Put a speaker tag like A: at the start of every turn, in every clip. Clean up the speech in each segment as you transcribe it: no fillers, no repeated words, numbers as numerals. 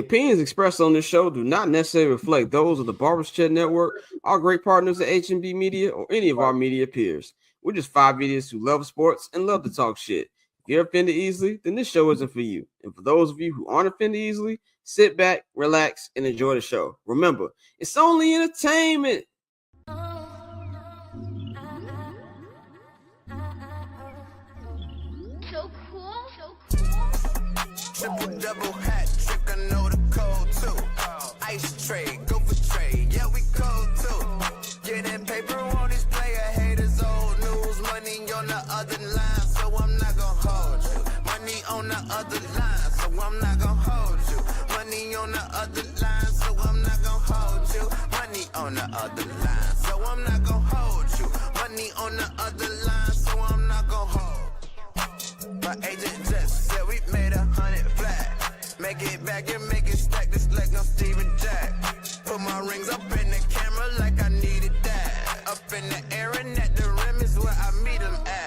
A: opinions expressed on this show do not necessarily reflect those of the Barber's Chair Network, our great partners at HMB Media, or any of our media peers. We're just five idiots who love sports and love to talk shit. If you're offended easily, then this show isn't for you. And for those of you who aren't offended easily, sit back, relax, and enjoy the show. Remember, it's only entertainment.
B: So cool.
C: Triple double hat trick, I know the code too. Ice trade, go for trade, yeah we cold too. Getting paper on these player haters, old news, money on the other line, so I'm not gonna hold you. Money on the other line, so I'm not gonna hold you. Money on the other line, so I'm not gonna hold you. Money on the other line, so I'm not gonna hold you. Money on the other line, so I'm not gonna hold. My agent just said we made 100 flat. Make it back and make it stack this like I'm Steven Jack. Put my rings up in the camera like I needed that. Up in the air and at the rim is where I meet them at.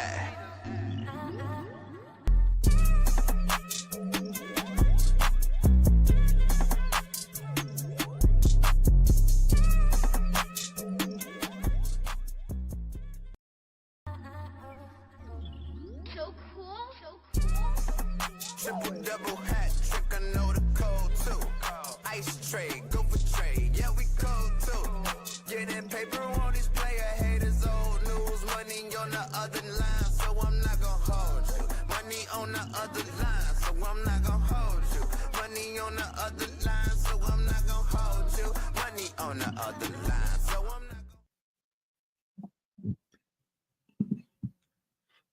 B: So cool.
C: Triple double hat trick, I know the code too. Ice trade, go for trade, yeah we cold too. Getting paper on these player haters, old news, money on the other line, so I'm not gonna hold you. Money on the other line, so I'm not gonna hold you. Money on the other line, so I'm not gonna hold you. Money on the other line, so I'm not gonna.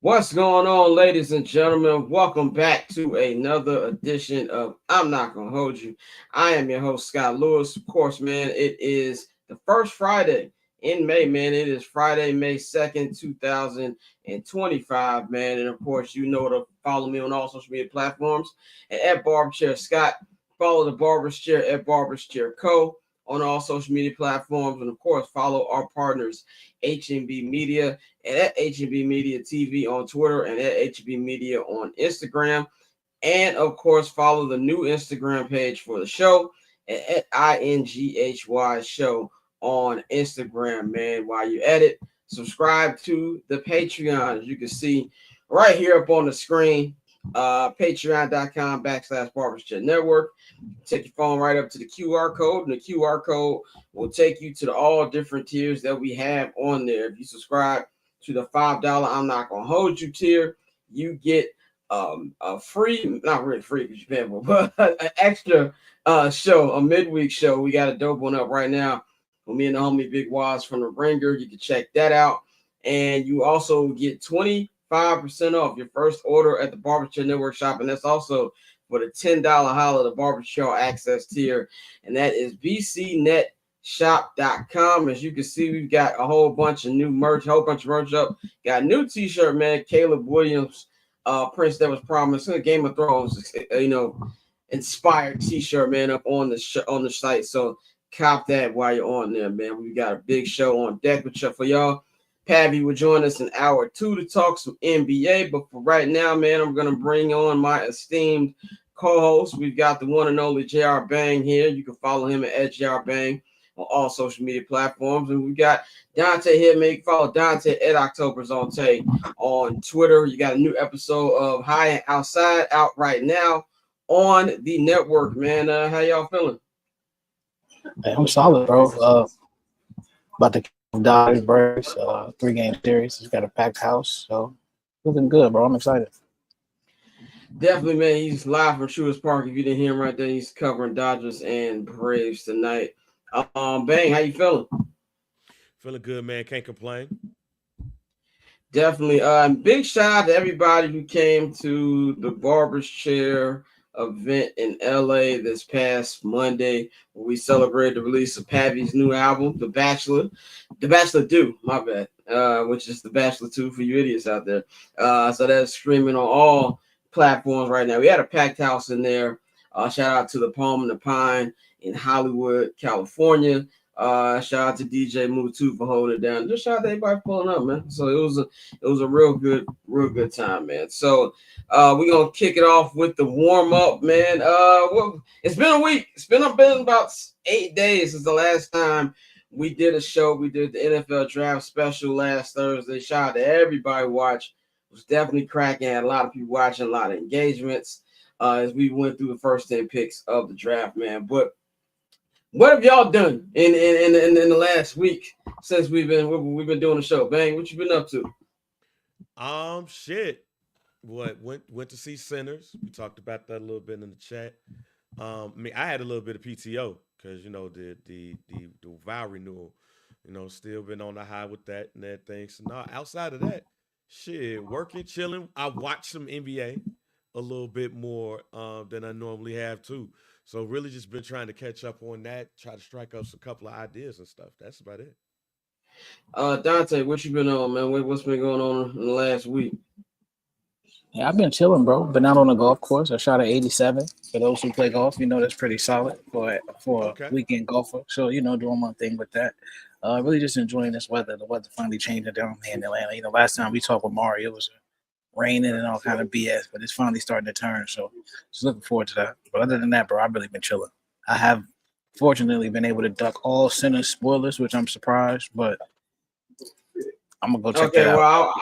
A: What's going on, ladies and gentlemen? Welcome back to another edition of I'm Not Gonna Hold You. I am your host, Scott Lewis. Of course, man, it is the first Friday in May, man. It is Friday, May 2nd, 2025, man. And of course, you know to follow me on all social media platforms at Barber Chair Scott. Follow the Barber's Chair at Barber's Chair Co. on all social media platforms. And of course, follow our partners, HMB Media, and at HMB Media TV on Twitter and at HMB Media on Instagram. And of course, follow the new Instagram page for the show at INGHY Show on Instagram, man. While you're at it, subscribe to the Patreon, as you can see right here up on the screen. Patreon.com/Barber's Chair Network. Take your phone right up to the QR code, and the QR code will take you to all different tiers that we have on there. If you subscribe to the $5 I'm Not Gonna Hold You tier, you get a free, not really free because you're paying for, but an extra show, a midweek show. We got a dope one up right now with me and the homie Big Waz from the Ringer. You can check that out, and you also get 25% off your first order at the Barber Chair Network shop, and that's also for the $10 holla, the Barber Chair Access tier, and that is bcnetshop.com. As you can see, we've got a whole bunch of new merch, up. Got a new t-shirt, man. Caleb Williams, Prince that was promised, a Game of Thrones, inspired t-shirt, man, up on the site. So cop that while you're on there, man. We got a big show on deck for y'all. Pavy will join us in hour 2 to talk some NBA. But for right now, man, I'm going to bring on my esteemed co-host. We've got the one and only JR Bang here. You can follow him at JR Bang on all social media platforms. And we got Dante here. Make follow Dante at October Zonte on Twitter. You got a new episode of High and Outside out right now on the network, man. How y'all feeling?
D: Hey, I'm solid, bro. About to Dodgers Braves 3-game series. He's got a packed house, so looking good, bro. I'm excited.
A: Definitely, man. He's live from Truist Park. If you didn't hear him right there, he's covering Dodgers and Braves tonight. Bang, how you feeling?
E: Feeling good, man. Can't complain.
A: Definitely. Big shout out to everybody who came to the Barber's Chair event in LA this past Monday, where we celebrated the release of Pavy's new album, The Bachelor 2, my bad, which is The Bachelor 2 for you idiots out there. So that's streaming on all platforms right now. We had a packed house in there. Shout out to the Palm and the Pine in Hollywood, California. Shout out to DJ Mutu for holding it down. Just shout out to everybody pulling up, man. So it was a real good time, man. So we're gonna kick it off with the warm up, man. Well, it's been a week. It's been about 8 days since the last time we did a show. We did the NFL draft special last Thursday. Shout out to everybody who watched. It was definitely cracking. Had a lot of people watching, a lot of engagements as we went through the first 10 picks of the draft, man. But what have y'all done in the last week since we've been doing the show? Bang, what you been up to?
E: Shit. What went to see Sinners. We talked about that a little bit in the chat. I mean, I had a little bit of PTO because the vow renewal, still been on the high with that and everything. So no, outside of that, shit, working, chilling. I watched some NBA a little bit more than I normally have too. So really just been trying to catch up on that, try to strike up a couple of ideas and stuff. That's about it.
A: Dante, what you been on, man? What's been going on in the last week?
D: Yeah, I've been chilling, bro. Been out on the golf course. I shot at 87. For those who play golf, that's pretty solid for
E: Okay.
D: a weekend golfer. So, doing my thing with that. Really just enjoying this weather. The weather finally changing down here in Atlanta. Last time we talked with Mario, it was raining and all kind of BS, but it's finally starting to turn. So just looking forward to that. But other than that, bro, I've really been chilling. I have fortunately been able to duck all Sinners spoilers, which I'm surprised, but I'm gonna go check that out.
A: Well,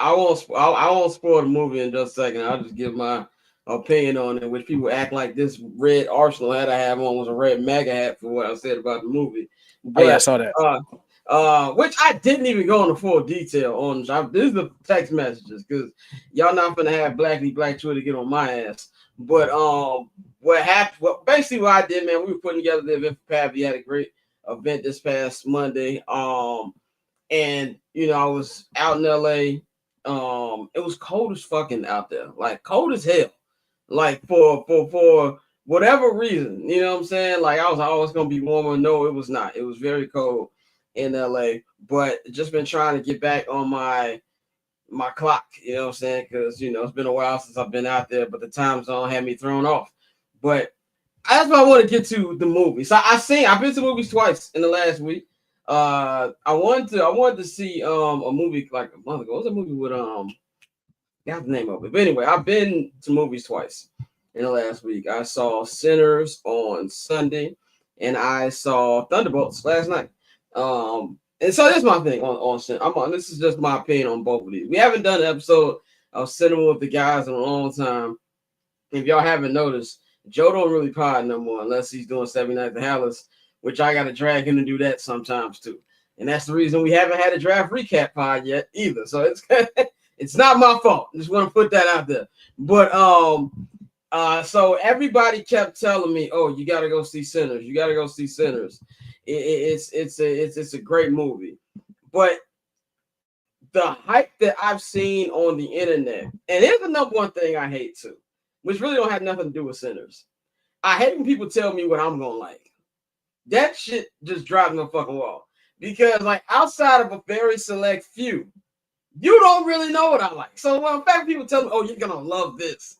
A: I won't spoil the movie in just a second. I'll just give my opinion on it, which people act like this red Arsenal hat I have on was a red MAGA hat for what I said about the movie. But,
D: I saw that.
A: Which I didn't even go into full detail on. This is the text messages because y'all not gonna have Black Twitter get on my ass. But what happened? Well, basically what I did, man, we were putting together the event for Pav. We had a great event this past Monday. And I was out in LA. It was cold as fucking out there, like cold as hell. Like for whatever reason, you know what I'm saying? Like I was always gonna be warmer. No, it was not. It was very cold in LA, but just been trying to get back on my clock, you know what I'm saying? Because it's been a while since I've been out there, but the time zone had me thrown off. But that's what I want to get to the movie. So I've been to movies twice in the last week. I wanted to see a movie like a month ago. It was a movie with got the name of it. But anyway, I've been to movies twice in the last week. I saw Sinners on Sunday, and I saw Thunderbolts last night. And so that's my thing on this is just my opinion on both of these. We haven't done an episode of Cinema with the guys in a long time. If y'all haven't noticed, Joe don't really pod no more unless he's doing 70 Nights at Hallis, which I got to drag him to do that sometimes too. And that's the reason we haven't had a draft recap pod yet either. So it's not my fault. Just want to put that out there. But so everybody kept telling me, "Oh, you got to go see Sinners. You got to go see Sinners. It's a great movie." But the hype that I've seen on the internet, and here's the number one thing I hate too, which really don't have nothing to do with Sinners. I hate when people tell me what I'm gonna like. That shit just drives me the fucking wall. Because like outside of a very select few, you don't really know what I like. So in fact, people tell me, "Oh, you're gonna love this,"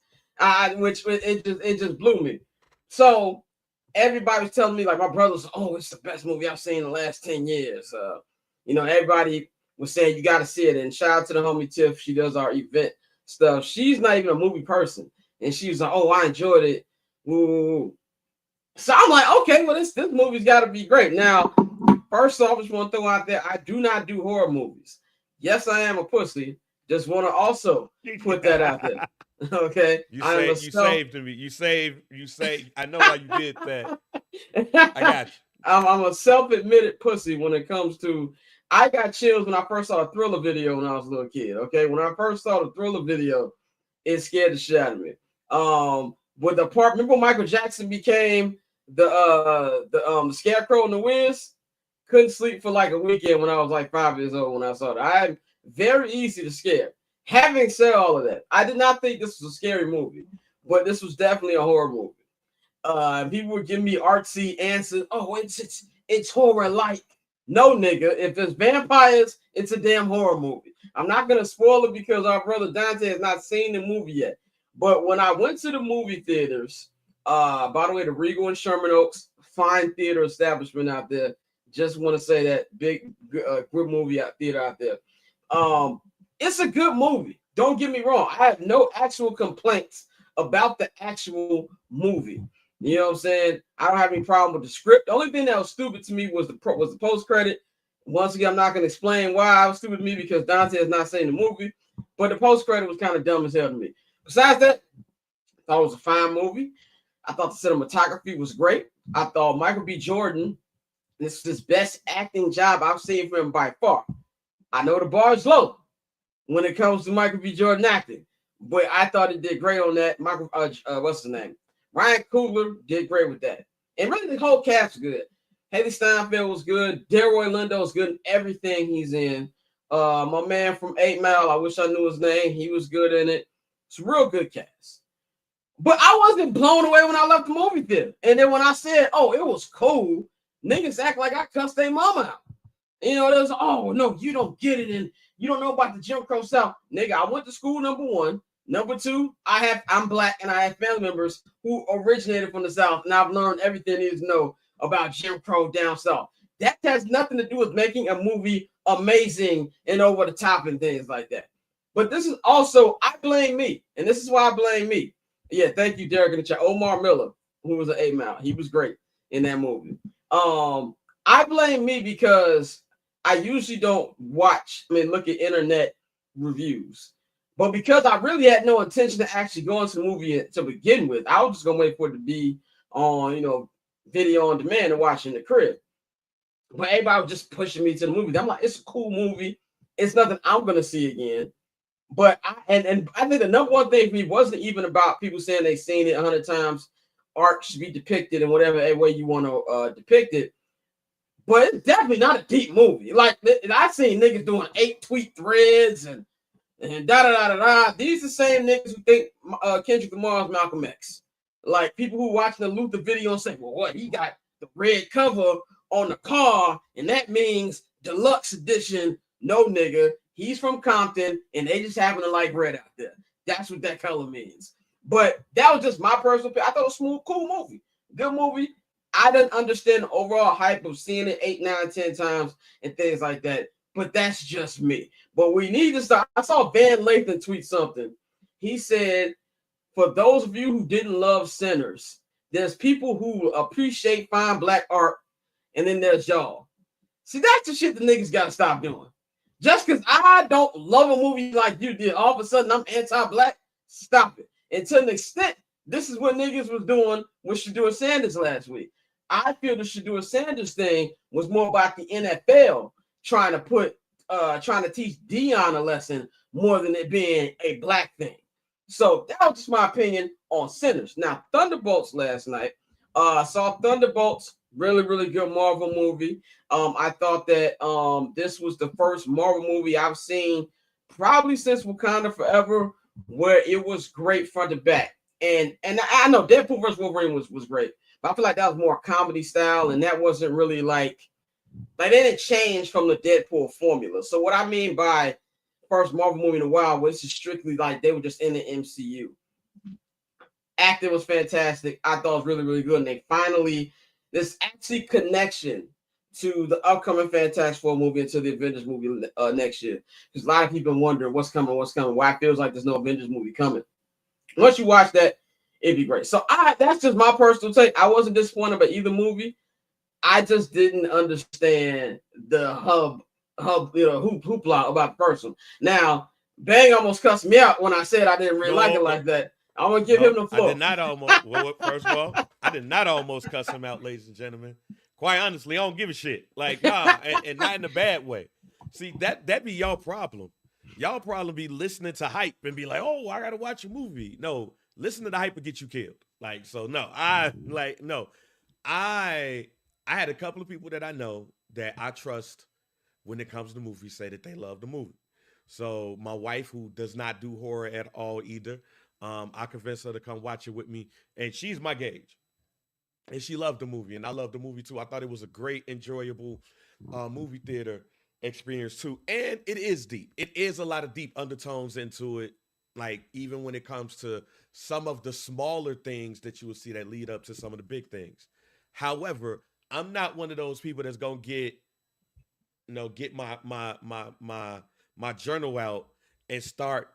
A: which it just blew me. So everybody was telling me, like my brothers, "Oh, it's the best movie I've seen in the last 10 years." Everybody was saying you got to see it. And shout out to the homie Tiff. She does our event stuff. She's not even a movie person, and she was like, "Oh, I enjoyed it." Ooh. So I'm like, okay, well, this movie's got to be great. Now, first off, I just want to throw out there, I do not do horror movies. Yes, I am a pussy. Just want to also put that out there. Okay.
E: You saved me. You saved. I know why you did that. I got you.
A: I'm a self-admitted pussy when it comes to. I got chills when I first saw a Thriller video when I was a little kid. Okay, when I first saw the Thriller video, it scared the shit out of me. With the part, remember when Michael Jackson became the Scarecrow in the Wiz? Couldn't sleep for like a weekend when I was like 5 years old when I saw it. I'm very easy to scare. Having said all of that, I did not think this was a scary movie, but this was definitely a horror movie. People were giving me artsy answers. Oh, it's horror-like. No, nigga. If it's vampires, it's a damn horror movie. I'm not gonna spoil it because our brother Dante has not seen the movie yet. But when I went to the movie theaters, by the way, the Regal in Sherman Oaks, fine theater establishment out there. Just want to say that big good movie theater out there. It's a good movie. Don't get me wrong. I have no actual complaints about the actual movie. You know what I'm saying? I don't have any problem with the script. The only thing that was stupid to me was the post credit. Once again, I'm not going to explain why it was stupid to me because Dante is not saying the movie, but the post credit was kind of dumb as hell to me. Besides that, I thought it was a fine movie. I thought the cinematography was great. I thought Michael B. Jordan, this is his best acting job I've seen from him by far. I know the bar is low when it comes to Michael B. Jordan acting, but I thought it did great on that. What's his name? Ryan Coogler did great with that. And really, the whole cast was good. Haley Steinfeld was good. Delroy Lindo was good in everything he's in. My man from 8 Mile, I wish I knew his name. He was good in it. It's a real good cast. But I wasn't blown away when I left the movie theater. And then when I said, oh, it was cool, niggas act like I cussed their mama out. You know, there's, oh, no, you don't get it. And you don't know about the Jim Crow South. Nigga, I went to school, number one. Number two, I'm black and I have family members who originated from the South. And I've learned everything there is to know about Jim Crow down South. That has nothing to do with making a movie amazing and over the top and things like that. But this is also, I blame me. And this is why I blame me. Yeah, thank you, Derek in the chat. Omar Miller, who was an 8 Mile. He was great in that movie. I blame me because I usually don't look at internet reviews. But because I really had no intention to actually go into the movie to begin with, I was just going to wait for it to be on, video on demand and watching the crib. But everybody was just pushing me to the movie. I'm like, it's a cool movie. It's nothing I'm going to see again. But I think the number one thing for me wasn't even about people saying they've seen it 100 times. Art should be depicted in whatever way you want to depict it. But it's definitely not a deep movie. Like, I've seen niggas doing 8 tweet threads and da-da-da-da-da. These are the same niggas who think Kendrick Lamar's Malcolm X. Like, people who watching the Luther video and say, well, what? He got the red cover on the car, and that means deluxe edition. No, nigga. He's from Compton, and they just happen to like red out there. That's what that color means. But that was just my personal opinion. I thought it was a smooth, cool movie. Good movie. I didn't understand the overall hype of seeing it 8, 9, 10 times and things like that. But that's just me. But we need to start. I saw Van Lathan tweet something. He said, for those of you who didn't love Sinners, there's people who appreciate fine black art, and then there's y'all. See, that's the shit the niggas got to stop doing. Just because I don't love a movie like you did, all of a sudden I'm anti-black, stop it. And to an extent, this is what niggas was doing with Shedeur Sanders last week. I feel the Shedeur Sanders thing was more about the NFL trying to teach Dion a lesson more than it being a black thing. So that was just my opinion on Sinners. Now, Thunderbolts last night. Saw Thunderbolts, really, really good Marvel movie. I thought that this was the first Marvel movie I've seen probably since Wakanda Forever where it was great front to back. And I know Deadpool vs. Wolverine was great, but I feel like that was more comedy style, and that wasn't really like they didn't change from the Deadpool formula. So what I mean by first Marvel movie in a while was just strictly like they were just in the MCU. Acting was fantastic. I thought it was really, really good. And they finally, there's actually connection to the upcoming Fantastic Four movie and to the Avengers movie next year. Because a lot of people wonder what's coming, why it feels like there's no Avengers movie coming. Once you watch that, it'd be great. So that's just my personal take. I wasn't disappointed by either movie. I just didn't understand the hoopla about the first one. Now, Bang almost cussed me out when I said I didn't really like it like that. I'm gonna give him the floor.
E: I did not almost. Well, first of all, I did not almost cuss him out, ladies and gentlemen. Quite honestly, I don't give a shit. Like, nah, and not in a bad way. See, that be y'all problem. Y'all probably be listening to hype and be like, oh, I gotta watch a movie. No, listen to the hype and get you killed. Like, so no, I had a couple of people that I know that I trust when it comes to movies say that they love the movie. So my wife, who does not do horror at all either, I convinced her to come watch it with me, and she's my gauge. And she loved the movie, and I loved the movie too. I thought it was a great, enjoyable movie theater experience too. And it is deep. It is a lot of deep undertones into it. Like, even when it comes to some of the smaller things that you will see that lead up to some of the big things. However, I'm not one of those people that's gonna get my journal out and start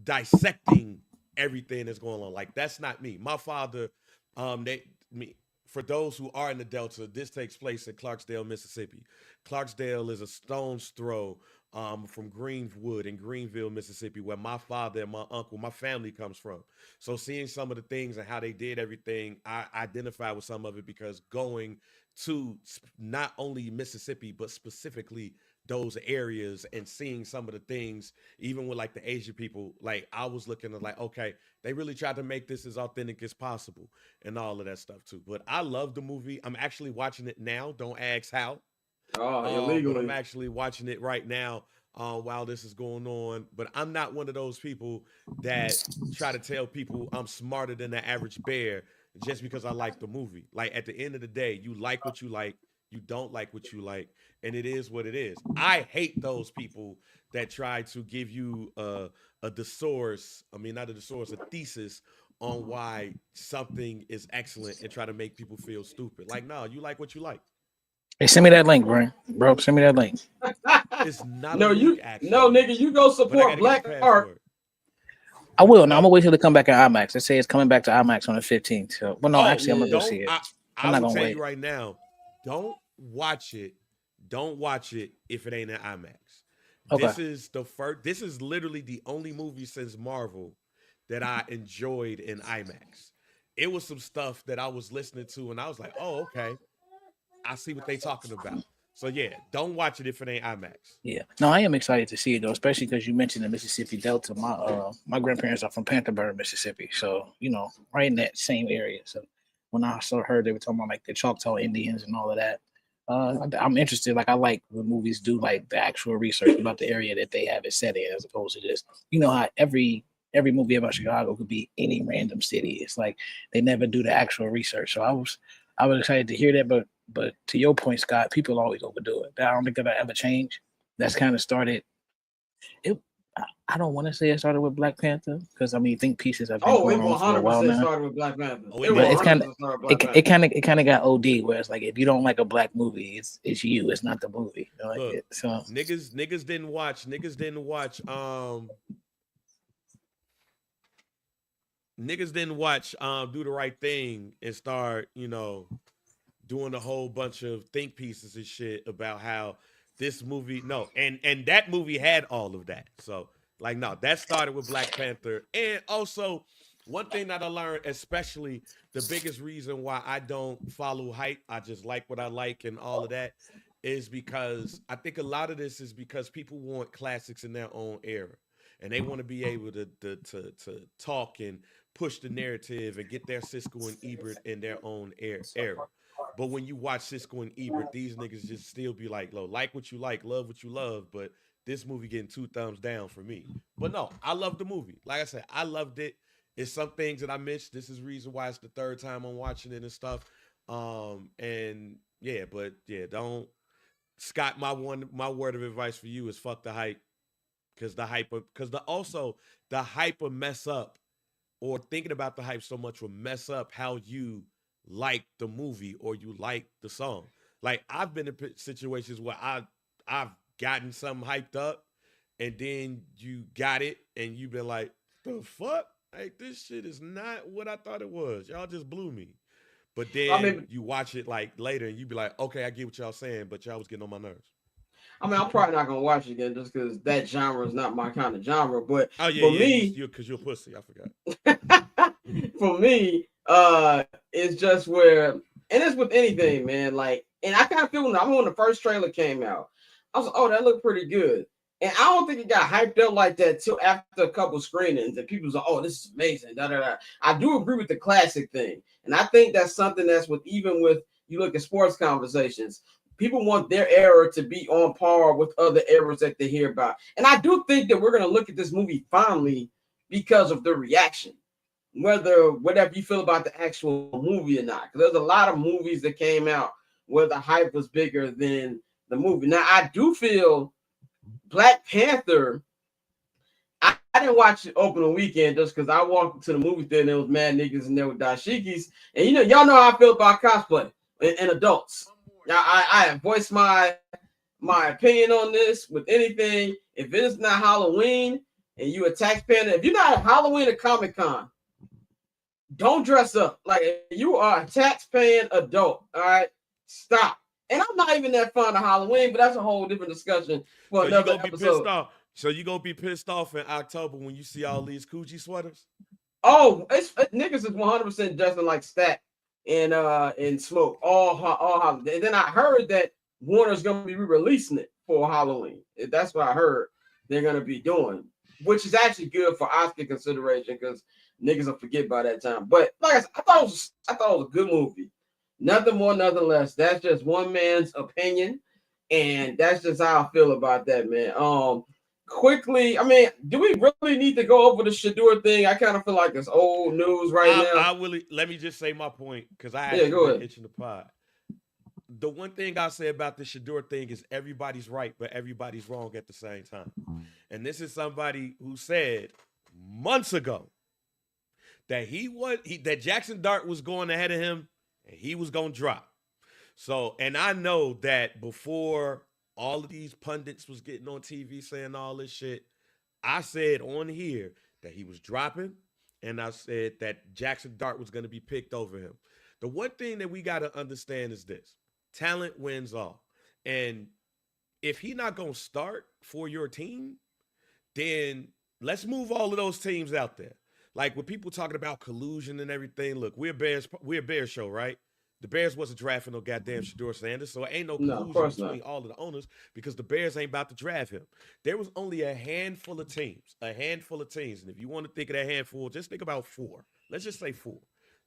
E: dissecting everything that's going on. Like that's not me. My father, they me for those who are in the Delta, this takes place in Clarksdale, Mississippi. Clarksdale is a stone's throw from Greenwood in Greenville, Mississippi, where my father and my uncle, my family comes from. So seeing some of the things and how they did everything, I identify with some of it because going to not only Mississippi, but specifically those areas and seeing some of the things, even with like the Asian people, like I was looking at like, okay, they really tried to make this as authentic as possible and all of that stuff too. But I love the movie. I'm actually watching it now. Don't ask how.
A: Oh,
E: But I'm
A: illegally.
E: actually watching it right now while this is going on. But I'm not one of those people that try to tell people I'm smarter than the average bear just because I like the movie. Like at the end of the day, you like what you like, you don't like what you like, and it is what it is. I hate those people that try to give you a thesaurus. I mean, not a thesaurus, a thesis on why something is excellent and try to make people feel stupid. Like, no, you like what you like.
D: Hey, send me that link, bro. Bro, send me that link.
E: It's not a
A: No,
E: link
A: no,
E: actually,
A: nigga, you go
E: but I got
A: support
E: to get the
A: black art.
E: password.
D: I will. No, I'm
E: No.
D: gonna wait till it come back at IMAX. They say it's coming back to IMAX on the 15th. So, well, no,
E: Oh,
D: actually, I'm
A: Yeah.
D: gonna go
E: don't
D: see it.
E: I
D: I'm not
E: will
D: gonna
E: tell
D: wait.
E: you right now, don't watch it. Don't watch it if it ain't an IMAX.
D: Okay.
E: This is literally the only movie since Marvel that I enjoyed in IMAX. It was some stuff that I was listening to and I was like, "Oh, okay. I see what they talking about." So yeah, don't watch it if it ain't IMAX.
D: Yeah. No, I am excited to see it though, especially because you mentioned the Mississippi Delta. My grandparents are from Pantherburg, Mississippi, so right in that same area. So when I saw heard they were talking about like the Choctaw Indians and all of that, I'm interested. Like I like when movies do like the actual research about the area that they have it set in, as opposed to just how every movie about Chicago could be any random city. It's like they never do the actual research. So I was excited to hear that, but to your point, Scott, people always overdo it. I don't think that'll ever change. That's kind of started. It. I don't want to say it started with Black Panther because I mean, think pieces have been
A: Oh, it
D: going on for a while
A: 100%
D: now.
A: started with Black Panther.
E: Oh,
A: It
E: it
D: But
E: did.
D: it's kind of
A: 100% started with
D: it,
A: Black
D: it
A: Panther.
D: kind of it kind of got OD where it's like if you don't like a black movie, it's you, it's not the movie. Like
E: Look,
D: it. So
E: niggas didn't watch Do the Right Thing and start, doing a whole bunch of think pieces and shit about how this movie no and that movie had all of that. So like no, that started with Black Panther. And also one thing that I learned, especially the biggest reason why I don't follow hype, I just like what I like and all of that, is because I think a lot of this is because people want classics in their own era. And they want to be able to talk and push the narrative and get their Cisco and Ebert in their own era. But when you watch Cisco and Ebert, these niggas just still be like, like what you like, love what you love, but this movie getting 2 thumbs down for me. But no, I love the movie. Like I said, I loved it. It's some things that I missed. This is the reason why it's the third time I'm watching it and stuff. And yeah, but yeah, don't Scott, my word of advice for you is fuck the hype. The hype will mess up, or thinking about the hype so much will mess up how you like the movie or you like the song. Like I've been in situations where I've gotten something hyped up, and then you got it, and you've been like, the fuck, like this shit is not what I thought it was. Y'all just blew me. But
A: I
E: then
A: mean,
E: you watch it like later, and you be like, okay, I get what y'all saying, but y'all was getting on my nerves.
A: I'm probably not gonna watch it again just because that genre is not my kind of genre. But
E: Oh yeah,
A: for
E: yeah,
A: me,
E: because you're a pussy. I forgot.
A: for me, it's just where, and it's with anything, man. Like, and I kind of feel when the first trailer came out, I was like, oh, that looked pretty good. And I don't think it got hyped up like that till after a couple screenings, and people was like, oh, this is amazing. Da, da, da. I do agree with the classic thing, and I think that's something that's even with you look at sports conversations. People want their era to be on par with other eras that they hear about. And I do think that we're going to look at this movie fondly because of the reaction, whatever you feel about the actual movie or not. Because there's a lot of movies that came out where the hype was bigger than the movie. Now, I do feel Black Panther, I didn't watch it opening weekend just because I walked to the movie theater and there was mad niggas and there were dashikis. And y'all know how I feel about cosplay and adults. I have voiced my opinion on this with anything. If it's not Halloween and you a taxpayer, if you're not at Halloween or Comic-Con, don't dress up. Like, if you are a tax-paying adult, all right? Stop. And I'm not even that fond of Halloween, but that's a whole different discussion for
E: So
A: another
E: you gonna be
A: episode.
E: pissed off. So you gonna be pissed off in October when you see all these Coogi sweaters?
A: Oh, niggas is 100% dressing like Stack and Smoke all holiday. And then I heard that Warner's gonna be re-releasing it for Halloween. That's what I heard they're gonna be doing, which is actually good for Oscar consideration because niggas will forget by that time. But like I said, I thought it was a good movie. Nothing more, nothing less. That's just one man's opinion, and that's just how I feel about that, man. Quickly, I mean, do we really need to go over the Shedeur thing? I kind of feel like it's old news now.
E: Let me just say my point because I
A: Yeah, go ahead.
E: itching the pod. The one thing I say about the Shedeur thing is everybody's right, but everybody's wrong at the same time. And this is somebody who said months ago that that Jackson Dart was going ahead of him and he was going to drop. So, and I know that before all of these pundits was getting on TV saying all this shit, I said on here that he was dropping, and I said that Jackson Dart was going to be picked over him. The one thing that we got to understand is this: talent wins all. And if he not going to start for your team, then let's move all of those teams out there. Like with people talking about collusion and everything, look, we're a Bears show, right? The Bears wasn't drafting no goddamn Shedeur Sanders, so it ain't no collusion between all of the owners because the Bears ain't about to draft him. There was only a handful of teams. And if you want to think of that handful, just think about 4. Let's just say 4.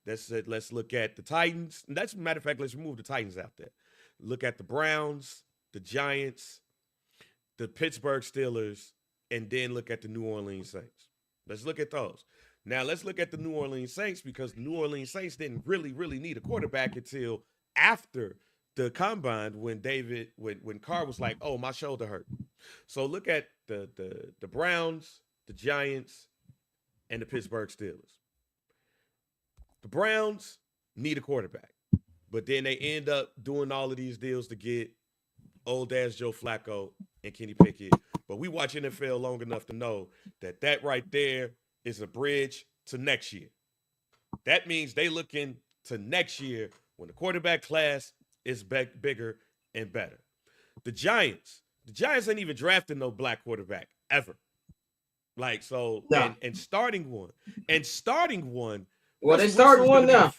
E: Let's look at the Titans. And that's a matter of fact, let's remove the Titans out there. Look at the Browns, the Giants, the Pittsburgh Steelers, and then look at the New Orleans Saints. Let's look at those. Now, let's look at the New Orleans Saints because the New Orleans Saints didn't really need a quarterback until after the combine when Carr was like, oh, my shoulder hurt. So look at the Browns, the Giants, and the Pittsburgh Steelers. The Browns need a quarterback, but then they end up doing all of these deals to get old-ass Joe Flacco and Kenny Pickett. But we watch NFL long enough to know that right there is a bridge to next year. That means they looking to next year when the quarterback class is bigger and better. The Giants ain't even drafting no black quarterback ever. Like, so, no. and starting one.
A: Well, they started one now.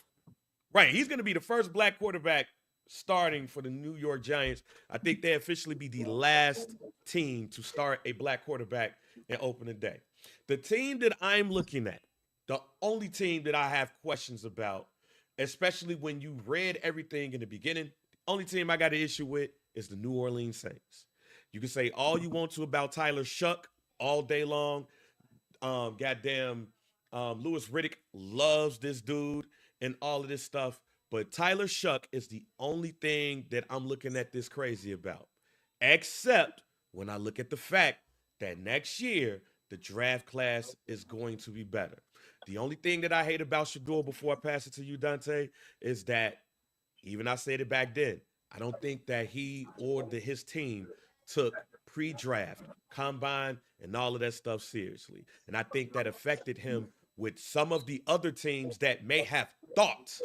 E: Right. He's going to be the first black quarterback starting for the New York Giants. I think they officially be the last team to start a black quarterback in opening day. The team that I'm looking at, the only team that I have questions about, especially when you read everything in the beginning, the only team I got an issue with is the New Orleans Saints. You can say all you want to about Tyler Shuck all day long. Louis Riddick loves this dude and all of this stuff. But Tyler Shuck is the only thing that I'm looking at this crazy about. Except when I look at the fact that next year, the draft class is going to be better. The only thing that I hate about Shedeur before I pass it to you, Dante, is that, even I said it back then, I don't think that he or his team took pre-draft, combine, and all of that stuff seriously. And I think that affected him with some of the other teams that may have thought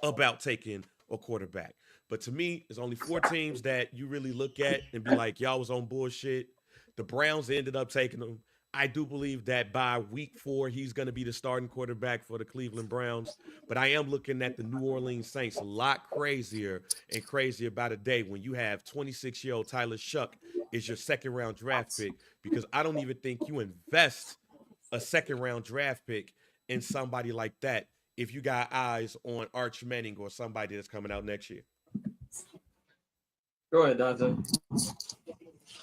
E: about taking a quarterback. But to me, there's only 4 teams that you really look at and be like, y'all was on bullshit. The Browns ended up taking them. I do believe that by week 4, he's going to be the starting quarterback for the Cleveland Browns. But I am looking at the New Orleans Saints a lot crazier about a day when you have 26-year-old Tyler Shuck is your second-round draft pick, because I don't even think you invest a second-round draft pick in somebody like that if you got eyes on Arch Manning or somebody that's coming out next year.
A: Go ahead, Dante.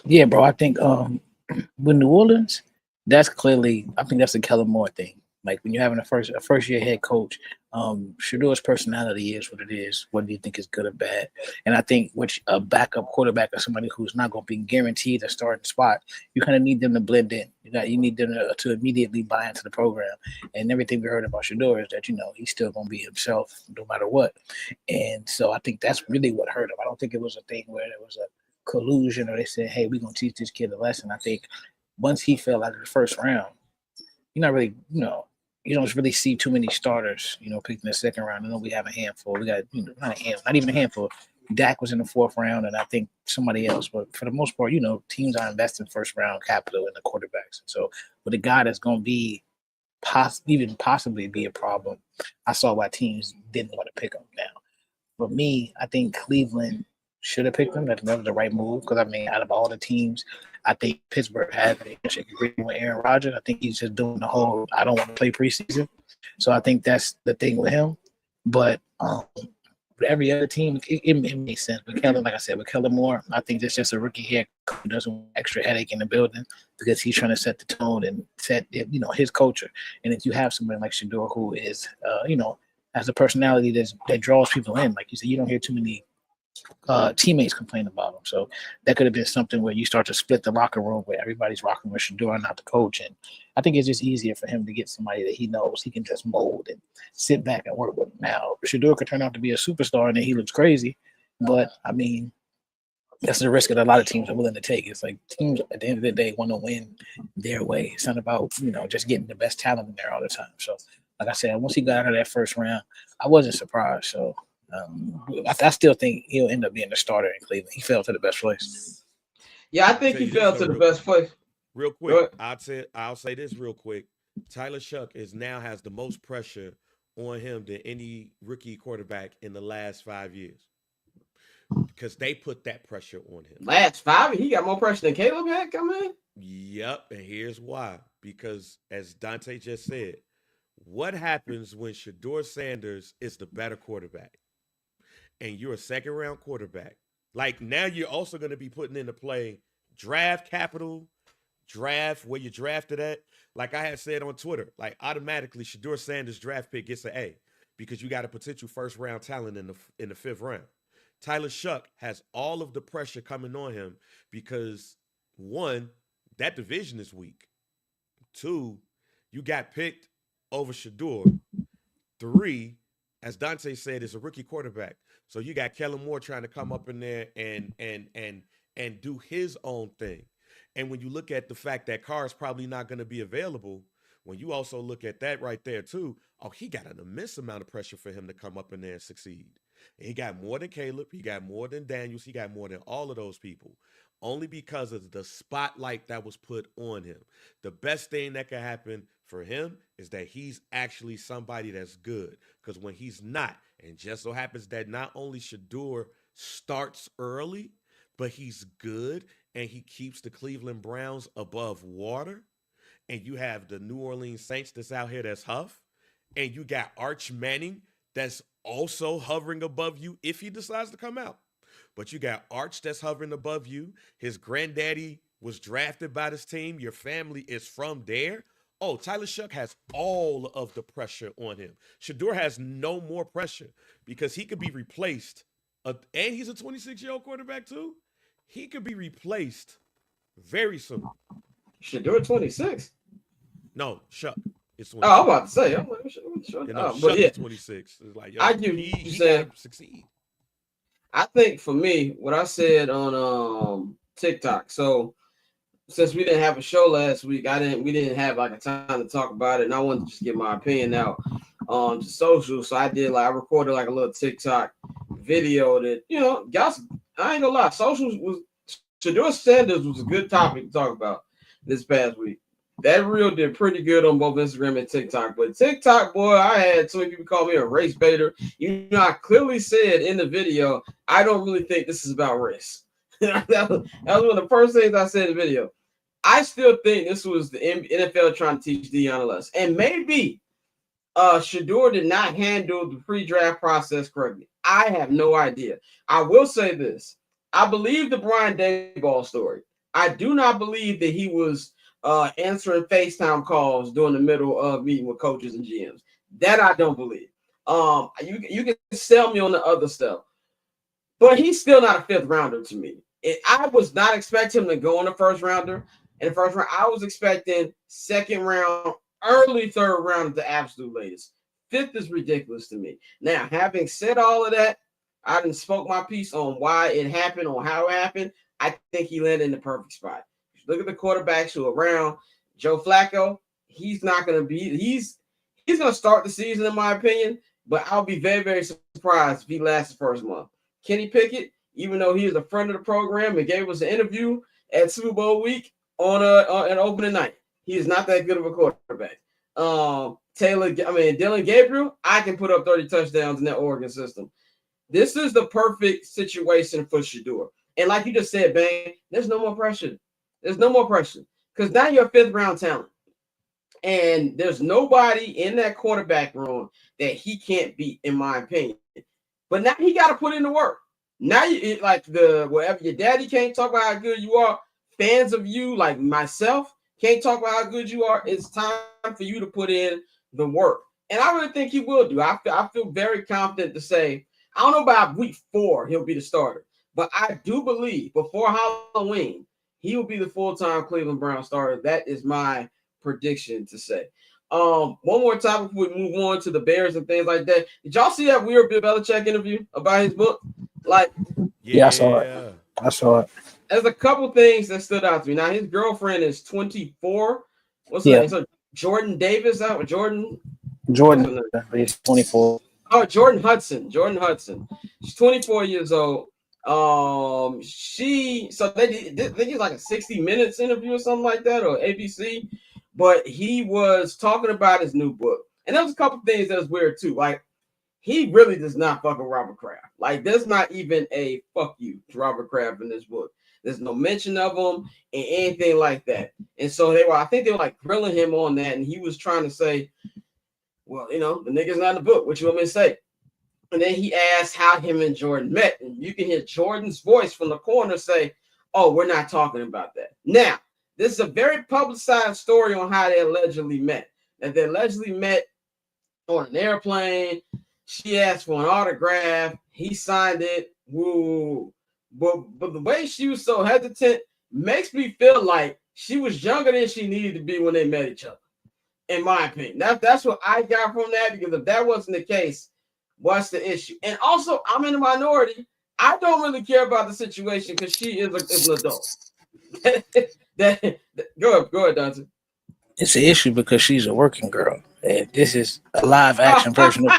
D: Yeah, bro, I think with New Orleans, I think that's a Kellen Moore thing. Like when you're having a first year head coach, Shedeur's personality is what it is. What do you think is good or bad? And I think which a backup quarterback or somebody who's not going to be guaranteed a starting spot, you kind of need them to blend in. You need them to immediately buy into the program. And everything we heard about Shedeur is that he's still going to be himself no matter what. And so I think that's really what hurt him. I don't think it was a thing where there was a collusion or they said, "Hey, we're going to teach this kid a lesson." I think once he fell out of the first round, you're not really, you don't really see too many starters, picked in the second round. I know we have a handful. We got, not even a handful. Dak was in the fourth round, and I think somebody else. But for the most part, teams are investing first round capital in the quarterbacks. So with a guy that's going to be possibly be a problem, I saw why teams didn't want to pick him now. For me, I think Cleveland should have picked him. That was the right move because, out of all the teams, I think Pittsburgh had an agreement with Aaron Rodgers. I think he's just doing the whole I don't want to play preseason. So I think that's the thing with him. But with every other team, it makes sense. With Kellen, like I said, with Kellen Moore, I think that's just a rookie here who doesn't want extra headache in the building because he's trying to set the tone and set his culture. And if you have somebody like Shedeur who is has a personality that draws people in, like you said, you don't hear too many teammates complain about him. So that could have been something where you start to split the locker room where everybody's rocking with Shedeur, not the coach. And I think it's just easier for him to get somebody that he knows he can just mold and sit back and work with. Now, Shedeur could turn out to be a superstar and then he looks crazy. But that's the risk that a lot of teams are willing to take. It's like teams at the end of the day want to win their way. It's not about, just getting the best talent in there all the time. So like I said, once he got out of that first round, I wasn't surprised. So I still think he'll end up being the starter in Cleveland. He fell to the best place.
A: Yeah, I think he fell to the best place.
E: Real quick, I'll say this real quick. Tyler Shuck now has the most pressure on him than any rookie quarterback in the last 5 years because they put that pressure on him.
A: Last 5, he got more pressure than Caleb had coming in?
E: Yep, and here's why. Because as Dante just said, what happens when Shedeur Sanders is the better quarterback and you're a second-round quarterback? Like, now you're also going to be putting into play draft capital, draft where you drafted at. Like I had said on Twitter, like automatically Shedeur Sanders' draft pick gets an A because you got a potential first-round talent in the fifth round. Tyler Shuck has all of the pressure coming on him because, one, that division is weak. 2, you got picked over Shedeur. 3, as Dante said, is a rookie quarterback. So you got Kellen Moore trying to come up in there and do his own thing. And when you look at the fact that Carr is probably not going to be available, when you also look at that right there too, he got an immense amount of pressure for him to come up in there and succeed. And he got more than Caleb. He got more than Daniels. He got more than all of those people. Only because of the spotlight that was put on him. The best thing that could happen for him is that he's actually somebody that's good. Because when he's not, and just so happens that not only Shedeur starts early, but he's good and he keeps the Cleveland Browns above water. And you have the New Orleans Saints that's out here that's Huff. And you got Arch Manning that's also hovering above you if he decides to come out. But you got Arch that's hovering above you. His granddaddy was drafted by this team. Your family is from there. Tyler Shuck has all of the pressure on him. Shedeur has no more pressure because he could be replaced. And he's a 26-year-old quarterback too. He could be replaced very soon.
A: Shedeur 26?
E: No, Shuck. It's
A: 26. I'm about to say. I'm like,
E: Shuck is 26. It's like,
A: I get what you saying.
E: Succeed.
A: I think for me, what I said on TikTok. So since we didn't have a show last week, we didn't have like a time to talk about it, and I wanted to just get my opinion out on social. So I recorded like a little TikTok video that guys. I ain't gonna lie, Shedeur Sanders was a good topic to talk about this past week. That reel did pretty good on both Instagram and TikTok. But TikTok, boy, I had so many people call me a race baiter. I clearly said in the video, I don't really think this is about race. that was one of the first things I said in the video. I still think this was the NFL trying to teach Deion a lesson. And maybe Shedeur did not handle the pre-draft process correctly. I have no idea. I will say this. I believe the Brian Daboll story. I do not believe that he was answering FaceTime calls during the middle of meeting with coaches and GMs. That I don't believe. You can sell me on the other stuff, but he's still not a fifth rounder to me. I was not expecting him to go in the first rounder. In the first round, I was expecting second round, early third round at the absolute latest. Fifth is ridiculous to me. Now, having said all of that, I didn't spoke my piece on why it happened or how it happened. I think he landed in the perfect spot. Look at the quarterbacks who are around. Joe Flacco, he's not going to be. He's going to start the season, in my opinion, but I'll be very, very surprised if he lasts the first month. Kenny Pickett, even though he is a friend of the program and gave us an interview at Super Bowl week on an opening night, he is not that good of a quarterback. Dylan Gabriel, I can put up 30 touchdowns in that Oregon system. This is the perfect situation for Shedeur. And like you just said, Bang, there's no more pressure. There's no more pressure because now you're a fifth round talent. And there's nobody in that quarterback room that he can't beat, in my opinion. But now he got to put in the work. Now you like whatever your daddy can't talk about how good you are. Fans of you like myself can't talk about how good you are. It's time for you to put in the work. And I really think he will do. I feel very confident to say, I don't know about week 4 he'll be the starter, but I do believe before Halloween he will be the full-time Cleveland Brown starter. That is my prediction to say. One more time before we move on to the Bears and things like that. Did y'all see that weird Bill Belichick interview about his book? Like,
D: yeah, I saw it.
A: There's a couple things that stood out to me. Now his girlfriend is 24. What's her name? So Jordan Davis out with Jordan.
D: He's 24.
A: Oh, Jordan Hudson. She's 24 years old. They did like a 60 Minutes interview or something like that, or ABC. But he was talking about his new book, and there was a couple things that was weird too. Like he really does not fuck with Robert Kraft. Like there's not even a fuck you to Robert Kraft in this book. There's no mention of him and anything like that. And so I think they were like grilling him on that, and he was trying to say, well, the nigga's not in the book. What you want me to say? And then he asked how him and Jordan met. And you can hear Jordan's voice from the corner say, oh, we're not talking about that. Now, this is a very publicized story on how they allegedly met. That they allegedly met on an airplane. She asked for an autograph. He signed it. Woo. But the way she was so hesitant makes me feel like she was younger than she needed to be when they met each other. In my opinion, that's what I got from that, because if that wasn't the case, what's the issue? And also, I'm in the minority. I don't really care about the situation because she is an adult. Go ahead, Dante.
D: It's an issue because she's a working girl, and this is a live action version of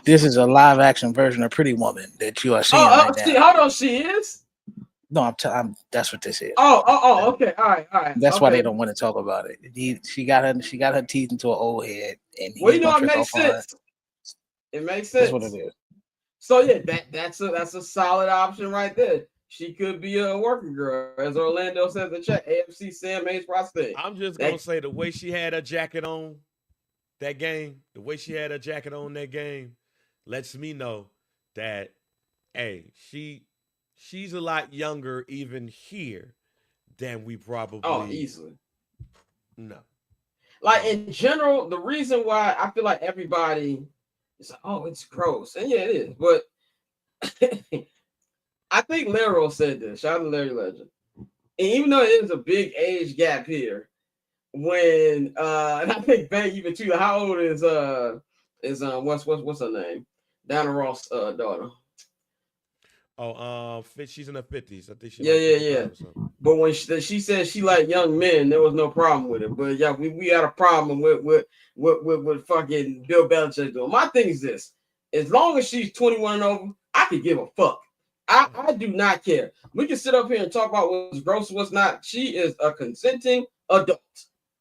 D: this is a live action version of Pretty Woman that you are seeing right now.
A: Hold on, she is.
D: No, I'm that's what this is.
A: Okay, all right.
D: That's why they don't want to talk about it. She got her teeth into an old head, and
A: it makes sense. It makes sense.
D: That's what it is.
A: So yeah, that's a solid option right there. She could be a working girl, as Orlando says in the chat. AFC Sam Hayes Prostate.
E: I'm just gonna say the way she had her jacket on that game, lets me know that she's a lot younger even here than we probably
A: easily.
E: No.
A: Like in general, the reason why I feel like everybody is like, oh, it's gross. And yeah, it is. But I think Lero said this. Shout out to Larry Legend. And even though it is a big age gap here, when and I think Bang even too, how old is what's her name? Donna Ross' daughter.
E: She's in her 50s. I think she.
A: Yeah. But when she said she liked young men, there was no problem with it. But yeah, we had a problem with fucking Bill Belichick doing. My thing is this: as long as she's 21 and over, I could give a fuck. I do not care. We can sit up here and talk about what's gross and what's not. She is a consenting adult.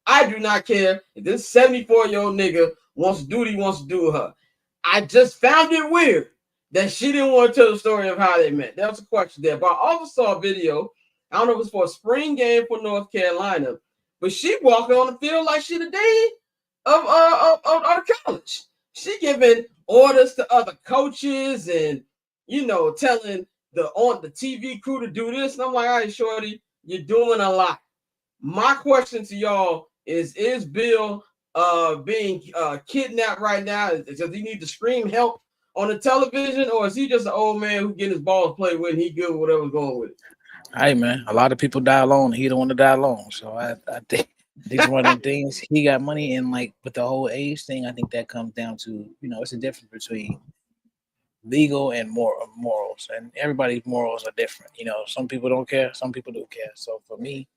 A: I do not care if this 74-year-old nigga wants to do what he wants to do with her. I just found it weird that she didn't want to tell the story of how they met. That was a question there. But I also saw a video. I don't know if it was for a spring game for North Carolina, but she walking on the field like she the dean of the college. She giving orders to other coaches and telling the TV crew to do this. And I'm like, all right, shorty, you're doing a lot. My question to y'all is Bill being kidnapped right now? Does he need to scream help on the television, or is he just an old man who getting his balls played with and he good with whatever's going with it?
D: Hey man, a lot of people die alone. He don't want to die alone. So I think these one of them things. He got money, and like with the whole age thing, I think that comes down to it's a difference between legal and morals, and everybody's morals are different. Some people don't care, some people do care. So for me,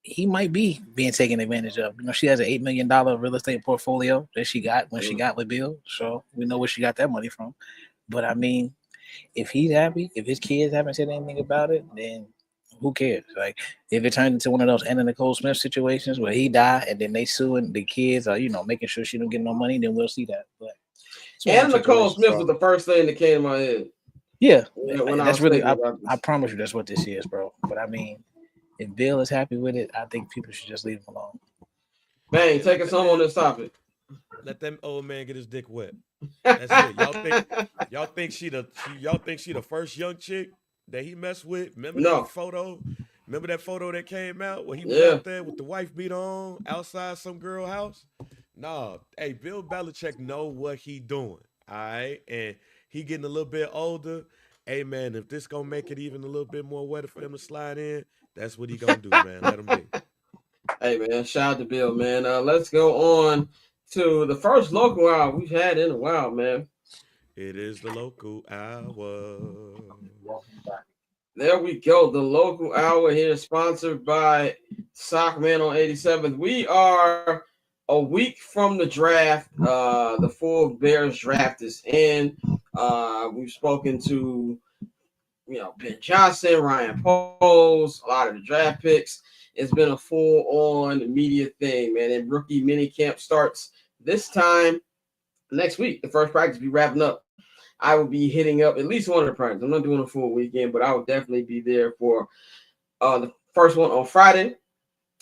D: he might be being taken advantage of. She has an $8 million real estate portfolio that she got when she got with Bill, so we know where she got that money from. But I mean, if he's happy, if his kids haven't said anything about it, then who cares? Like, if it turns into one of those Anna Nicole Smith situations where he died and then they suing the kids, or making sure she don't get no money, then we'll see that. But
A: Anna Nicole Smith was the first thing that came to my head.
D: Yeah,
A: when
D: that's really. I promise you, that's what this is, bro. But I mean, if Bill is happy with it, I think people should just leave him alone.
A: Bang, take us home on this topic.
E: Let that old man get his dick wet. That's it. Y'all think she the first young chick that he messed with? Remember that photo? Remember that photo that came out where he was out there with the wife beat on outside some girl house? Nah, hey, Bill Belichick know what he doing, all right? And he getting a little bit older. Hey, man, if this gonna make it even a little bit more wetter for him to slide in, that's what he gonna do, man. Let him be.
A: Hey, man, shout out to Bill, man. Let's go on to the first local hour we've had in a while, man.
E: It is the local hour.
A: There we go. The local hour here, sponsored by Sockman on 87th. We are a week from the draft. The full Bears draft is in. We've spoken to, Ben Johnson, Ryan Poles, a lot of the draft picks. It's been a full-on media thing, man. And rookie minicamp starts this time next week. The first practice will be wrapping up. I will be hitting up at least one of the practices. I'm not doing a full weekend, but I will definitely be there for the first one on Friday.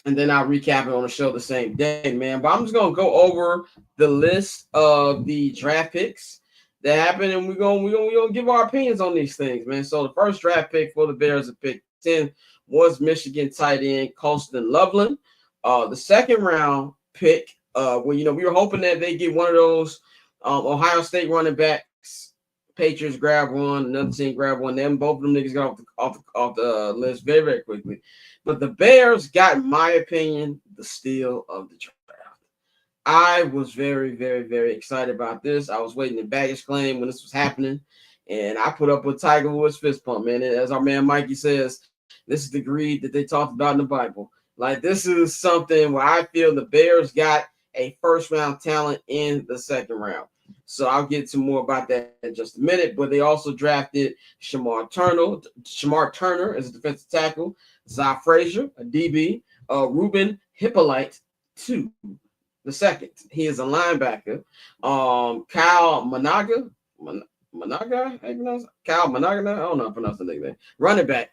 A: And then I'll recap it on the show the same day, man. But I'm just going to go over the list of the draft picks that happened, and we're gonna give our opinions on these things, man. So the first draft pick for the Bears at pick 10 was Michigan tight end Colston Loveland. The second round pick, we were hoping that they get one of those Ohio State running backs. Patriots grab one, another team grab one. Then both of them niggas got off the list very, very quickly. But the Bears got, in my opinion, the steal of the draft. I was very, very, very excited about this. I was waiting the baggage claim when this was happening, and I put up with Tiger Woods fist pump, man. And as our man Mikey says, this is the greed that they talked about in the Bible. Like, this is something where I feel the Bears got a first-round talent in the second round. So I'll get to more about that in just a minute. But they also drafted Shamar Turner as a defensive tackle, Zai Frazier, a DB, Ruben Hippolyte, 2. The second, he is a linebacker. Kyle Managa, Kyle Managa, I don't know how to pronounce the nickname. Running back.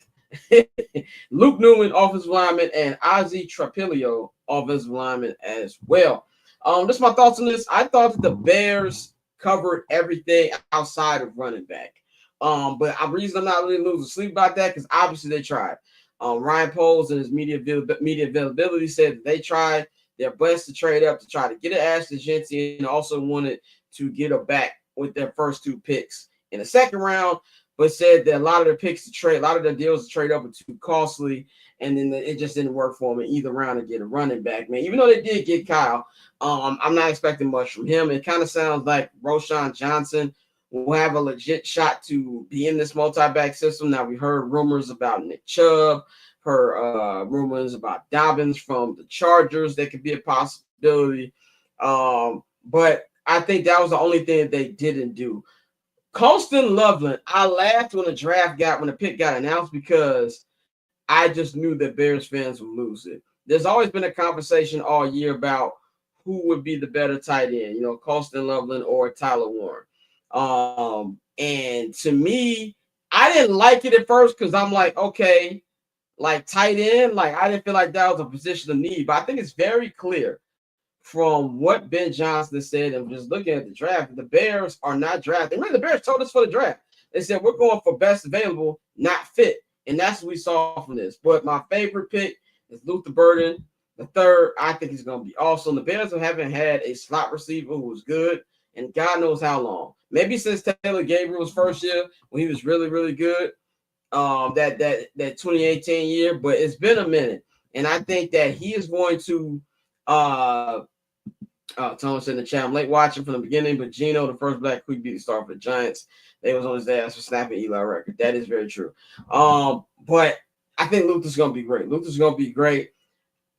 A: Luke Newman, offensive lineman, and Ozzie Trapilio, offensive lineman as well. Just my thoughts on this. I thought that the Bears covered everything outside of running back. But the reason I'm not really losing sleep about that, because obviously they tried. Ryan Poles and his media availability said that they tried their best to trade up to try to get an Ashley Genty, and also wanted to get a back with their first 2 picks in the second round, but said that a lot of their picks to trade, a lot of their deals to trade up were too costly, and then it just didn't work for them in either round to get a running back, man. Even though they did get Kyle, I'm not expecting much from him. It kind of sounds like Roschon Johnson will have a legit shot to be in this multi-back system. Now, we heard rumors about Nick Chubb, rumors about Dobbins from the Chargers. That could be a possibility. But I think that was the only thing that they didn't do. Colston Loveland, I laughed when the pick got announced, because I just knew that Bears fans would lose it. There's always been a conversation all year about who would be the better tight end, Colston Loveland or Tyler Warren. And to me, I didn't like it at first, because I'm like, okay, like tight end, like I didn't feel like that was a position of need. But I think it's very clear from what Ben Johnson said, and just looking at the draft, the Bears are not drafting. Really, the Bears told us for the draft. They said, we're going for best available, not fit. And that's what we saw from this. But my favorite pick is Luther Burden, The third, I think he's going to be awesome. The Bears haven't had a slot receiver who was good, and God knows how long. Maybe since Taylor Gabriel's first year when he was really, really good, that 2018 year, but it's been a minute, and I think that he is going to. Thomas in the chat. I'm late watching from the beginning, but Geno, the first black QB star for the Giants, they was on his ass for snapping Eli record. That is very true. But I think Luther's going to be great. Luther's going to be great.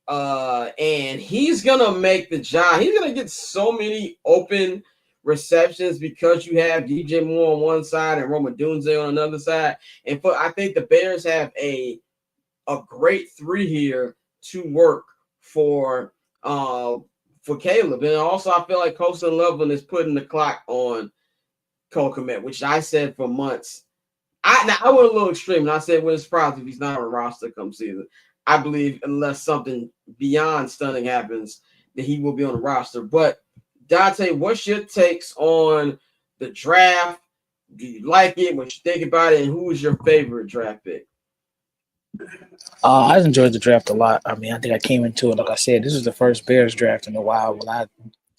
A: And he's gonna make the Giants. He's gonna get so many open receptions because you have DJ Moore on one side and Roma Dunze on another side. And I think the Bears have a great three here to work for Caleb. And also, I feel like Colston Loveland is putting the clock on Cole Kmet, which I said for months. I went a little extreme, and I said, "Wouldn't surprise if he's not on a roster come season." I believe unless something beyond stunning happens, that he will be on the roster. But Dante, what's your takes on the draft? Do you like it? What you think about it? And who is your favorite draft pick?
D: I enjoyed the draft a lot. I mean, I think I came into it, like I said, this is the first Bears draft in a while when I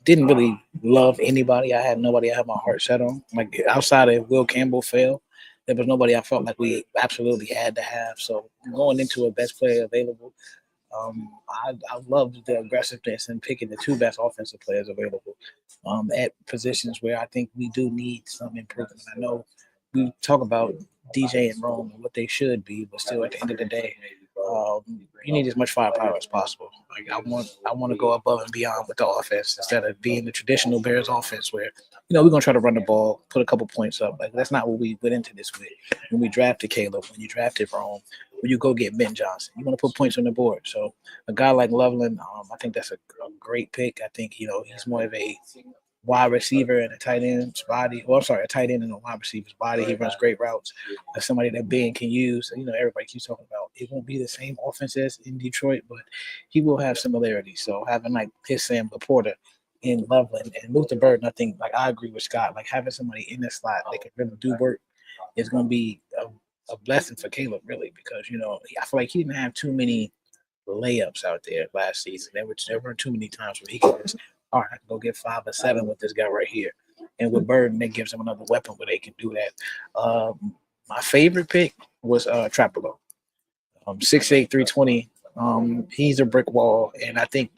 D: didn't really love anybody. I had nobody I had my heart set on. Like outside of Will Campbell fell, there was nobody I felt like we absolutely had to have. So going into a best player available, I loved the aggressiveness and picking the two best offensive players available at positions where I think we do need some improvement. I know we talk about DJ and Rome and what they should be, but still at the end of the day, you need as much firepower as possible. Like I want to go above and beyond with the offense instead of being the traditional Bears offense where we're gonna try to run the ball, put a couple points up. Like that's not what we went into this with. When we drafted Caleb, when you drafted Rome, when you go get Ben Johnson, you want to put points on the board. So a guy like Loveland, I think that's a great pick. I think he's more of a wide receiver and a tight end's body. Well, I'm sorry, a tight end and a wide receiver's body. He runs great routes. That's somebody that Ben can use. Everybody keeps talking about it won't be the same offense as in Detroit, but he will have similarities. So having like his Sam Laporta in Loveland and Luther Burden, I think like I agree with Scott. Like having somebody in the slot that can really do work is going to be a blessing for Caleb, really, because I feel like he didn't have too many layups out there last season. There weren't too many times where he could just, all right, I can go get 5 or 7 with this guy right here. And with Burden, that gives him another weapon where they can do that. My favorite pick was Trapolo. 6'8", 320. He's a brick wall. And I think,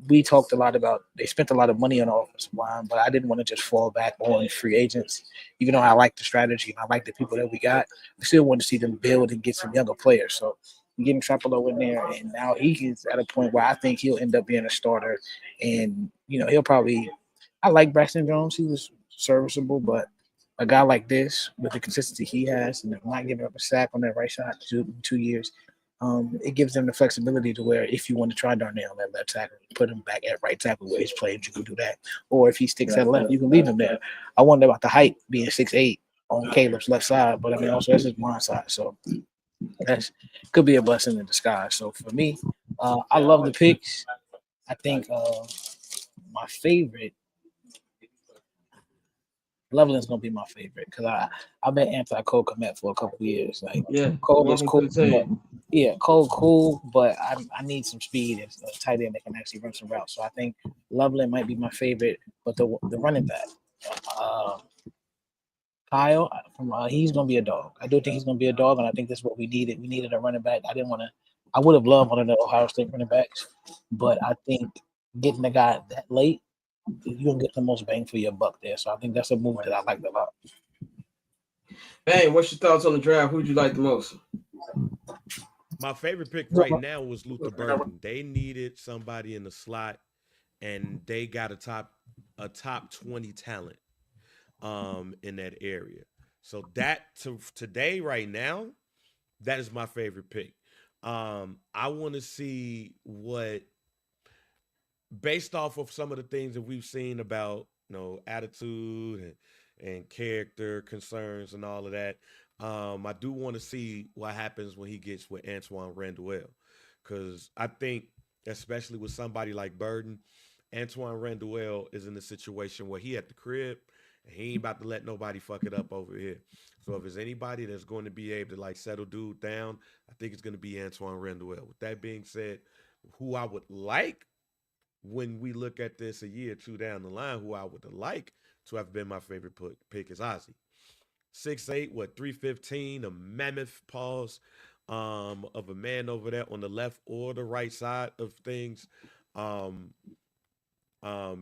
D: we talked a lot about they spent a lot of money on the offensive line, but I didn't want to just fall back on free agents. Even though I like the strategy and I like the people that we got, I still want to see them build and get some younger players. So getting Trapolo in there, and now he is at a point where I think he'll end up being a starter. And he'll probably. I like Braxton Jones; he was serviceable, but a guy like this with the consistency he has and not giving up a sack on that right side in 2 years, it gives them the flexibility to where if you want to try Darnell on that left tackle, put him back at right tackle where he's played, you can do that. Or if he sticks at left, you can leave him there. I wonder about the height being 6'8" on Caleb's left side, but I mean also that's his blind side, so. That could be a blessing in disguise. So for me, I love the picks. I think my favorite, Loveland's gonna be my favorite because I've been anti-Cole Kmet for a couple of years. Like Cole was cool, Cole cool, but I need some speed and a tight end that can actually run some routes. So I think Loveland might be my favorite, but the running back. Kyle, he's going to be a dog. I do think he's going to be a dog, and I think that's what we needed. We needed a running back. I would have loved one of the Ohio State running backs, but I think getting the guy that late, you're going to get the most bang for your buck there. So I think that's a move that I liked a lot.
A: Hey, what's your thoughts on the draft? Who'd you like the most?
E: My favorite pick right now was Luther Burden. They needed somebody in the slot, and they got a top 20 talent. In that area. So that today, right now, that is my favorite pick. I want to see what, based off of some of the things that we've seen about, attitude and character concerns and all of that. I do want to see what happens when he gets with Antoine Randall, because I think, especially with somebody like Burden, Antoine Randall is in a situation where he at the crib. He ain't about to let nobody fuck it up over here. So if there's anybody that's going to be able to settle dude down, I think it's going to be Antoine Randall. With that being said, who I would like when we look at this a year or two down the line, who I would like to have been my favorite pick is Ozzy. 6'8", 315, a mammoth pause of a man over there on the left or the right side of things. Um,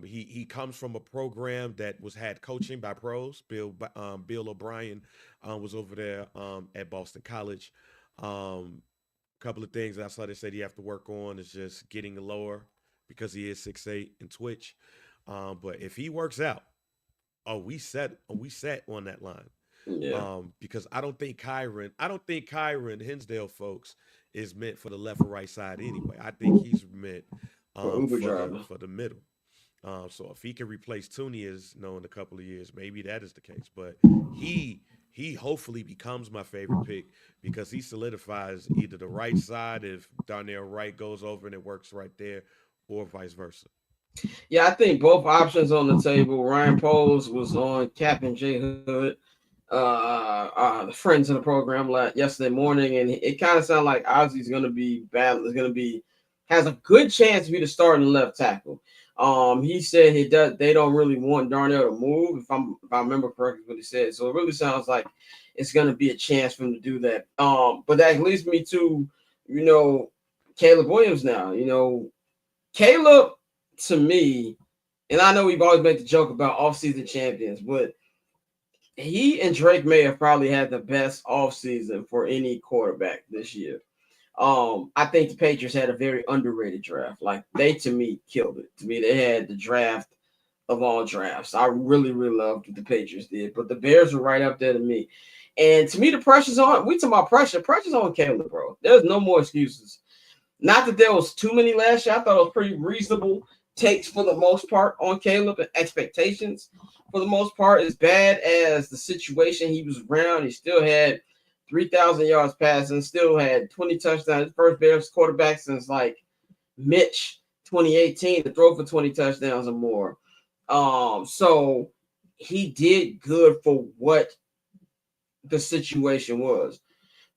E: he comes from a program that had coaching by pros. Bill O'Brien was over there at Boston College. Couple of things I saw they said he have to work on is just getting lower because he is 6'8" and twitch. But if he works out, we set on that line.
A: Yeah.
E: Because I don't think Kyron Hinsdale folks is meant for the left or right side anyway. I think he's meant for the middle. So if he can replace Tooney in a couple of years, maybe that is the case. But he hopefully becomes my favorite pick because he solidifies either the right side if Darnell Wright goes over and it works right there, or vice versa.
A: Yeah, I think both options on the table. Ryan Poles was on Captain J Hood, the friends of the program yesterday morning, and it kind of sounded like Ozzy's going to be has a good chance to be the starting left tackle. He said they don't really want Darnell to move, if I remember correctly what he said. So it really sounds like it's going to be a chance for him to do that. But that leads me to, Caleb Williams now. Caleb, to me, and I know we've always made the joke about offseason champions, but he and Drake May have probably had the best offseason for any quarterback this year. I think the Patriots had a very underrated draft. Like, they, to me, killed it. To me, they had the draft of all drafts. I really, really loved what the Patriots did, but the Bears were right up there to me. And to me, the pressure's on. We talking about pressure. Pressure's on Caleb, bro. There's no more excuses. Not that there was too many last year. I thought it was pretty reasonable takes for the most part on Caleb, and expectations for the most part. As bad as the situation he was around, he still had 3,000 yards passing, still had 20 touchdowns. His first Bears quarterback since like Mitch 2018 to throw for 20 touchdowns or more. So he did good for what the situation was.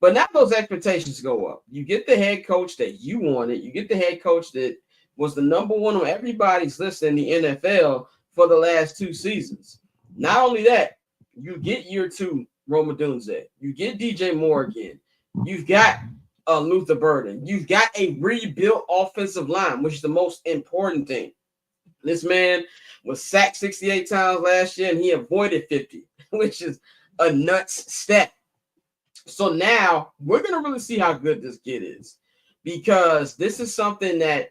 A: But now those expectations go up. You get the head coach that you wanted. You get the head coach that was the number one on everybody's list in the NFL for the last 2 seasons. Not only that, you get year 2 Rome Odunze. You get DJ Moore again. You've got Luther Burden. You've got a rebuilt offensive line, which is the most important thing. This man was sacked 68 times last year, and he avoided 50, which is a nuts stat. So now we're going to really see how good this kid is, because this is something that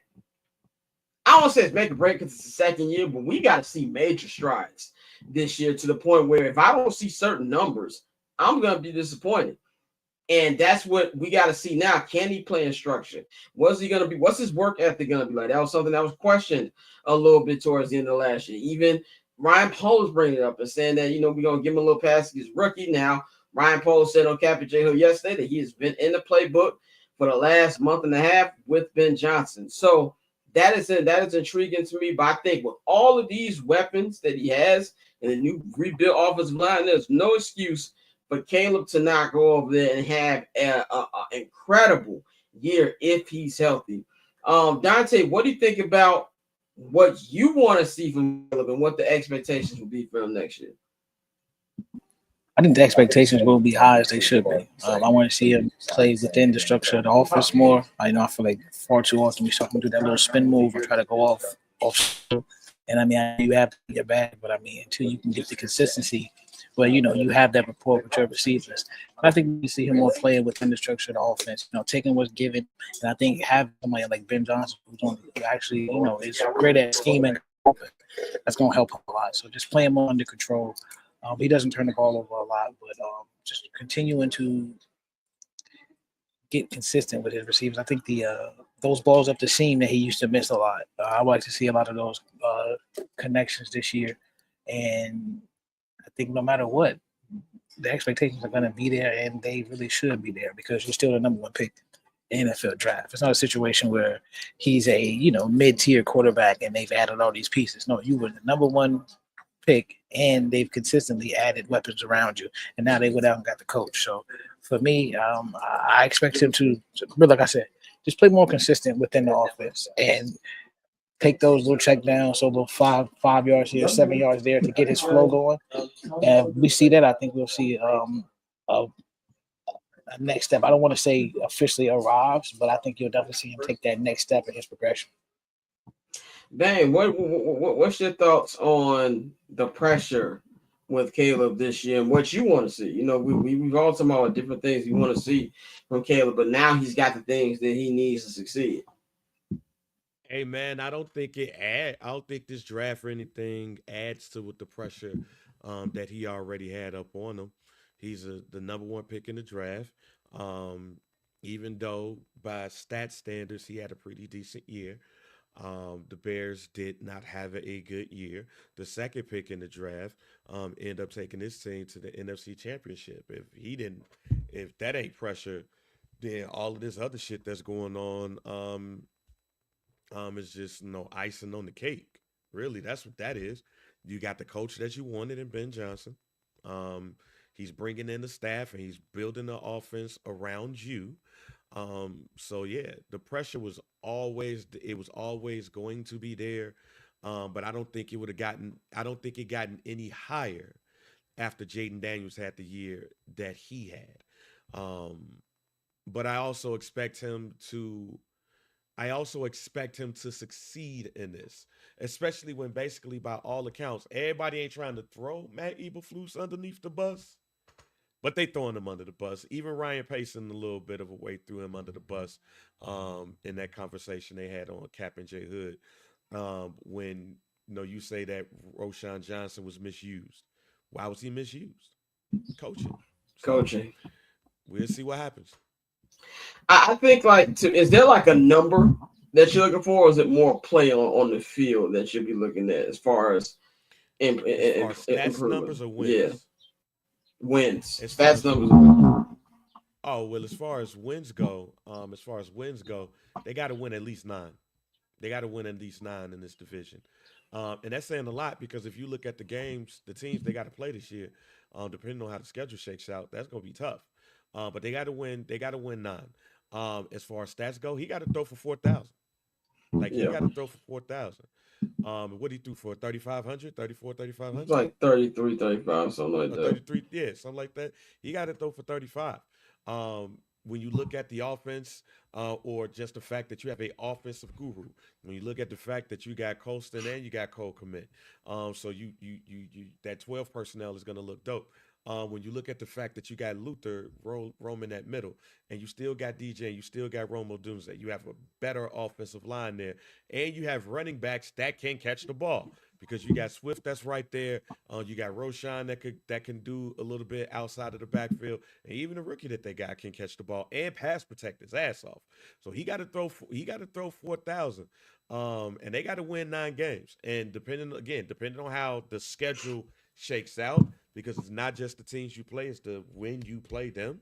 A: I don't want to say it's make or break because it's the second year, but we got to see major strides this year, to the point where if I don't see certain numbers, I'm going to be disappointed. And that's what we got to see now. Can he play in structure? What's he going to be? What's his work ethic going to be like? That was something that was questioned a little bit towards the end of last year. Even Ryan Poles bringing it up and saying that, we're going to give him a little pass. He's rookie now. Ryan Poles said on Captain J Hill yesterday that he has been in the playbook for the last month and a half with Ben Johnson. So that is intriguing to me. But I think with all of these weapons that he has and the new rebuilt offensive line, there's no excuse for Caleb to not go over there and have an incredible year if he's healthy. Dante, what do you think about what you want to see from Caleb and what the expectations will be for him next year?
D: I think the expectations will be high as they should be. I want to see him play within the structure of the offense more. I feel like far too often we saw him do that little spin move or try to go off. And you have to get back, but until you can get the consistency, well, you have that rapport with your receivers. But I think we see him more playing within the structure of the offense, taking what's given. And I think having somebody like Ben Johnson, who actually, is great at scheming, that's going to help him a lot. So just playing more under control. He doesn't turn the ball over a lot, but just continuing to get consistent with his receivers. I think those balls up the seam that he used to miss a lot, I would like to see a lot of those connections this year. And I think no matter what, the expectations are going to be there, and they really should be there, because you're still the number 1 pick in the NFL draft. It's not a situation where he's a mid-tier quarterback and they've added all these pieces. No, you were the number 1 pick, and they've consistently added weapons around you, and now they went out and got the coach. So for me, I expect him to, like I said, just play more consistent within the offense and take those little check downs, so little 5 yards here, 7 yards there to get his flow going. And if we see that, I think we'll see a next step. I don't want to say officially arrives, but I think you'll definitely see him take that next step in his progression.
A: Dang, what's your thoughts on the pressure with Caleb this year and what you want to see? You know, we've all talked about different things you want to see from Caleb, but now he's got the things that he needs to succeed.
E: Hey man, I don't think this draft or anything adds to with the pressure that he already had up on him. He's the number one pick in the draft. Um, Even though by stat standards he had a pretty decent year. The Bears did not have a good year. The second pick in the draft ended up taking this team to the NFC Championship. If that ain't pressure, then all of this other shit that's going on is just icing on the cake. Really, that's what that is. You got the coach that you wanted in Ben Johnson. Um, he's bringing in the staff and he's building the offense around you. So yeah, the pressure was always going to be there. But I don't think it gotten any higher after Jaden Daniels had the year that he had. But I also expect him to succeed in this, especially when basically by all accounts, everybody ain't trying to throw Matt Eberflus underneath the bus. But they throwing him under the bus. Even Ryan Payson a little bit of a way threw him under the bus in that conversation they had on Cap and J Hood. When you say that Roshan Johnson was misused. Why was he misused? Coaching. So
A: Coaching.
E: we'll see what happens.
A: I think is there like a number that you're looking for, or is it more play on the field that you'll be looking at as far as
E: As far as stats
A: improvement?
E: numbers or
A: Yeah,
E: wins?
A: wins.
E: As far
A: Stats
E: as
A: numbers.
E: Oh well, as far as wins go, they got to win at least 9. They got to win at least 9 in this division, and that's saying a lot because if you look at the teams they got to play this year, depending on how the schedule shakes out, that's gonna be tough. But they got to win. They got to win 9. As far as stats go, he got to throw for 4,000. Like he
A: Yeah,
E: got to throw for 4,000. What he threw for 3,500,
A: it's
E: 3,500.
A: like 33, 35, something like
E: Or
A: that.
E: 33, yeah, something like that. He got to throw for 35. When you look at the offense, or just the fact that you have a offensive guru, when you look at the fact that you got Colston and you got Cole Komet, so you that 12 personnel is going to look dope. When you look at the fact that you got Luther roaming that middle, and you still got DJ, and you still got Romo Doomsday, you have a better offensive line there, and you have running backs that can catch the ball because you got Swift that's right there. You got Roshan that can do a little bit outside of the backfield, and even the rookie that they got can catch the ball and pass protect his ass off. So he got to throw 4,000, and they got to win 9 games. And depending on how the schedule shakes out, because it's not just the teams you play, it's the when you play them.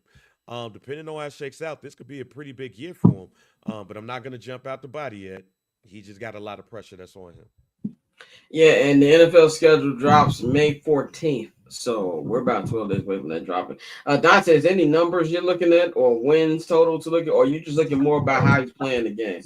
E: Depending on how it shakes out, this could be a pretty big year for him. But I'm not going to jump out the body yet. He just got a lot of pressure that's on him.
A: Yeah, and the NFL schedule drops May 14th. So we're about 12 days away from that dropping. Dante, is there any numbers you're looking at or wins total to look at, or are you just looking more about how he's playing the game?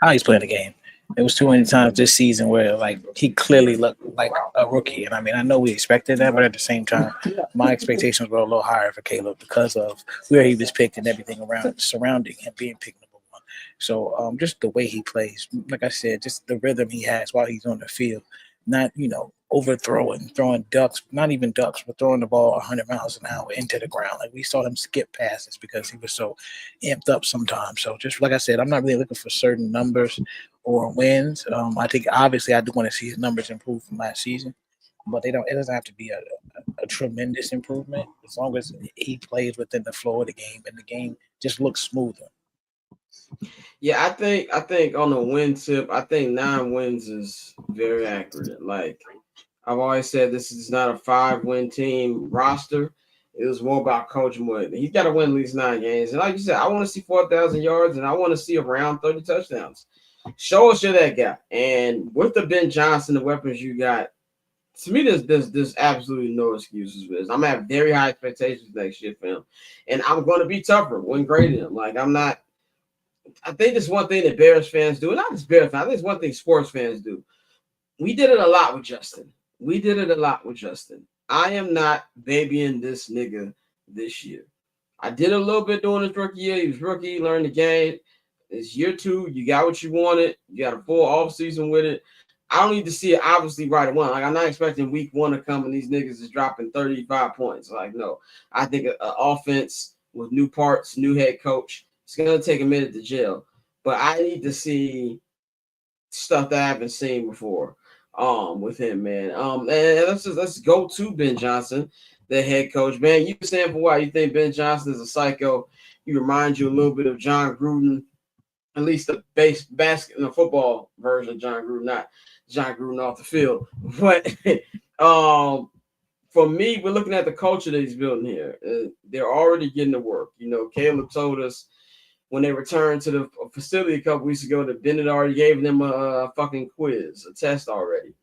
D: How he's playing the game. There was too many times this season where he clearly looked like a rookie, and I mean I know we expected that, but at the same time, my expectations were a little higher for Caleb because of where he was picked and everything around surrounding him being picked number 1. So just the way he plays, like I said, just the rhythm he has while he's on the field, not overthrowing, throwing ducks, not even ducks, but throwing the ball 100 miles an hour into the ground. Like we saw him skip passes because he was so amped up sometimes. So just like I said, I'm not really looking for certain numbers or wins. I think obviously I do want to see his numbers improve from last season, but it doesn't have to be a tremendous improvement as long as he plays within the flow of the game and the game just looks smoother.
A: Yeah, I think on the win tip, I think 9 wins is very accurate. Like I've always said, this is not a 5-win team roster. It was more about coaching. He's got to win at least 9 games. And like you said, I want to see 4,000 yards and I want to see around 30 touchdowns. Show us you're that guy. And with the Ben Johnson, the weapons you got, to me, there's absolutely no excuses for this. I'm gonna have very high expectations next year for him, and I'm going to be tougher when grading him. Like I'm not I think it's one thing that Bears fans do, not just Bears fans. I think it's one thing sports fans do. We did it a lot with Justin. I am not babying this nigga this year. I did a little bit during his rookie year. He was rookie, learned the game. It's year 2. You got what you wanted. You got a full off season with it. I don't need to see it obviously right away. Like, I'm not expecting week 1 to come and these niggas is dropping 35 points. Like, no. I think an offense with new parts, new head coach, it's going to take a minute to gel. But I need to see stuff that I haven't seen before with him, man. And let's go to Ben Johnson, the head coach. Man, you saying for why you think Ben Johnson is a psycho. He reminds you a little bit of John Gruden, at least the football version of John Gruden, not John Gruden off the field. But for me, we're looking at the culture that he's building here. They're already getting to work. You know, Caleb told us when they returned to the facility a couple weeks ago that Bennett already gave them a fucking quiz, a test already.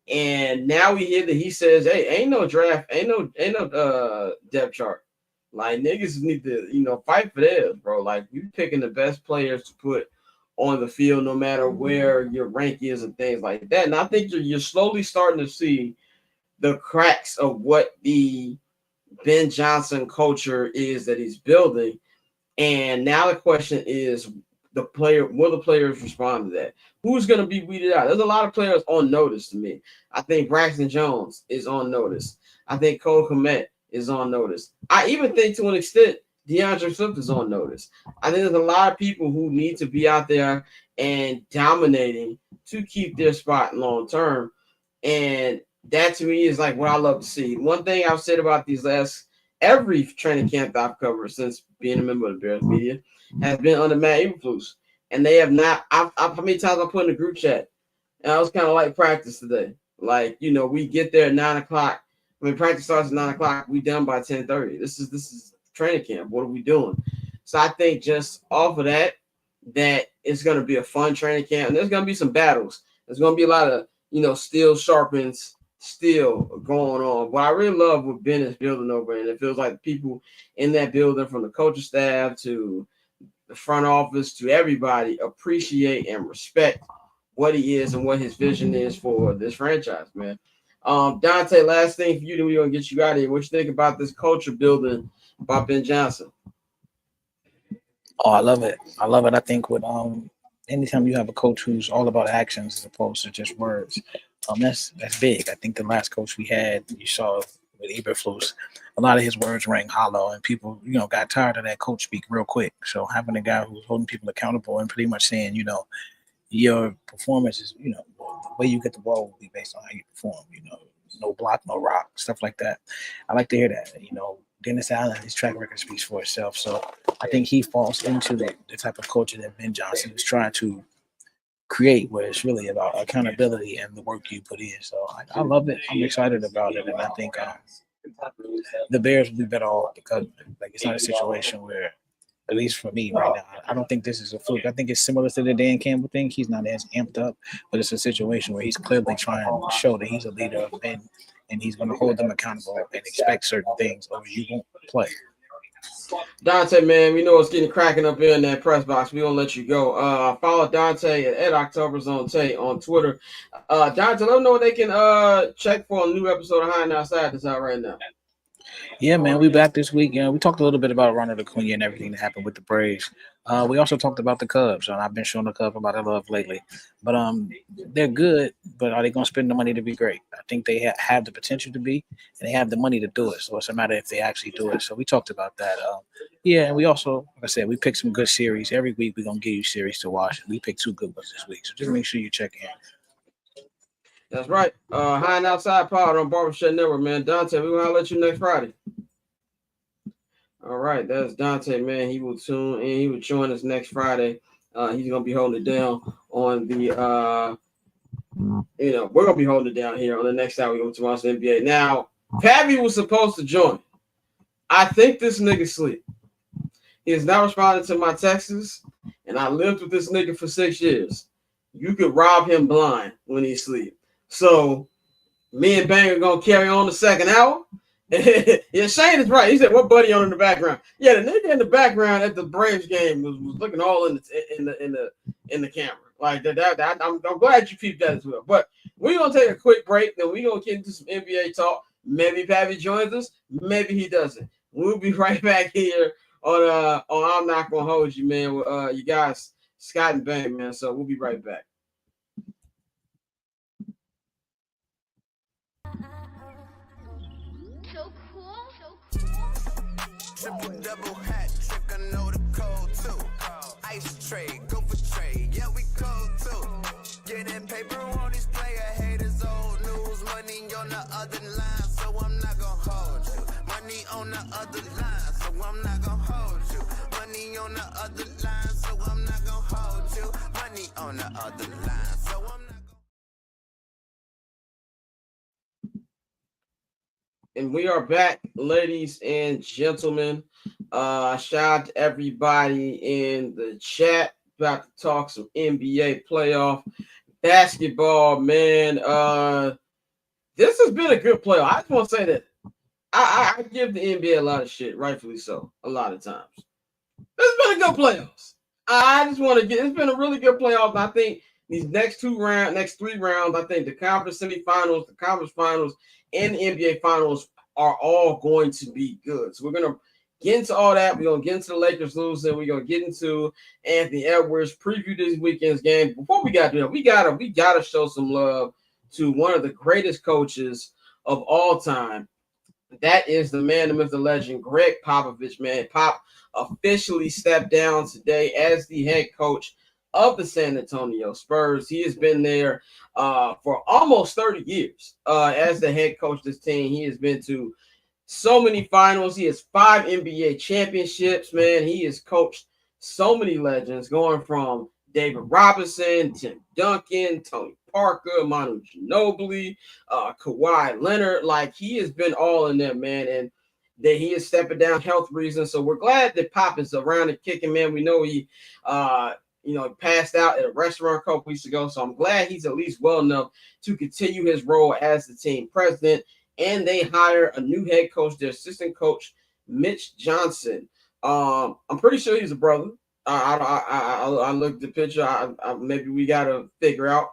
A: And now we hear that he says, hey, ain't no draft, ain't no depth chart. Like, niggas need to, fight for theirs, bro. Like, you picking the best players to put on the field no matter where your rank is and things like that. And I think you're slowly starting to see the cracks of what the Ben Johnson culture is that he's building. And now the question is, will the players respond to that? Who's going to be weeded out? There's a lot of players on notice to me. I think Braxton Jones is on notice. I think Cole Kmet is on notice. I even think to an extent DeAndre Swift is on notice. I think there's a lot of people who need to be out there and dominating to keep their spot long term. And that to me is like what I love to see. One thing I've said about every training camp that I've covered since being a member of the Bears media has been under Matt Eberflus. And they have not. How many times I put in the group chat? And I was kind of like practice today. Like, we get there at 9 o'clock. Practice starts at 9 o'clock. We done by 10:30. This is training camp. What are we doing? So I think just off of that it's going to be a fun training camp. And there's going to be some battles. There's going to be a lot of, steel sharpens steel going on. What I really love what Ben is building over, and it feels like people in that building, from the coaching staff to the front office to everybody, appreciate and respect what he is and what his vision is for this franchise, man. Dante, last thing for you, then we're going to get you out of here. What you think about this culture building by Ben Johnson?
D: Oh, I love it. I think with anytime you have a coach who's all about actions as opposed to just words, that's big. I think the last coach we had, you saw with Eberflus, a lot of his words rang hollow, and people, got tired of that coach speak real quick. So having a guy who's holding people accountable and pretty much saying, your performance is, the way you get the ball will be based on how you perform, no block, no rock, stuff like that. I like to hear that. Dennis Allen, his track record speaks for itself. So I think he falls into the type of culture that Ben Johnson is trying to create, where it's really about accountability and the work you put in. So I love it. I'm excited about it. And I think the Bears will be better off because it's not a situation where, at least for me right now, I don't think this is a fluke. I think it's similar to the Dan Campbell thing. He's not as amped up, but it's a situation where he's clearly trying to show that he's a leader of men and he's going to hold them accountable and expect certain things, or you won't play.
A: Dante, man, we know it's getting cracking up in that press box. We won't let you go. Follow Dante at @OctoberZoneTay on Twitter. Dante, let them know what they can check for a new episode of High and Outside that's out right now.
D: Yeah, man, we back this week. We talked a little bit about Ronald Acuna and everything that happened with the Braves. We also talked about the Cubs, and I've been showing the Cubs a lot of love lately. But they're good, but are they going to spend the money to be great? I think they have the potential to be, and they have the money to do it. So it's a matter if they actually do it. So we talked about that. And we also, like I said, we picked some good series. Every week we're going to give you series to watch. We picked 2 good ones this week. So just make sure you check in.
A: That's right. High and Outside Pod on Barber Network, man. Dante, we're going to let you next Friday. All right, that's Dante, man. He will tune in. He will join us next Friday. He's going to be holding it down on the, we're going to be holding it down here on the next time we go to watch the NBA. Now, Pappy was supposed to join. I think this nigga sleep. He has not responded to my texts, and I lived with this nigga for 6 years. You could rob him blind when he sleep. So me and Bang are going to carry on the second hour. Yeah, Shane is right. He said, "What buddy on in the background?" Yeah, the nigga in the background at the Braves game was looking all in the camera like that. I'm glad you peeped that as well. But we're gonna take a quick break. Then we're gonna get into some NBA talk. Maybe Pappy joins us. Maybe he doesn't. We'll be right back here on I'm Not Gonna Hold You, man. With you guys, Scott and Bang, man. So we'll be right back.
B: So cool. So cool.
C: Triple double hat trick, I know the code too. Ice trade, go for trade, yeah we cold too. Getting paper on these player haters, old news. Money on the other line, so I'm not gonna hold you. Money on the other line, so I'm not gonna hold you. Money on the other line, so I'm not gonna hold you. Money on the other line, so I'm not gonna.
A: And we are back, ladies and gentlemen. Shout out to everybody in the chat. About to talk some NBA playoff basketball, man. This has been a good playoff. I just want to say that I give the NBA a lot of shit, rightfully so, a lot of times. It's been a good playoffs. I just want to get. It's been a really good playoff. I think these next three rounds. I think the conference semifinals, the conference finals, and the NBA finals are all going to be good. So we're gonna get into all that. We're gonna get into the Lakers losing. We're gonna get into Anthony Edwards, preview this weekend's game. Before we got to do that, we gotta show some love to one of the greatest coaches of all time. That is the man, the myth, the legend, Greg Popovich, man. Pop officially stepped down today as the head coach of the San Antonio Spurs. He has been there for almost 30 years as the head coach of this team. He has been to so many finals. He has 5 NBA championships, man. He has coached so many legends, going from David Robinson, Tim Duncan, Tony Parker, Manu Ginobili, Kawhi Leonard. Like, he has been all in there, man. And that he is stepping down health reasons. So we're glad that Pop is around and kicking, man. We know he passed out at a restaurant a couple weeks ago. So I'm glad he's at least well enough to continue his role as the team president. And they hire a new head coach, their assistant coach, Mitch Johnson. I'm pretty sure he's a brother. I looked at the picture. Maybe we got to figure out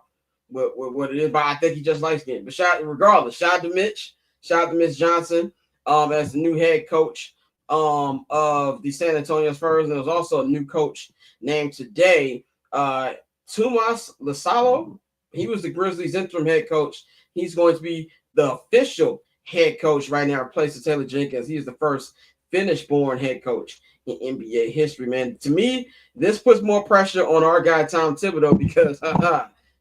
A: what it is, but I think he just likes getting. But regardless, shout out to Mitch. Shout out to Mitch Johnson as the new head coach of the San Antonio Spurs. And there was also a new coach named today, Tomas Lasalo. He was the Grizzlies' interim head coach. He's going to be the official head coach right now, replacing Taylor Jenkins. He is the first Finnish-born head coach in NBA history, man. To me, this puts more pressure on our guy Tom Thibodeau because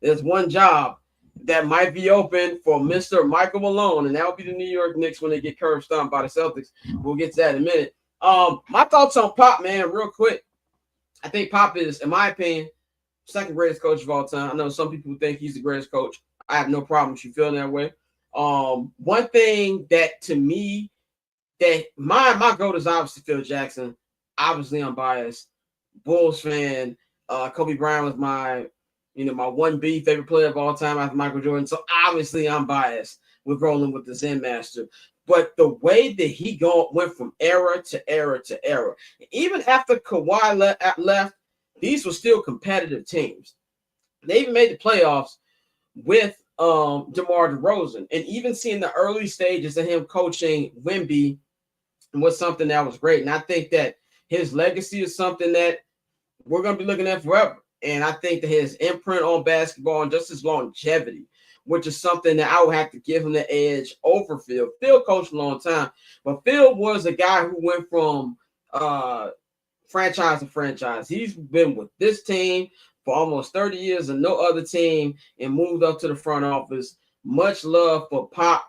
A: there's one job that might be open for Mr. Michael Malone, and that will be the New York Knicks when they get curb stomped by the Celtics. We'll get to that in a minute. My thoughts on Pop, man, real quick. I think Pop is, in my opinion, second greatest coach of all time. I know some people think he's the greatest coach. I have no problem with you feeling that way. One thing that to me, that my goat is obviously Phil Jackson. Obviously, I'm biased. Bulls fan. Kobe Bryant was my 1B favorite player of all time after Michael Jordan. So obviously, I'm biased with rolling with the Zen Master. But the way that he went from era to era to era, even after Kawhi left, these were still competitive teams. They even made the playoffs with DeMar DeRozan, and even seeing the early stages of him coaching Wemby was something that was great. And I think that his legacy is something that we're going to be looking at forever. And I think that his imprint on basketball and just his longevity, which is something that I would have to give him the edge over Phil. Phil coached a long time, but Phil was a guy who went from franchise to franchise. He's been with this team for almost 30 years and no other team, and moved up to the front office. Much love for Pop.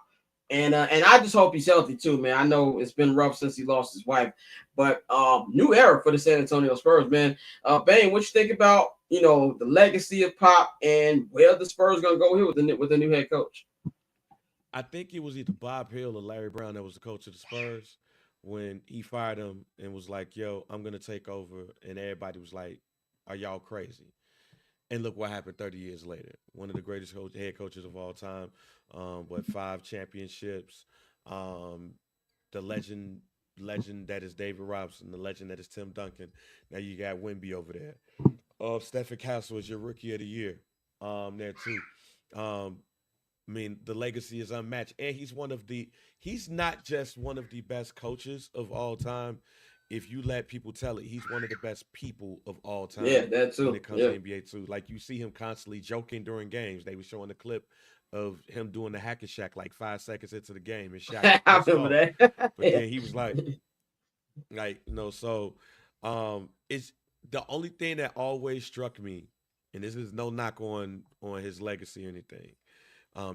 A: And I just hope he's healthy too, man. I know it's been rough since he lost his wife, but new era for the San Antonio Spurs, man. Bane, what you think about the legacy of Pop and where the Spurs going to go here with the new head coach?
E: I think it was either Bob Hill or Larry Brown that was the coach of the Spurs when he fired him and was like, "Yo, I'm gonna take over," and everybody was like, "Are y'all crazy?" And look what happened 30 years later. One of the greatest head coaches of all time, 5 championships. the legend that is David Robinson, the legend that is Tim Duncan. Now you got Wemby over there. Stephen Castle is your rookie of the year. There too. I mean, the legacy is unmatched, and he's not just one of the best coaches of all time. If you let people tell it, he's one of the best people of all time.
A: Yeah, that too.
E: When it comes to NBA too, like you see him constantly joking during games. They were showing the clip of him doing the hack and shack like 5 seconds into the game, and Shaq.
A: I remember that.
E: But then he was like, so it's the only thing that always struck me, and this is no knock on his legacy or anything.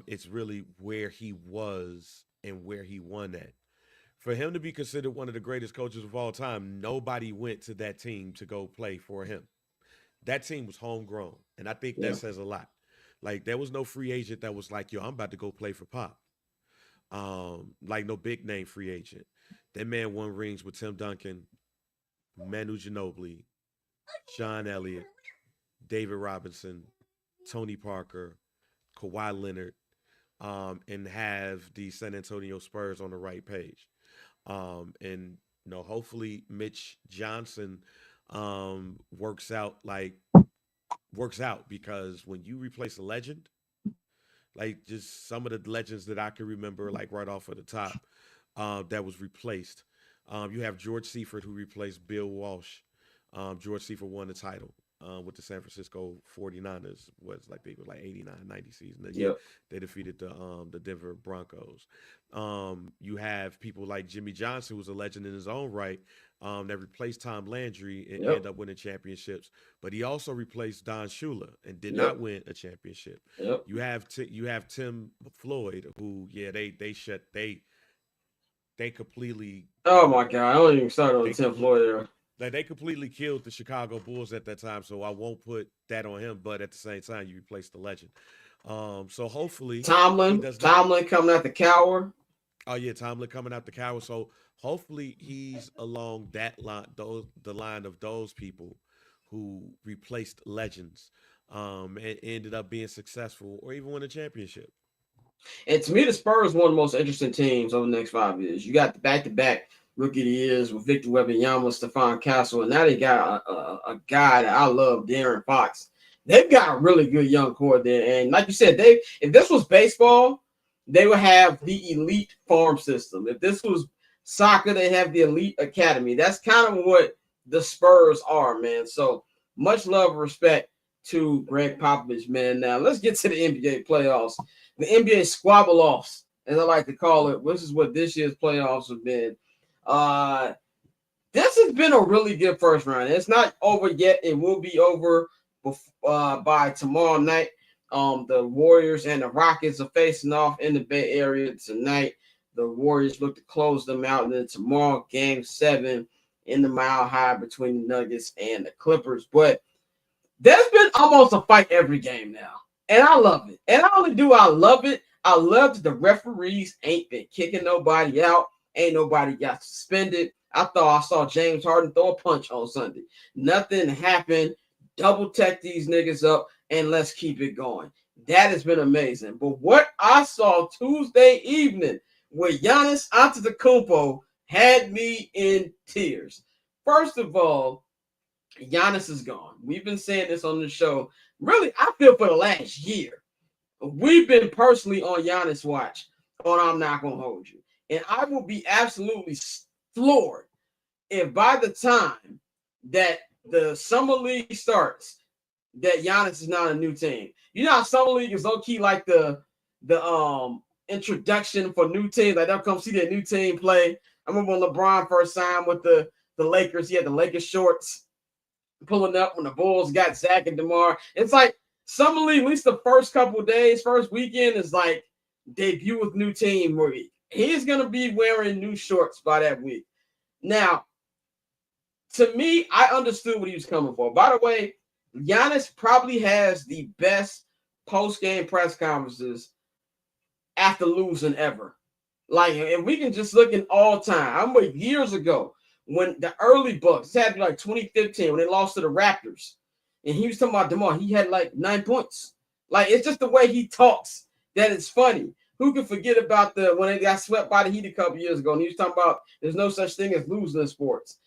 E: It's really where he was and where he won at. For him to be considered one of the greatest coaches of all time, nobody went to that team to go play for him. That team was homegrown, and I think that says a lot. Like, there was no free agent that was like, yo, I'm about to go play for Pop. Like, no big name free agent. That man won rings with Tim Duncan, Manu Ginobili, Sean Elliott, David Robinson, Tony Parker, Kawhi Leonard, and have the San Antonio Spurs on the right page. And hopefully Mitch Johnson works out because when you replace a legend, like just some of the legends that I can remember, like right off of the top, that was replaced. You have George Seifert, who replaced Bill Walsh. George Seifert won the title with the San Francisco 49ers. I think it was like 89, 90 season. They defeated the Denver Broncos. You have people like Jimmy Johnson, who's a legend in his own right, that replaced Tom Landry and ended up winning championships. But he also replaced Don Shula and did not win a championship. You have Tim Floyd, who they completely.
A: Oh my God! I don't even start on Tim Floyd there.
E: Like, they completely killed the Chicago Bulls at that time, so I won't put that on him. But at the same time, you replace the legend. So hopefully,
A: Tomlin coming out the cower.
E: Oh yeah, Tomlin coming out the cower. So hopefully he's along that line, the line of those people who replaced legends, and ended up being successful or even win a championship.
A: And to me, the Spurs one of the most interesting teams over the next 5 years. You got the back-to-back rookie of the years with Victor Wembanyama, Stephon Castle, and now they got a guy that I love, De'Aaron Fox. They've got a really good young core there, and like you said, if this was baseball, they would have the elite farm system. If this was soccer, they have the elite academy. That's kind of what the Spurs are, man. So much love and respect to Greg Popovich, man. Now let's get to the NBA playoffs. The NBA Squabble-Offs, as I like to call it. This is what this year's playoffs have been. This has been a really good first round. It's not over yet. It will be over by tomorrow night. The Warriors and the Rockets are facing off in the Bay Area tonight. The Warriors look to close them out. And then tomorrow, Game 7 in the Mile High between the Nuggets and the Clippers. But there's been almost a fight every game now. And I love it. And not only do I love it, I love that the referees ain't been kicking nobody out. Ain't nobody got suspended. I thought I saw James Harden throw a punch on Sunday. Nothing happened. Double tech these niggas up and let's keep it going. That has been amazing. But what I saw Tuesday evening with Giannis Antetokounmpo had me in tears. First of all, Giannis is gone. We've been saying this on the show. Really, I feel for the last year. We've been personally on Giannis watch on I'm Not Gonna Hold You. And I will be absolutely floored if by the time that the Summer League starts, that Giannis is not a new team. You know how Summer League is low-key like the introduction for new teams. Like, they'll come see their new team play. I remember when LeBron first signed with the Lakers. He had the Lakers shorts pulling up when the Bulls got Zach and DeMar. It's like Summer League, at least the first couple of days, first weekend is like debut with new team week. He's going to be wearing new shorts by that week. Now, to me, I understood what he was coming for. By the way, Giannis probably has the best post-game press conferences after losing ever. Like, if we can just look in all time. I remember years ago when the early Bucks, it had to be like 2015 when they lost to the Raptors. And he was talking about DeMar. He had like 9 points. Like, it's just the way he talks that it's funny. who can forget about when they got swept by the Heat a couple years ago, and he was talking about there's no such thing as losing in sports.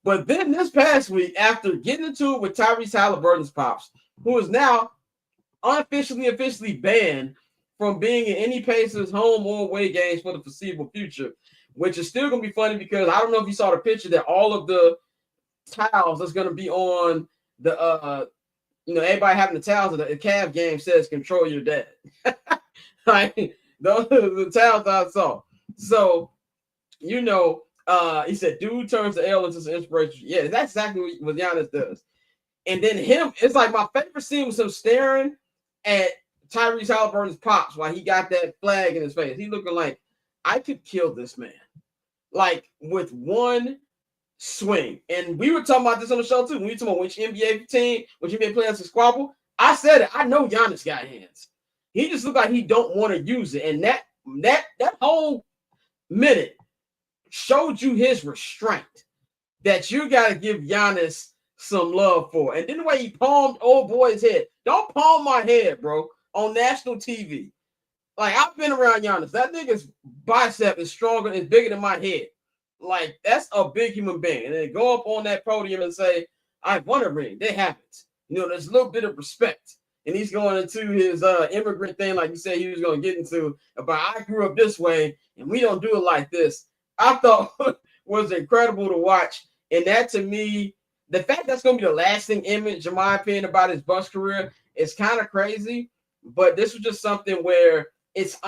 A: But then this past week, after getting into it with Tyrese Halliburton's pops, who is now officially banned from being in any Pacers home or away games for the foreseeable future, which is still going to be funny because I don't know if you saw the picture that all of the towels that's going to be on the everybody having the towels of the Cavs game says control your dad. Like those are the towels I saw. So he said dude turns the L into some inspiration. Yeah, that's exactly what Giannis does. And then it's like my favorite scene was him staring at Tyrese Halliburton's pops while he got that flag in his face. He looking like, I could kill this man. Like with one swing. And we were talking about this on the show too. When we were talking about which NBA players to squabble. I said it. I know Giannis got hands. He just looked like he don't want to use it. And that whole minute showed you his restraint that you got to give Giannis some love for. And then the way he palmed old boy's head. Don't palm my head, bro, on national TV. Like, I've been around Giannis. That nigga's bicep is stronger and bigger than my head. Like, that's a big human being. And then go up on that podium and say, I won a ring. That happens. There's a little bit of respect. And he's going into his immigrant thing, like you said he was going to get into, about I grew up this way, and we don't do it like this. I thought was incredible to watch. And that, to me, the fact that's going to be the lasting image, in my opinion, about his Bucks career is kind of crazy. But this was just something where it's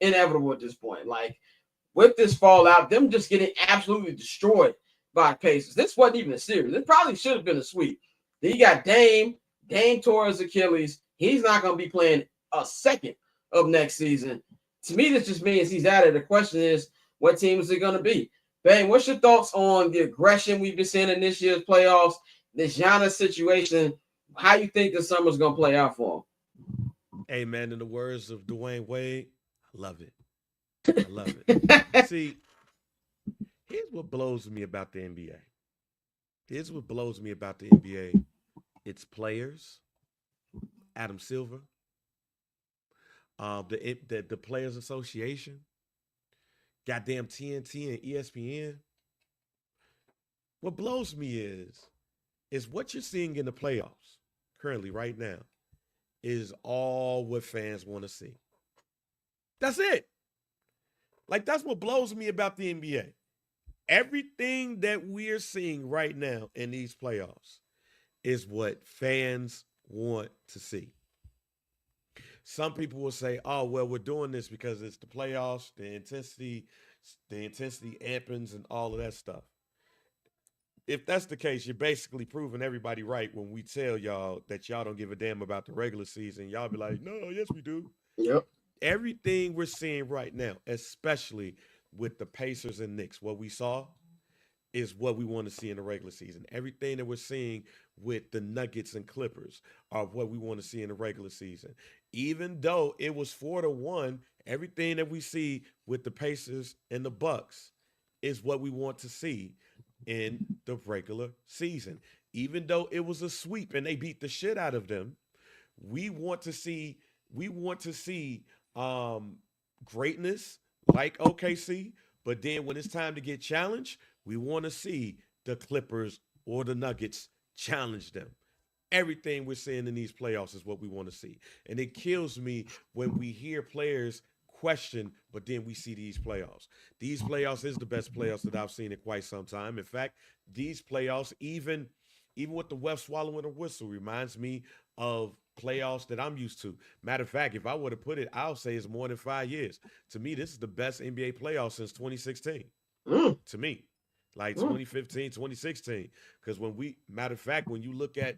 A: inevitable at this point. Like, with this fallout, them just getting absolutely destroyed by Pacers. This wasn't even a series. It probably should have been a sweep. Then you got Dame. Dame tore his Achilles. He's not going to be playing a second of next season. To me, this just means he's out of. The question is, what team is it going to be? Bang, what's your thoughts on the aggression we've been seeing in this year's playoffs, this Giannis situation? How you think the summer's going to play out for him?
E: Hey, man, in the words of Dwayne Wade, I love it. I love it. See, here's what blows me about the NBA. It's players, Adam Silver, the Players Association, goddamn TNT and ESPN. What blows me is what you're seeing in the playoffs currently right now is all what fans want to see. That's it. Like, that's what blows me about the NBA. Everything that we're seeing right now in these playoffs is what fans want to see. Some people will say, oh, well, we're doing this because it's the playoffs, the intensity ampens and all of that stuff. If that's the case, you're basically proving everybody right when we tell y'all that y'all don't give a damn about the regular season. Y'all be like, no, yes, we do.
A: Yep.
E: Everything we're seeing right now, especially with the Pacers and Knicks, what we saw is what we want to see in the regular season. Everything that we're seeing with the Nuggets and Clippers are what we want to see in the regular season. Even though it was 4-1, everything that we see with the Pacers and the Bucks is what we want to see in the regular season. Even though it was a sweep and they beat the shit out of them, we want to see greatness like OKC, but then when it's time to get challenged, we want to see the Clippers or the Nuggets challenge them. Everything we're seeing in these playoffs is what we want to see. And it kills me when we hear players question, but then we see these playoffs. These playoffs is the best playoffs that I've seen in quite some time. In fact, these playoffs, even with the West swallowing a whistle, reminds me of playoffs that I'm used to. Matter of fact, if I were to put it, I'll say it's more than 5 years. To me, this is the best NBA playoffs since 2016. To me. Like 2015, 2016. Because when you look at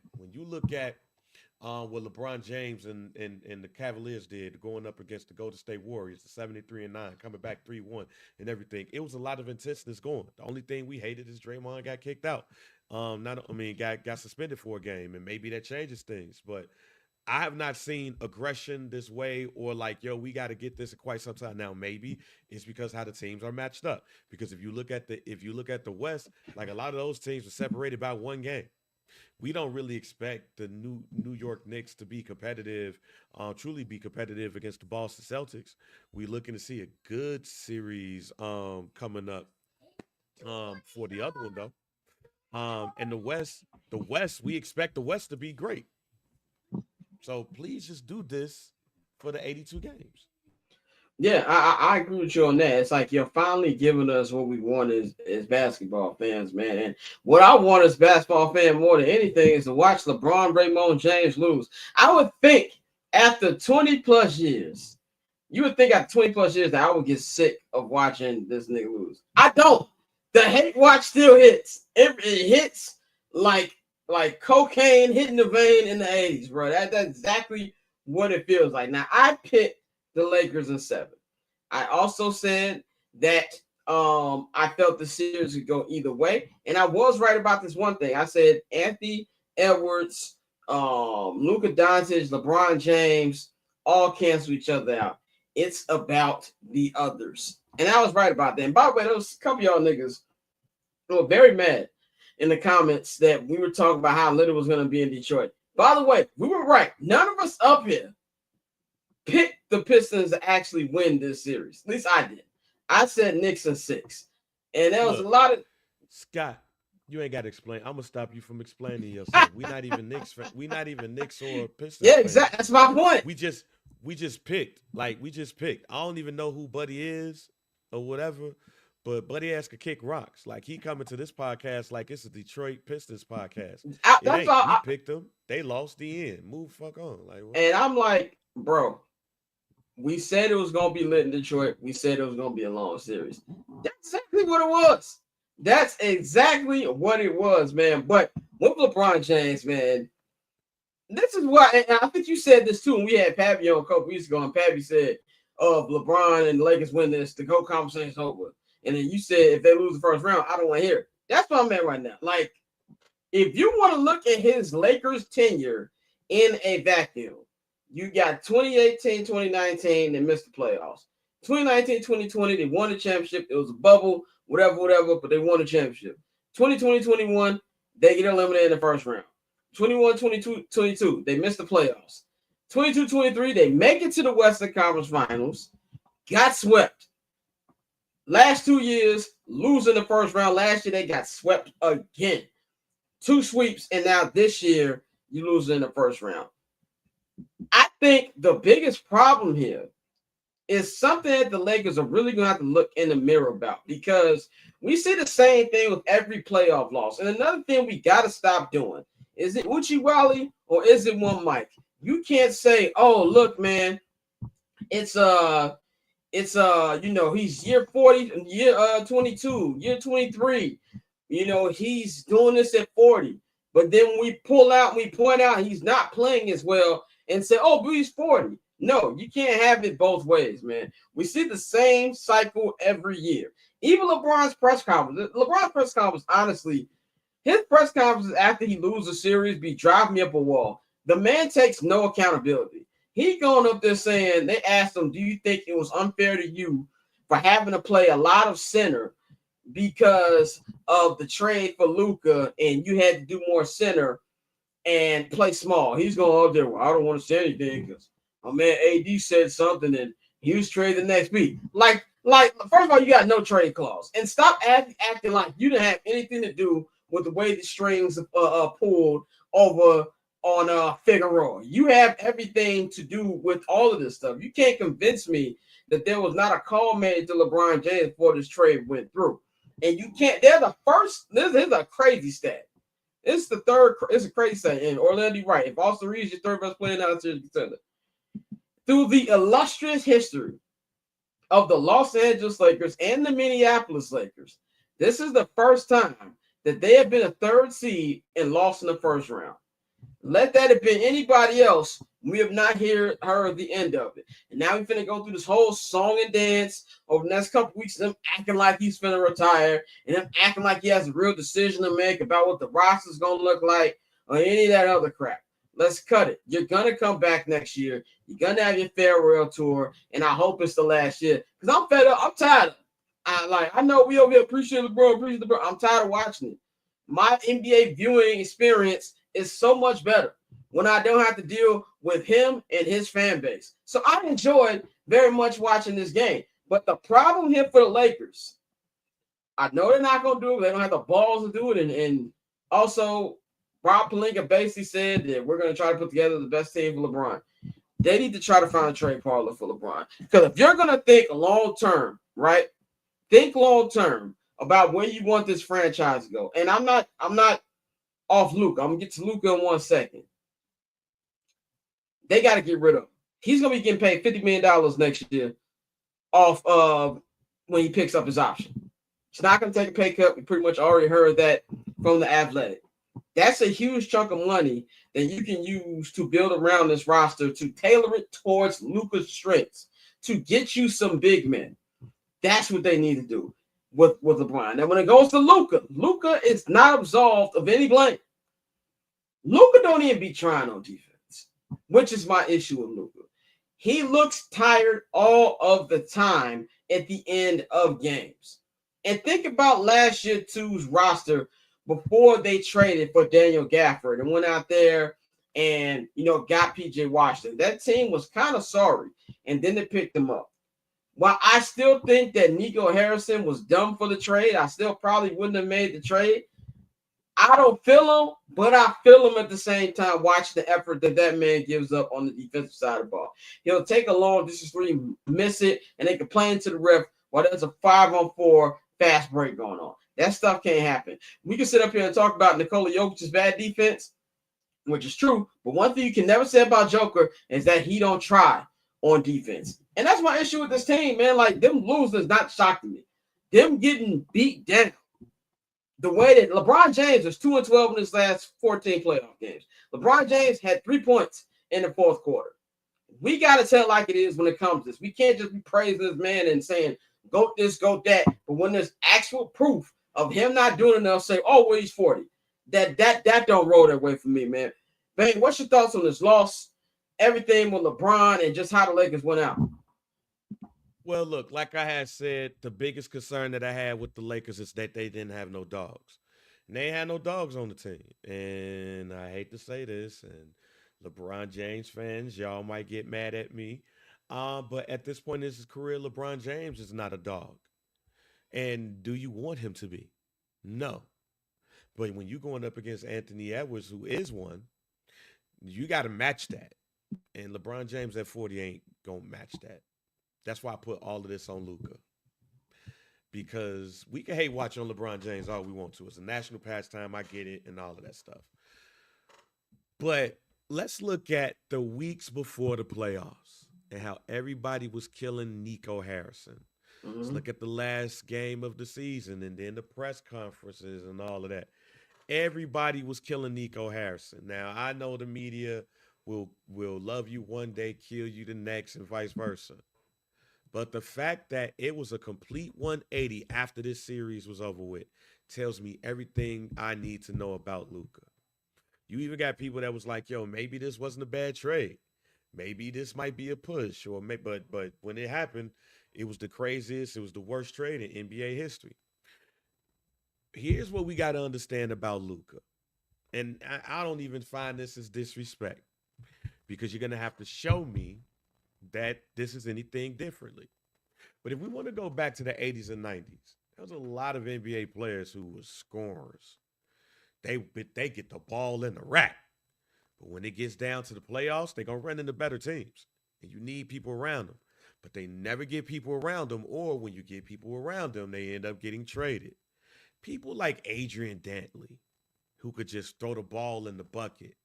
E: what LeBron James and the Cavaliers did going up against the Golden State Warriors, the 73-9, coming back 3-1 and everything, it was a lot of intensity going. The only thing we hated is Draymond got kicked out. Got suspended for a game, and maybe that changes things. But I have not seen aggression this way or like, yo, we got to get this in quite some time. Now, maybe it's because how the teams are matched up. Because if you look at the West, like a lot of those teams were separated by one game. we don't really expect the New York Knicks to be competitive, truly be competitive against the Boston Celtics. We're looking to see a good series coming up for the other one though. And the West, we expect the West to be great. So please just do this for the 82 games.
A: Yeah, I agree with you on that. It's like you're finally giving us what we want as basketball fans, man. And what I want as basketball fan more than anything is to watch LeBron, Raymond James lose. I would think after 20 plus years, you would think after 20 plus years that I would get sick of watching this nigga lose. I don't. The hate watch still hits. It hits like cocaine hitting the vein in the 80s, bro. That's exactly what it feels like. Now, I picked the Lakers in 7. I also said that I felt the series would go either way. And I was right about this one thing. I said Anthony Edwards, Luka Doncic, LeBron James all cancel each other out. It's about the others. And I was right about that. And by the way, there was a couple of y'all niggas who were very mad in the comments that we were talking about how little was going to be in Detroit. By the way, we were right. None of us up here picked the Pistons to actually win this series. At least I did. I said Knicks in 6. And there was a lot of
E: Scott, you ain't got to explain. I'm gonna stop you from explaining yourself. We're not even Knicks. We not even Knicks or Pistons.
A: Yeah, exactly. That's my point.
E: We just picked. Like we just picked. I don't even know who Buddy is or whatever. But Buddy ass could kick rocks. Like he coming to this podcast like it's a Detroit Pistons podcast.
A: That's all.
E: We picked them. They lost the end. Move fuck on. Like what?
A: And I'm like, bro, we said it was gonna be lit in Detroit. We said it was gonna be a long series. That's exactly what it was. That's exactly what it was, man. But with LeBron James, man, this is why, and I think you said this too when we had Pappy on a couple weeks ago, and Pappy said, if LeBron and the Lakers win this, the GOAT conversation's over. And then you said if they lose the first round, I don't want to hear it. That's what I'm at right now. Like, if you want to look at his Lakers tenure in a vacuum, you got 2018, 2019, they missed the playoffs. 2019, 2020, they won the championship. It was a bubble, whatever, but they won the championship. 2020, 21, they get eliminated in the first round. 21, 22, 22, they missed the playoffs. 22, 23, they make it to the Western Conference Finals, got swept. Last 2 years, losing the first round. Last year, they got swept again. 2 sweeps, and now this year, you lose in the first round. I think the biggest problem here is something that the Lakers are really going to have to look in the mirror about, because we see the same thing with every playoff loss. And another thing we got to stop doing, is it Uchi Wally or is it one Mike? You can't say, oh, look, man, it's he's year 40, year 22, year 23. He's doing this at 40. But then we pull out, we point out he's not playing as well and say, oh, but he's 40. No, you can't have it both ways, man. We see the same cycle every year. Even LeBron's press conference. Honestly, his press conferences after he loses a series be driving me up a wall. The man takes no accountability. He going up there saying, they asked him, do you think it was unfair to you for having to play a lot of center because of the trade for Luka and you had to do more center and play small? He's going up there, well, I don't want to say anything because my man AD said something and he was traded the next week. Like, first of all, you got no trade clause. And stop acting like you didn't have anything to do with the way the strings pulled over on Figueroa. You have everything to do with all of this stuff. You can't convince me that there was not a call made to LeBron James before this trade went through. And you can't, they're the first, this is a crazy stat. It's a crazy stat. And Orlando Wright, if Austin Reeves your third best player now, series contender. Through the illustrious history of the Los Angeles Lakers and the Minneapolis Lakers, this is the first time that they have been a 3rd seed and lost in the first round. Let that have been anybody else, we have not heard the end of it. And now we're finna go through this whole song and dance over the next couple weeks, them acting like he's finna retire and them acting like he has a real decision to make about what the roster's gonna look like or any of that other crap. Let's cut it. You're gonna come back next year. You're gonna have your farewell tour, and I hope it's the last year. Because I'm fed up. I'm tired of it. I know we over here appreciate LeBron, I'm tired of watching it. My NBA viewing experience is so much better when I don't have to deal with him and his fan base. So I enjoyed very much watching this game. But the problem here for the Lakers, I know they're not going to do it. They don't have the balls to do it. And also, Rob Pelinka basically said that we're going to try to put together the best team for LeBron. They need to try to find a trade partner for LeBron. Because if you're going to think long term, right? Think long term about where you want this franchise to go. And I'm not off Luka. I'm gonna get to Luka in 1 second. They got to get rid of him. He's gonna be getting paid $50 million next year off of when he picks up his option. He's not gonna take a pay cut. We pretty much already heard that from the Athletic. That's a huge chunk of money that you can use to build around this roster to tailor it towards Luka's strengths to get you some big men. That's what they need to do with LeBron. Now, when it goes to Luka is not absolved of any blame. Luka don't even be trying on defense, which is my issue with Luka. He looks tired all of the time at the end of games. And think about last year two's roster before they traded for Daniel Gafford and went out there and, got PJ Washington. That team was kind of sorry, and then they picked him up. While I still think that Nico Harrison was dumb for the trade, I still probably wouldn't have made the trade. I don't feel him, but I feel him at the same time watching the effort that man gives up on the defensive side of the ball. He'll take a long distance three, miss it, and they complain to the ref while there's a 5-on-4 fast break going on. That stuff can't happen. We can sit up here and talk about Nikola Jokic's bad defense, which is true, but one thing you can never say about Joker is that he don't try on defense. And that's my issue with this team, man. Like, them losing is not shocking me. Them getting beat down. The way that LeBron James is 2-12 in his last 14 playoff games. LeBron James had 3 points in the fourth quarter. We got to tell it like it is when it comes to this. We can't just be praising this man and saying, go this, go that. But when there's actual proof of him not doing enough, say, oh, well, he's 40. That don't roll that way for me, man. Bang, what's your thoughts on this loss? Everything with LeBron and just how the Lakers went out.
E: Well, look, like I had said, the biggest concern that I had with the Lakers is that they didn't have no dogs. And they had no dogs on the team. And I hate to say this, and LeBron James fans, y'all might get mad at me. But at this point in his career, LeBron James is not a dog. And do you want him to be? No. But when you're going up against Anthony Edwards, who is one, you got to match that. And LeBron James at 40 ain't going to match that. That's why I put all of this on Luka. Because we can hate watching on LeBron James all we want to. It's a national pastime. I get it and all of that stuff. But let's look at the weeks before the playoffs and how everybody was killing Nico Harrison. Mm-hmm. Let's look at the last game of the season and then the press conferences and all of that. Everybody was killing Nico Harrison. Now, I know the media will love you one day, kill you the next, and vice versa. But the fact that it was a complete 180 after this series was over with tells me everything I need to know about Luka. You even got people that was like, yo, maybe this wasn't a bad trade. Maybe this might be a push. But when it happened, it was the craziest, it was the worst trade in NBA history. Here's what we got to understand about Luka. And I don't even find this as disrespect because you're going to have to show me that this is anything differently. But if we want to go back to the 80s and 90s, there was a lot of NBA players who were scorers. They get the ball in the rack. But when it gets down to the playoffs, they're going to run into better teams. And you need people around them. But they never get people around them, or when you get people around them, they end up getting traded. People like Adrian Dantley, who could just throw the ball in the bucket,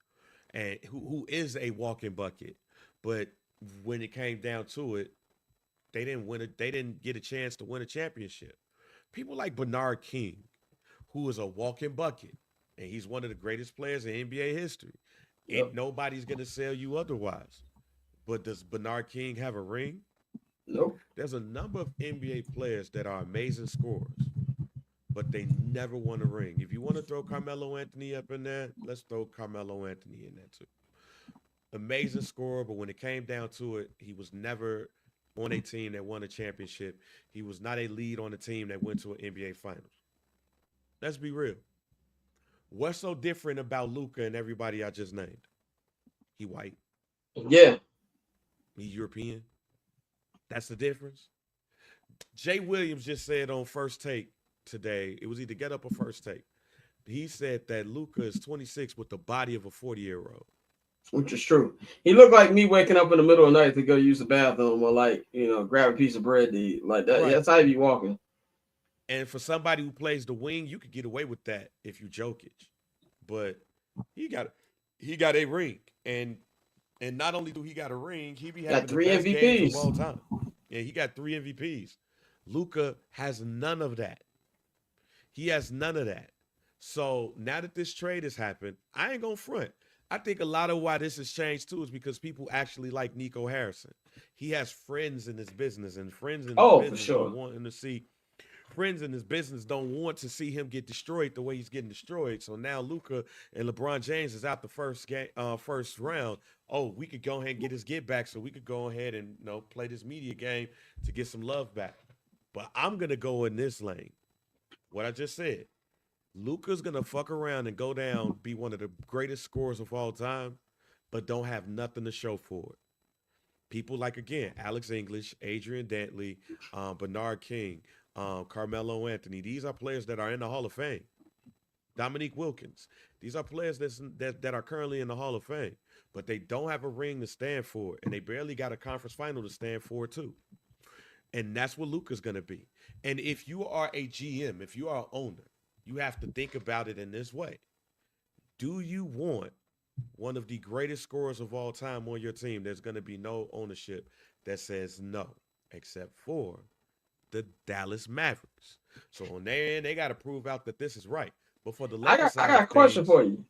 E: and who is a walking bucket. But when it came down to it, they didn't get a chance to win a championship. People like Bernard King, who is a walking bucket, and he's one of the greatest players in NBA history. Yep. Ain't nobody's gonna sell you otherwise. But does Bernard King have a ring?
A: Nope.
E: There's a number of NBA players that are amazing scorers, but they never won a ring. If you want to throw Carmelo Anthony up in there, let's throw Carmelo Anthony in there too. Amazing scorer, but when it came down to it, he was never on a team that won a championship. He was not a lead on a team that went to an NBA Finals. Let's be real. What's so different about Luka and everybody I just named? He white.
A: Yeah.
E: He European. That's the difference. Jay Williams just said on First Take today, it was either Get Up or First Take. He said that Luka is 26 with the body of a 40-year-old.
A: Which is true. He looked like me waking up in the middle of the night to go use the bathroom or like, grab a piece of bread to eat. Like that.
E: Right.
A: That's how he be walking.
E: And for somebody who plays the wing, you could get away with that if you Jokic. But he got a ring. And not only do he got a ring, he be having
A: Got 3
E: the best games
A: MVPs.
E: of all time. Yeah, he got 3 MVPs. Luka has none of that. He has none of that. So now that this trade has happened, I ain't gonna front. I think a lot of why this has changed too is because people actually like Nico Harrison. He has friends in his business, and friends in his business
A: for sure.
E: don't want him to see. Friends in his business don't want to see him get destroyed the way he's getting destroyed. So now Luka and LeBron James is out the first round. Oh, we could go ahead and get his get back, so we could go ahead and play this media game to get some love back. But I'm gonna go in this lane. What I just said. Luka's gonna fuck around and go down, be one of the greatest scorers of all time, but don't have nothing to show for it. People like, again, Alex English, Adrian Dantley, Bernard King, Carmelo Anthony. These are players that are in the Hall of Fame. Dominique Wilkins. These are players that are currently in the Hall of Fame, but they don't have a ring to stand for it, and they barely got a conference final to stand for it too. And that's what Luka's gonna be. And if you are a GM, if you are an owner, you have to think about it in this way. Do you want one of the greatest scorers of all time on your team? There's going to be no ownership that says no, except for the Dallas Mavericks. So on their end, they got to prove out that this is right. But for the Lakers,
A: I got a question for you.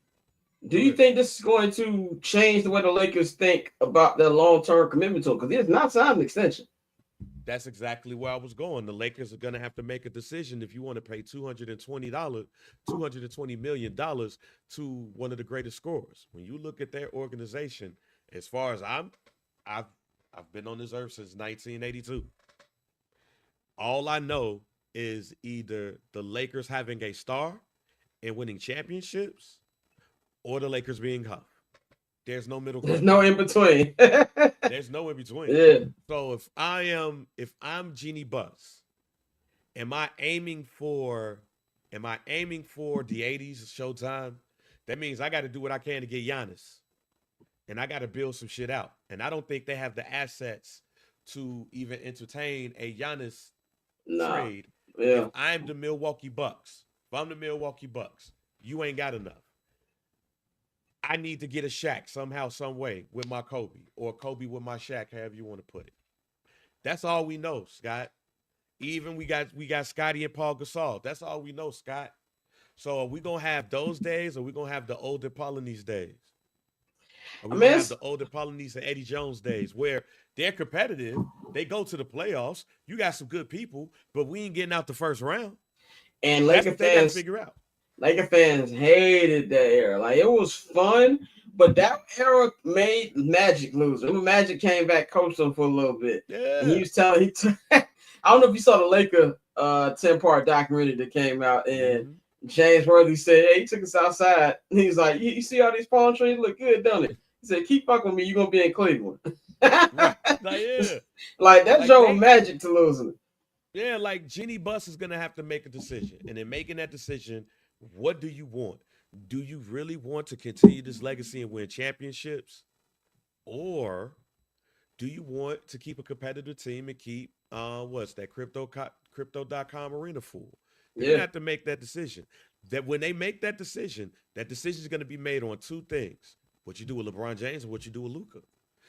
A: Do you think this is going to change the way the Lakers think about their long-term commitment to him? Because he has not signed an extension.
E: That's exactly where I was going. The Lakers are going to have to make a decision if you want to pay $220 million to one of the greatest scorers. When you look at their organization, as far as I've been on this earth since 1982. All I know is either the Lakers having a star and winning championships, or the Lakers being Huff. There's no middle ground.
A: There's no in between.
E: There's no in between.
A: Yeah.
E: So if I'm Jeannie Buss, am I aiming for the 80s Showtime? That means I got to do what I can to get Giannis. And I got to build some shit out. And I don't think they have the assets to even entertain a Giannis trade.
A: Yeah.
E: If I'm the Milwaukee Bucks, you ain't got enough. I need to get a Shaq somehow, some way with my Kobe, or Kobe with my Shaq, however you want to put it. That's all we know, Scott. Even we got Scotty and Paul Gasol. That's all we know, Scott. So are we gonna have those days, or are we gonna have the older Polonese days? Are we gonna have the older Polonese and Eddie Jones days where they're competitive, they go to the playoffs, you got some good people, but we ain't getting out the first round.
A: And Laker fans
E: figure out.
A: Laker fans hated that era. Like, it was fun, but that era made Magic lose. Remember, Magic came back, coached them for a little bit.
E: Yeah.
A: And he was telling, I don't know if you saw the Laker 10-part documentary that came out, and James Worthy said, hey, he took us outside. And he's like, you see all these palm trees look good, don't it? He said, keep fucking with me, you're going to be in Cleveland.
E: Right. Like, yeah.
A: Like, that drove Magic to losing it.
E: Yeah, like Jeannie Buss is going to have to make a decision. And in making that decision, what do you want? Do you really want to continue this legacy and win championships? Or do you want to keep a competitive team and keep, what's that, crypto.com arena full? You're going to have to make that decision. That when they make that decision is going to be made on two things. What you do with LeBron James and what you do with Luka.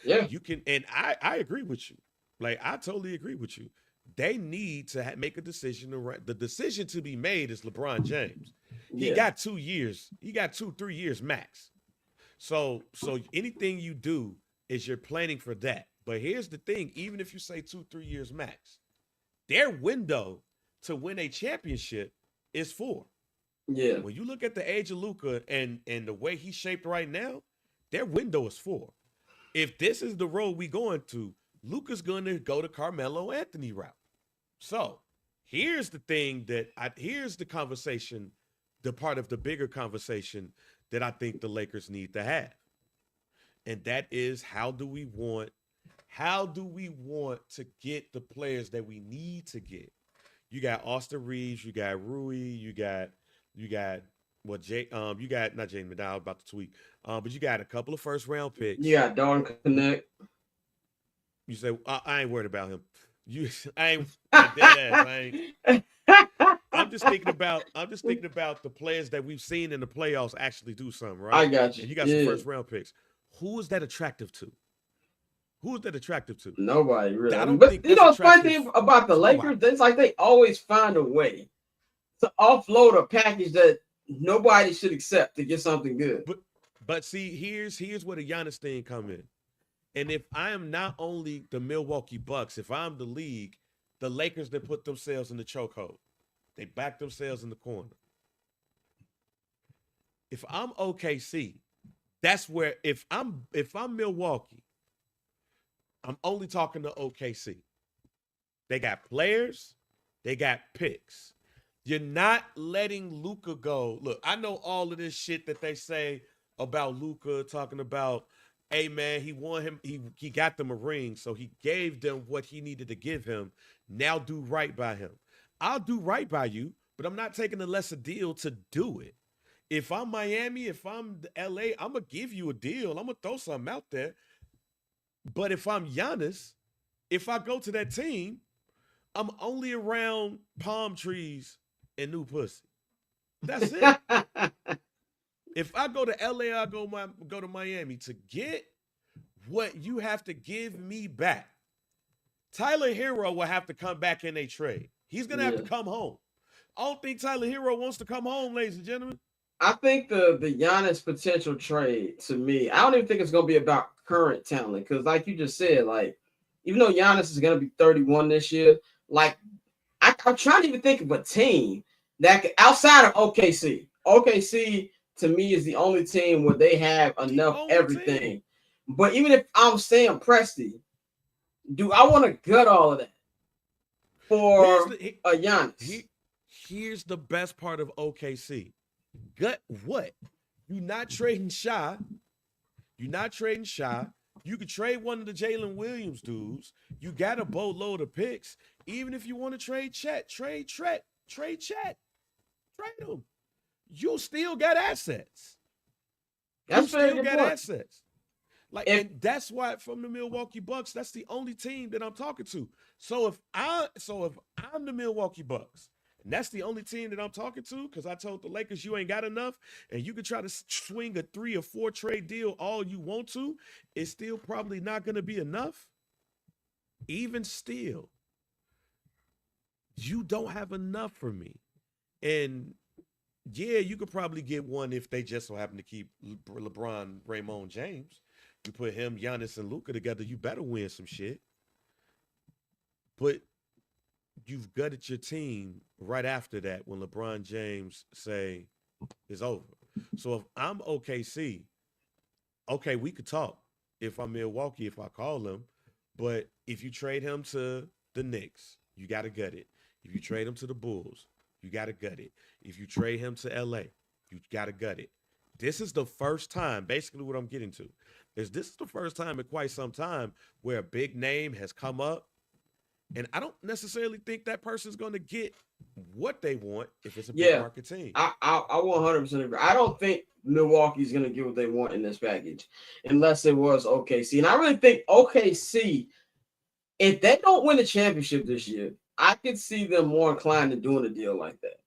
A: Yeah.
E: You can, and I agree with you. Like, I totally agree with you. They need to make a decision. The decision to be made is LeBron James. He got 2 years. He got 2-3 years max. So anything you do is you're planning for that. But here's the thing. Even if you say 2-3 years max, their window to win a championship is 4.
A: Yeah.
E: When you look at the age of Luka and the way he's shaped right now, their window is 4. If this is the road we going to, Luka's going to go the Carmelo Anthony route. So here's the thing here's the conversation the part of the bigger conversation that I think the Lakers need to have. And that is, how do we want to get the players that we need to get? You got Austin Reeves, you got Rui, you got you got not Jaden McDowell, about to tweet. But you got a couple of first round picks.
A: You got Darn Connect.
E: You say I ain't worried about him. I ain't. I'm just thinking about the players that we've seen in the playoffs actually do something, right?
A: I got you.
E: And you got some first round picks. Who is that attractive to?
A: Nobody really.
E: I don't
A: but
E: think
A: you know,
E: that's
A: the funny
E: attractive
A: thing about the Lakers, it's like they always find a way to offload a package that nobody should accept to get something good.
E: But see, here's where the Giannis thing come in. And if I am not only the Milwaukee Bucks, if I'm the league, the Lakers that put themselves in the chokehold, they back themselves in the corner. If I'm OKC, that's where if I'm Milwaukee, I'm only talking to OKC. They got players, they got picks. You're not letting Luka go. Look, I know all of this shit that they say about Luka, talking about, hey man, he won him, he got them a ring, so he gave them what he needed to give him. Now do right by him. I'll do right by you, but I'm not taking a lesser deal to do it. If I'm Miami, if I'm LA, I'm going to give you a deal. I'm going to throw something out there. But if I'm Giannis, if I go to that team, I'm only around palm trees and new pussy. That's it. If I go to LA, I go to Miami to get what you have to give me back. Tyler Hero will have to come back in a trade. He's going to have to come home. I don't think Tyler Hero wants to come home, ladies and gentlemen.
A: I think the Giannis potential trade, to me, I don't even think it's going to be about current talent. Because like you just said, like, even though Giannis is going to be 31 this year, like, I'm trying to even think of a team that could, outside of OKC. OKC, to me, is the only team where they have enough everything. Team. But even if I'm Sam Presti, do I want to gut all of that for a Giannis?
E: Here's the best part of OKC. Gut what? You're not trading Shy. You could trade one of the Jalen Williams dudes. You got a boatload of picks. Even if you want to trade Chet, trade Chet. Trade him. You still got assets. Assets. And that's why from the Milwaukee Bucks, that's the only team that I'm talking to. So if I'm the Milwaukee Bucks, and that's the only team that I'm talking to, because I told the Lakers you ain't got enough, and you can try to swing a 3 or 4 trade deal all you want to, it's still probably not going to be enough. Even still, you don't have enough for me. And yeah, you could probably get one if they just so happen to keep LeBron, Raymond James. You put him, Giannis, and Luka together, you better win some shit. But you've gutted your team right after that when LeBron James say it's over. So if I'm OKC, okay, we could talk. If I'm Milwaukee, if I call him, but if you trade him to the Knicks, you got to gut it. If you trade him to the Bulls, you got to gut it. If you trade him to LA, you got to gut it. This is the first time, basically what I'm getting to, is this is the first time in quite some time where a big name has come up. And I don't necessarily think that person's going to get what they want if it's a big market team.
A: I 100% agree. I don't think Milwaukee's going to get what they want in this package unless it was OKC. And I really think OKC, if they don't win the championship this year, I could see them more inclined to doing a deal like that.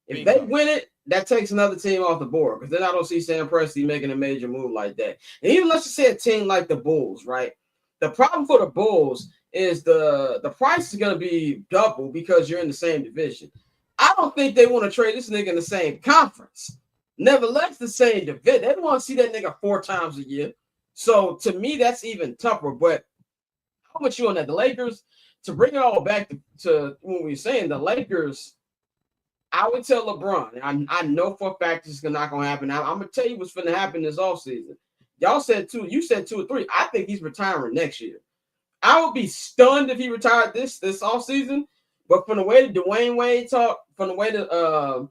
A: If they win it, that takes another team off the board, because then I don't see Sam Presti making a major move like that. And even let's just say a team like the Bulls, right? The problem for the Bulls is the price is going to be double because you're in the same division. I don't think they want to trade this nigga in the same conference. Nevertheless, the same division. They want to see that nigga 4 times a year. So to me, that's even tougher. But how much you on that? The Lakers, to bring it all back to when we were saying, the Lakers, I would tell LeBron, I know for a fact this is not going to happen. I'm going to tell you what's going to happen this offseason. Y'all said 2. You said 2 or 3. I think he's retiring next year. I would be stunned if he retired this offseason. But from the way that Dwayne Wade talked, from the way that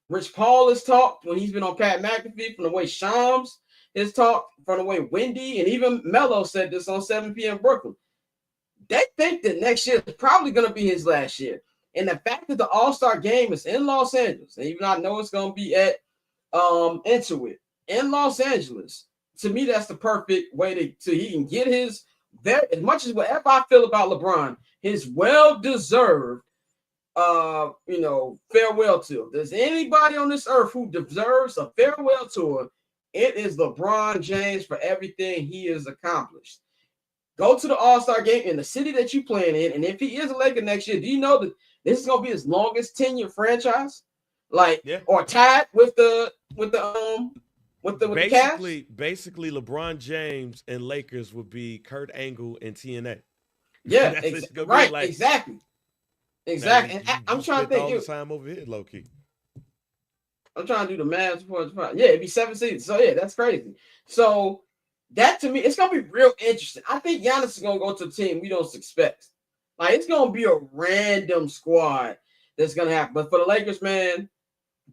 A: Rich Paul has talked when he's been on Pat McAfee, from the way Shams has talked, from the way Wendy and even Melo said this on 7 p.m. Brooklyn. They think that next year is probably going to be his last year. And the fact that the All-Star game is in Los Angeles, and even though I know it's going to be at Intuit in Los Angeles, to me, that's the perfect way to he can get his, as much as whatever I feel about LeBron, his well-deserved farewell tour. If there's anybody on this earth who deserves a farewell tour, it is LeBron James for everything he has accomplished. Go to the All-Star game in the city that you playing in, and if he is a Laker next year, do you know that this is gonna be his longest tenure franchise? Or tied with the
E: Cavs? Basically, LeBron James and Lakers would be Kurt Angle and TNA.
A: Yeah, right, exactly. Exactly. And I'm trying to think
E: all the time over here, low key.
A: I'm trying to do the math. Yeah, it'd be 7 seasons. So yeah, that's crazy. So that to me, it's gonna be real interesting. I think Giannis is gonna go to a team we don't expect. Like, it's gonna be a random squad that's gonna happen. But for the Lakers, man,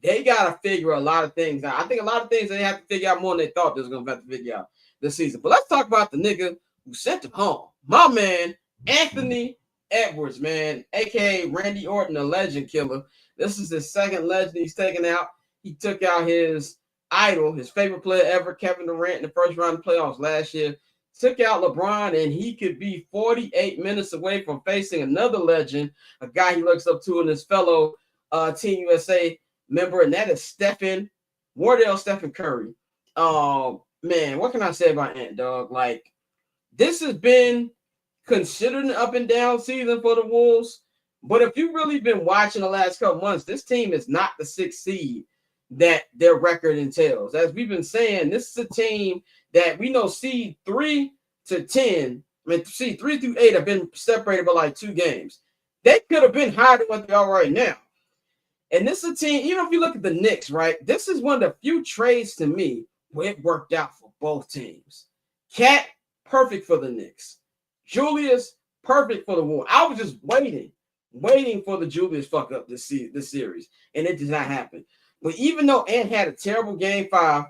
A: they gotta figure a lot of things out. I think a lot of things they have to figure out more than they thought they was gonna have to figure out this season. But let's talk about the nigga who sent him home. My man, Anthony Edwards, man, aka Randy Orton, the legend killer. This is his second legend he's taken out. He took out his idol, his favorite player ever, Kevin Durant, in the first round of the playoffs last year. Took out LeBron, and he could be 48 minutes away from facing another legend, a guy he looks up to, and his fellow Team USA member, and that is Stephen Curry. Man, what can I say about Ant, dog? Like, this has been considered an up and down season for the Wolves, but if you've really been watching the last couple months, this team is not the 6th seed that their record entails. As we've been saying, this is a team that we know seed 3 to 10, seed 3 through 8 have been separated by like 2 games. They could have been higher than what they are right now. And this is a team, even if you look at the Knicks, right? This is one of the few trades to me where it worked out for both teams. Cat, perfect for the Knicks. Julius, perfect for the Wolves. I was just waiting for the Julius fuck up this series, and it did not happen. But even though Ant had a terrible game 5,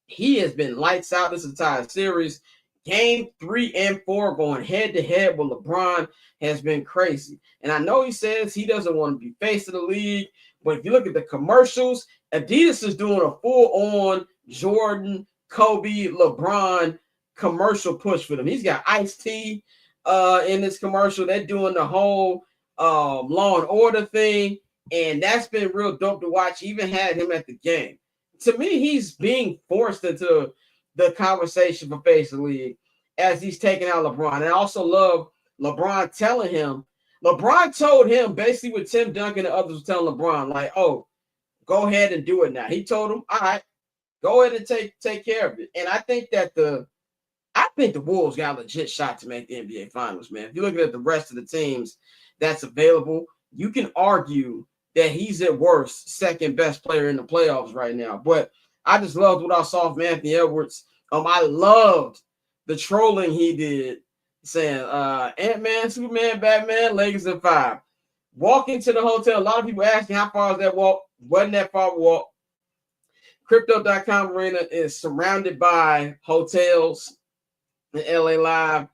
A: he has been lights out this entire series. Game 3 and 4 going head-to-head with LeBron has been crazy. And I know he says he doesn't want to be face of the league, but if you look at the commercials, Adidas is doing a full-on Jordan, Kobe, LeBron commercial push for them. He's got Ice-T in this commercial. They're doing the whole Law and Order thing, and that's been real dope to watch. Even had him at the game. To me, he's being forced into the conversation for face of the league as he's taking out LeBron. And I also love LeBron telling him. LeBron told him basically what Tim Duncan and others were telling LeBron, like, oh, go ahead and do it now. He told him, all right, go ahead and take care of it. And I think the Wolves got a legit shot to make the NBA Finals, man. If you're looking at the rest of the teams that's available, you can argue that he's at worst second best player in the playoffs right now. But I just loved what I saw from Anthony Edwards. I loved the trolling he did, saying Ant-Man, Superman, Batman, Lakers in 5. Walking to the hotel, a lot of people asking how far is that walk. Wasn't that far walk. Crypto.com arena is surrounded by hotels in LA Live.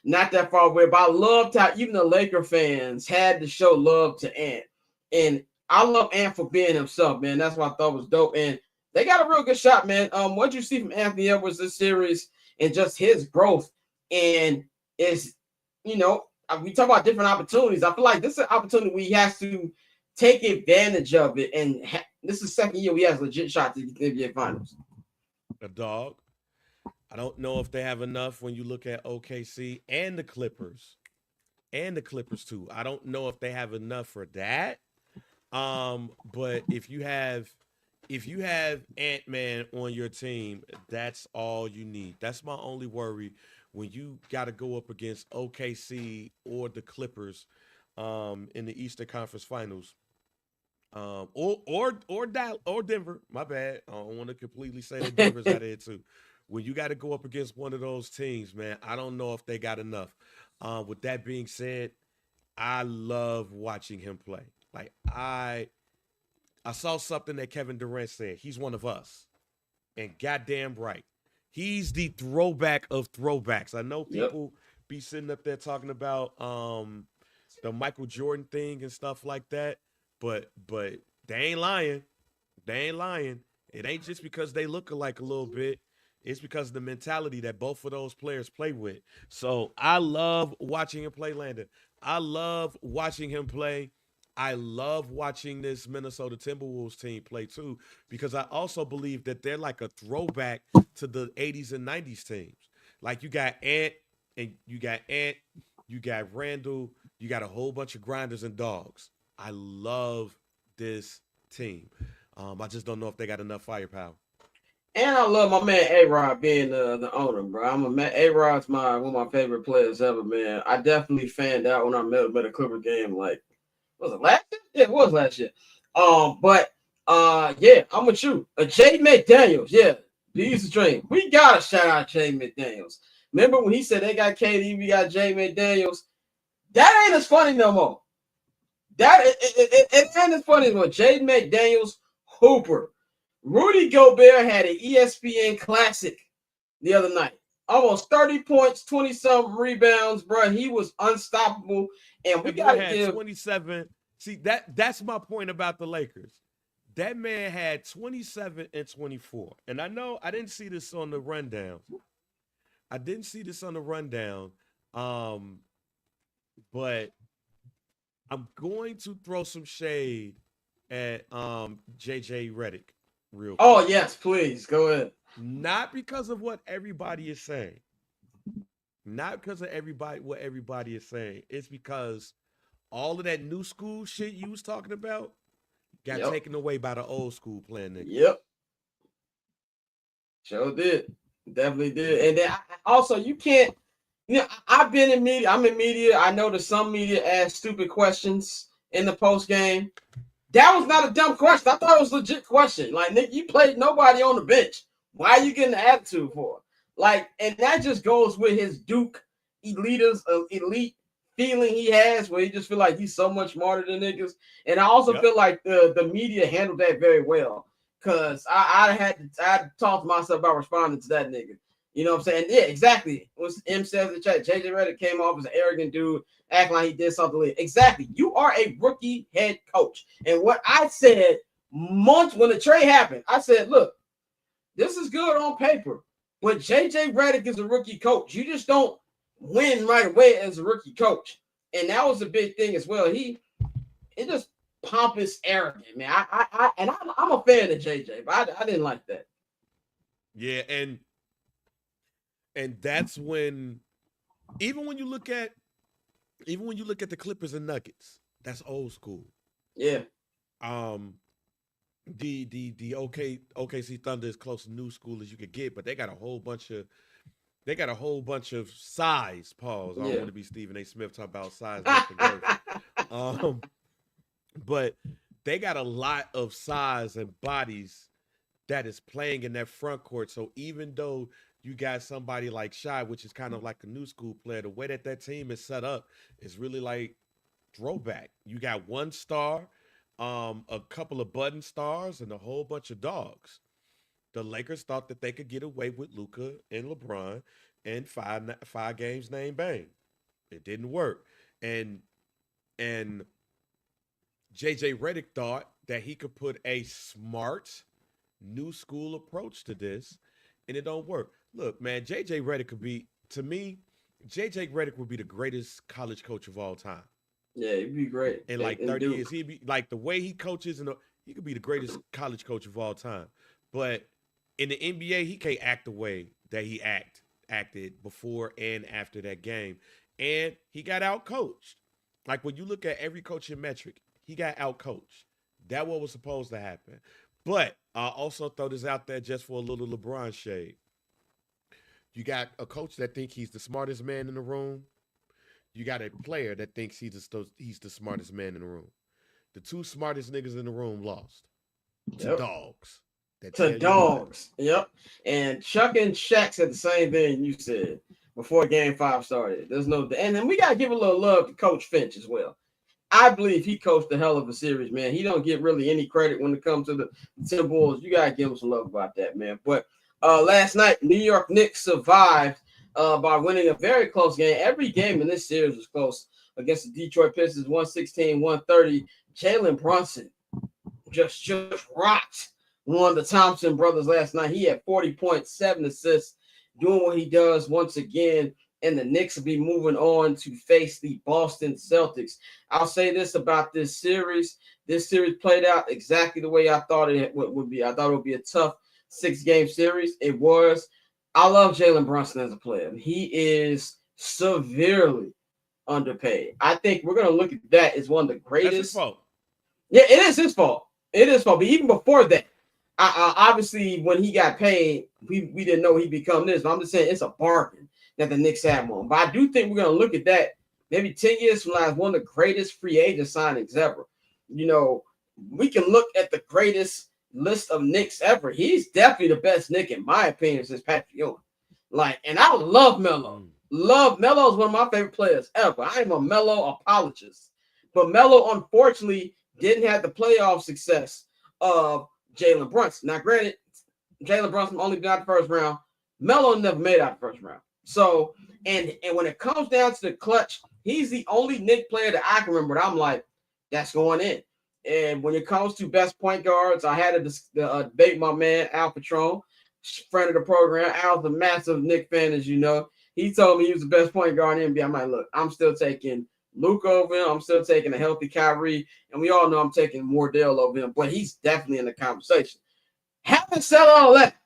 A: Not that far away, but I loved how even the Laker fans had to show love to Ant. And I love Ant for being himself, man. That's what I thought was dope. And they got a real good shot, man. What you see from Anthony Edwards this series and just his growth, and is, we talk about different opportunities. I feel like this is an opportunity where he has to take advantage of it. And this is the second year he has a legit shot to the NBA Finals.
E: A dog. I don't know if they have enough when you look at OKC and the Clippers. And the Clippers too. I don't know if they have enough for that. But if you have Ant-Man on your team, that's all you need. That's my only worry when you got to go up against OKC or the Clippers in the Eastern Conference Finals. Or Denver. My bad. I don't want to completely say that Denver's out of it too. When you got to go up against one of those teams, man, I don't know if they got enough. With that being said, I love watching him play. Like, I I saw something that Kevin Durant said. He's one of us. And goddamn right. He's the throwback of throwbacks. I know people be sitting up there talking about the Michael Jordan thing and stuff like that, but they ain't lying. They ain't lying. It ain't just because they look alike a little bit. It's because of the mentality that both of those players play with. So I love watching him play, Landon. I love watching him play. I love watching this Minnesota Timberwolves team play too, because I also believe that they're like a throwback to the 80s and 90s teams. Like you got Ant, you got Randall, you got a whole bunch of grinders and dogs. I love this team. I just don't know if they got enough firepower.
A: And I love my man A-Rod being the owner, bro. A-Rod's one of my favorite players ever, man. I definitely fanned out when I met him at a Clipper game. Like, was it last year? Yeah, it was last year. Yeah, I'm with you. Jay McDaniels, yeah, he's a dream. We gotta shout out Jay McDaniels. Remember when he said they got KD, we got Jay McDaniels? That ain't as funny no more. It ain't as funny anymore. Jay McDaniels, Hooper. Rudy Gobert had an ESPN Classic the other night. Almost 30 points, 20-something rebounds, bro. He was unstoppable. And we got to give
E: 27. See, that's my point about the Lakers. That man had 27 and 24. And I know I didn't see this on the rundown. But I'm going to throw some shade at JJ Redick real quick.
A: Oh, yes, please. Go ahead.
E: Not because of what everybody is saying. Not because of what everybody is saying. It's because all of that new school shit you was talking about got taken away by the old school playing niggas.
A: Yep. Sure did. Definitely did. And then also, you can't, I've been in media. I'm in media. I know that some media ask stupid questions in the post game. That was not a dumb question. I thought it was a legit question. Like, Nick, you played nobody on the bench. Why are you getting the attitude for? Like, and that just goes with his Duke elite feeling he has, where he just feel like he's so much smarter than niggas. And I also feel like the media handled that very well, because I had to talk to myself about responding to that nigga. You know what I'm saying? Yeah, exactly. When M says in the chat, JJ Redick came off as an arrogant dude, acting like he did something. Exactly. You are a rookie head coach. And what I said months when the trade happened, I said, look, this is good on paper, but JJ Redick is a rookie coach. You just don't win right away as a rookie coach. And that was a big thing as well. It just pompous, arrogant, man. I'm a fan of JJ, but I didn't like that.
E: Yeah, and that's when, even when you look at the Clippers and Nuggets, that's old school.
A: Yeah.
E: The OKC Thunder is close to new school as you could get, but they got a whole bunch of size. Pause. I don't want to be Stephen A. Smith talking about size. But they got a lot of size and bodies that is playing in that front court. So even though you got somebody like Shy, which is kind of like a new school player, the way that team is set up is really like throwback. You got one star, a couple of button stars, and a whole bunch of dogs. The Lakers thought that they could get away with Luka and LeBron and five games named bang. It didn't work. And JJ Redick thought that he could put a smart new school approach to this, and it don't work. Look, man, JJ Redick would be the greatest college coach of all time.
A: Yeah, he'd be great.
E: In like 30 years, he'd be like, the way he coaches, he could be the greatest college coach of all time. But in the NBA, he can't act the way that he acted before and after that game. And he got out-coached. Like, when you look at every coaching metric, he got out-coached. That what was supposed to happen. But I'll also throw this out there just for a little LeBron shade. You got a coach that thinks he's the smartest man in the room. You got a player that thinks he's the smartest man in the room. The two smartest niggas in the room lost. To dogs.
A: To dogs. Yep. And Chuck and Shaq said the same thing you said before Game 5 started. And then we got to give a little love to Coach Finch as well. I believe he coached a hell of a series, man. He don't get really any credit when it comes to the Timberwolves. You gotta give him some love about that, man. But last night, New York Knicks survived by winning a very close game. Every game in this series was close against the Detroit Pistons, 116-130. Jalen Brunson just rocked one of the Thompson brothers last night. He had 40 points, 7 assists, doing what he does once again. And the Knicks will be moving on to face the Boston Celtics. I'll say this about this series. This series played out exactly the way I thought it would be. I thought it would be a tough 6-game series. It was. I love Jalen Brunson as a player. He is severely underpaid. I think we're going to look at that as one of the greatest.
E: That's his fault.
A: Yeah, it is his fault. It is his fault. But even before that, obviously when he got paid, we didn't know he'd become this. But I'm just saying it's a bargain that the Knicks have on. But I do think we're going to look at that maybe 10 years from now as one of the greatest free agent signings ever. You know, we can look at the greatest list of Knicks ever. He's definitely the best Knick, in my opinion, since Patrick Ewing. Like, and I love Melo. Melo is one of my favorite players ever. I am a Melo apologist. But Melo, unfortunately, didn't have the playoff success of Jalen Brunson. Now, granted, Jalen Brunson only got the first round. Melo never made out the first round. So, and when it comes down to the clutch, he's the only Knick player that I can remember that I'm like, that's going in. And when it comes to best point guards, I had to debate my man, Al Patron, friend of the program. Al's a massive Knick fan, as you know. He told me he was the best point guard in the NBA. I'm like, look, I'm still taking Luke over him. I'm still taking a healthy Kyrie. And we all know I'm taking Wardell over him. But he's definitely in the conversation. Having said all that,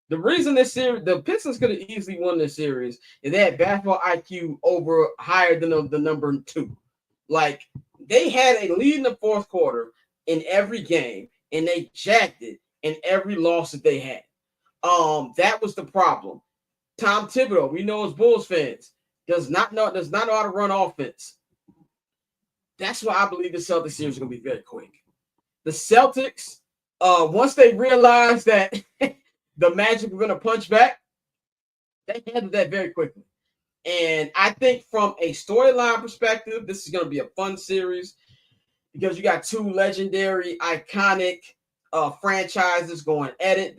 A: the reason this series, the Pistons could have easily won this series if they had basketball IQ over higher than the number 2. Like, they had a lead in the fourth quarter in every game, and they jacked it in every loss that they had. That was the problem. Tom Thibodeau, we know as Bulls fans, does not know how to run offense. That's why I believe the Celtics series is going to be very quick. The Celtics, once they realized that the Magic were going to punch back, they handled that very quickly. And I think from a storyline perspective, this is going to be a fun series because you got 2 legendary, iconic franchises going at it.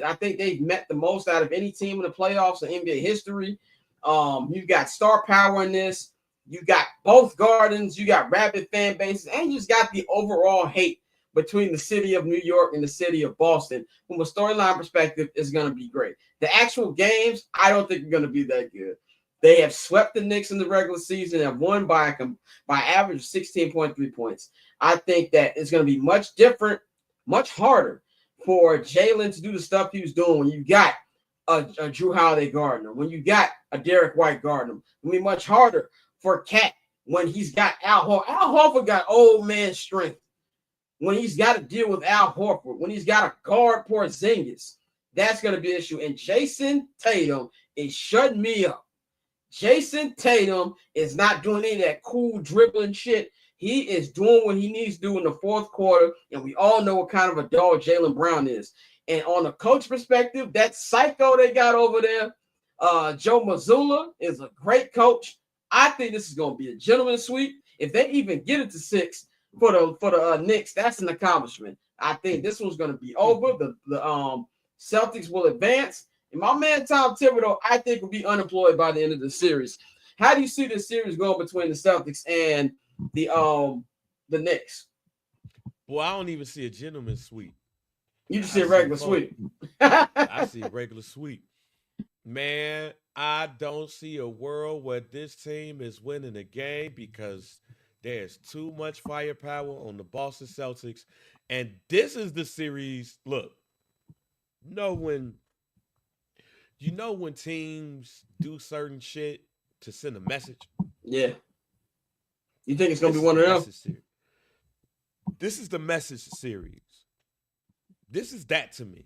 A: I think they've met the most out of any team in the playoffs in NBA history. You've got star power in this. You got both gardens. You got rabid fan bases, and you just got the overall hate between the city of New York and the city of Boston. From a storyline perspective, is going to be great. The actual games, I don't think are going to be that good. They have swept the Knicks in the regular season and have won by average of 16.3 points. I think that it's going to be much different, much harder for Jalen to do the stuff he was doing when you got a Drew Holiday guarding him, when you got a Derek White guarding him. It'll be much harder for Cat when he's got Al Horford. Al Horford got old man strength. When he's got to deal with Al Horford, when he's got to guard Porzingis, that's going to be an issue. And Jason Tatum is shutting me up. Jason Tatum is not doing any of that cool dribbling shit. He is doing what he needs to do in the fourth quarter, and we all know what kind of a dog Jaylen Brown is. And on the coach perspective, that psycho they got over there, Joe Mazzulla, is a great coach. I think this is going to be a gentleman's sweep. If they even get it to 6 for the Knicks, that's an accomplishment. I think this one's going to be over. The Celtics will advance. And my man Tom Thibodeau, I think, will be unemployed by the end of the series. How do you see this series going between the Celtics and the Knicks?
E: Well, I don't even see a gentleman's sweep.
A: You just see a regular sweep.
E: I see a regular sweep. Man, I don't see a world where this team is winning a game because there's too much firepower on the Boston Celtics. And this is the series. Look, when teams do certain shit to send a message?
A: Yeah. You think it's going to be one of them?
E: This is the message series. This is that to me.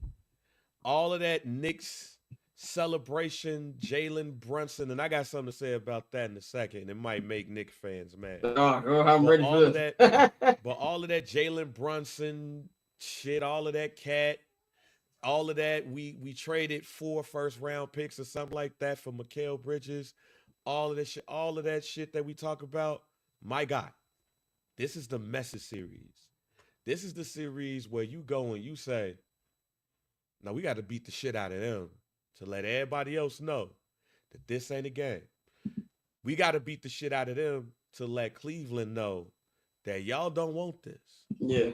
E: All of that Knicks celebration, Jalen Brunson, and I got something to say about that in a second. It might make Knicks fans mad.
A: I'm ready for this.
E: But all of that Jalen Brunson shit, all of that Cat, all of that, we traded 4 first-round picks or something like that for Mikal Bridges. All of that shit that we talk about, my God, This is the message series. This is the series where you go and you say, "No, we got to beat the shit out of them to let everybody else know that this ain't a game. We got to beat the shit out of them to let Cleveland know that y'all don't want this.
A: Yeah.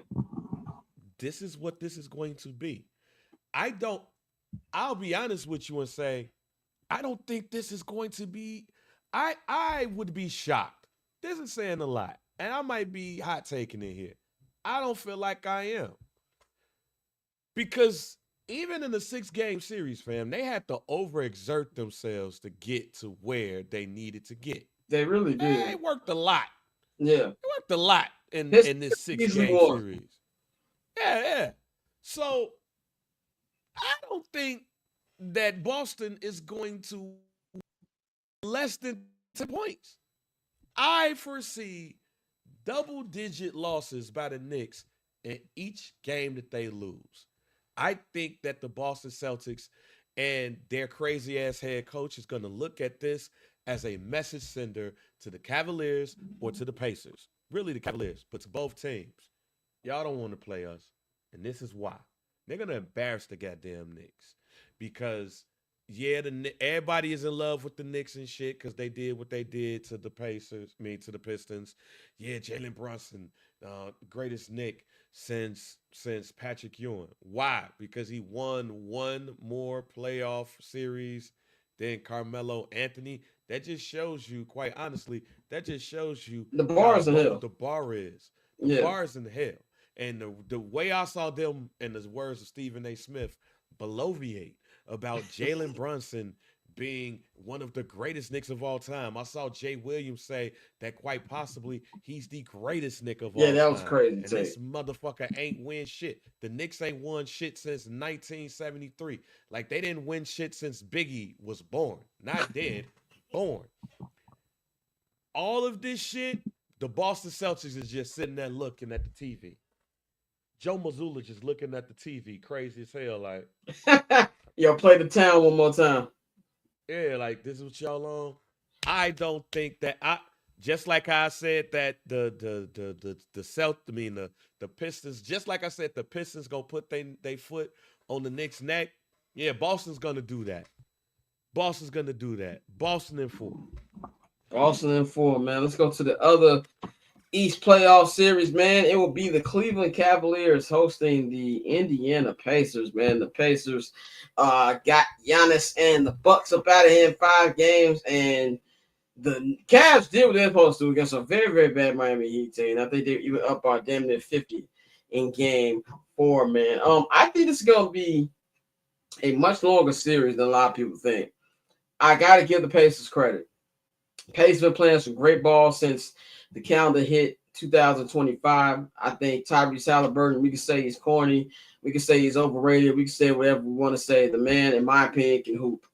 E: This is what this is going to be." I'll be honest with you and say, I don't think this is going to be, I would be shocked. This is saying a lot. And I might be hot taking it here. I don't feel like I am. Because even in the 6-game series, fam, they had to overexert themselves to get to where they needed to get.
A: They really did.
E: They worked a lot.
A: Yeah.
E: They worked a lot in this 6-game series. Yeah. So I don't think that Boston is going to less than 10 points. I foresee double-digit losses by the Knicks in each game that they lose. I think that the Boston Celtics and their crazy-ass head coach is going to look at this as a message sender to the Cavaliers or to the Pacers. Really the Cavaliers, but to both teams. Y'all don't want to play us, and this is why. They're going to embarrass the goddamn Knicks because, yeah, everybody is in love with the Knicks and shit because they did what they did to the to the Pistons. Yeah, Jalen Brunson, greatest Knick since Patrick Ewing. Why? Because he won one more playoff series than Carmelo Anthony. That just shows you, quite honestly,
A: the bar is in hell.
E: The bar is. The bar is in hell. And the way I saw them, in the words of Stephen A. Smith, bloviate about Jalen Brunson being one of the greatest Knicks of all time. I saw Jay Williams say that quite possibly he's the greatest Knick of all time.
A: Yeah, that was crazy.
E: And this motherfucker ain't win shit. The Knicks ain't won shit since 1973. Like, they didn't win shit since Biggie was born. Not dead, born. All of this shit, the Boston Celtics is just sitting there looking at the TV. Joe Mazzulla just looking at the TV, crazy as hell, like.
A: Yo, play the town one more time.
E: Yeah, like, this is what y'all on. I don't think that just like I said that the Pistons, just like I said, the Pistons gonna put they foot on the Knicks' neck. Yeah, Boston's gonna do that. Boston in 4.
A: Boston in 4, man. Let's go to the other East playoff series, man. It will be the Cleveland Cavaliers hosting the Indiana Pacers, man. The Pacers got Giannis and the Bucks up out of here in 5 games, and the Cavs did what they're supposed to against a very, very bad Miami Heat team. I think they even up by damn near 50 in game 4, man. I think this is going to be a much longer series than a lot of people think. I got to give the Pacers credit. Pacers been playing some great ball since the calendar hit 2025. I think Tyrese Halliburton, we can say he's corny. We can say he's overrated. We can say whatever we want to say. The man, in my opinion, can hoop.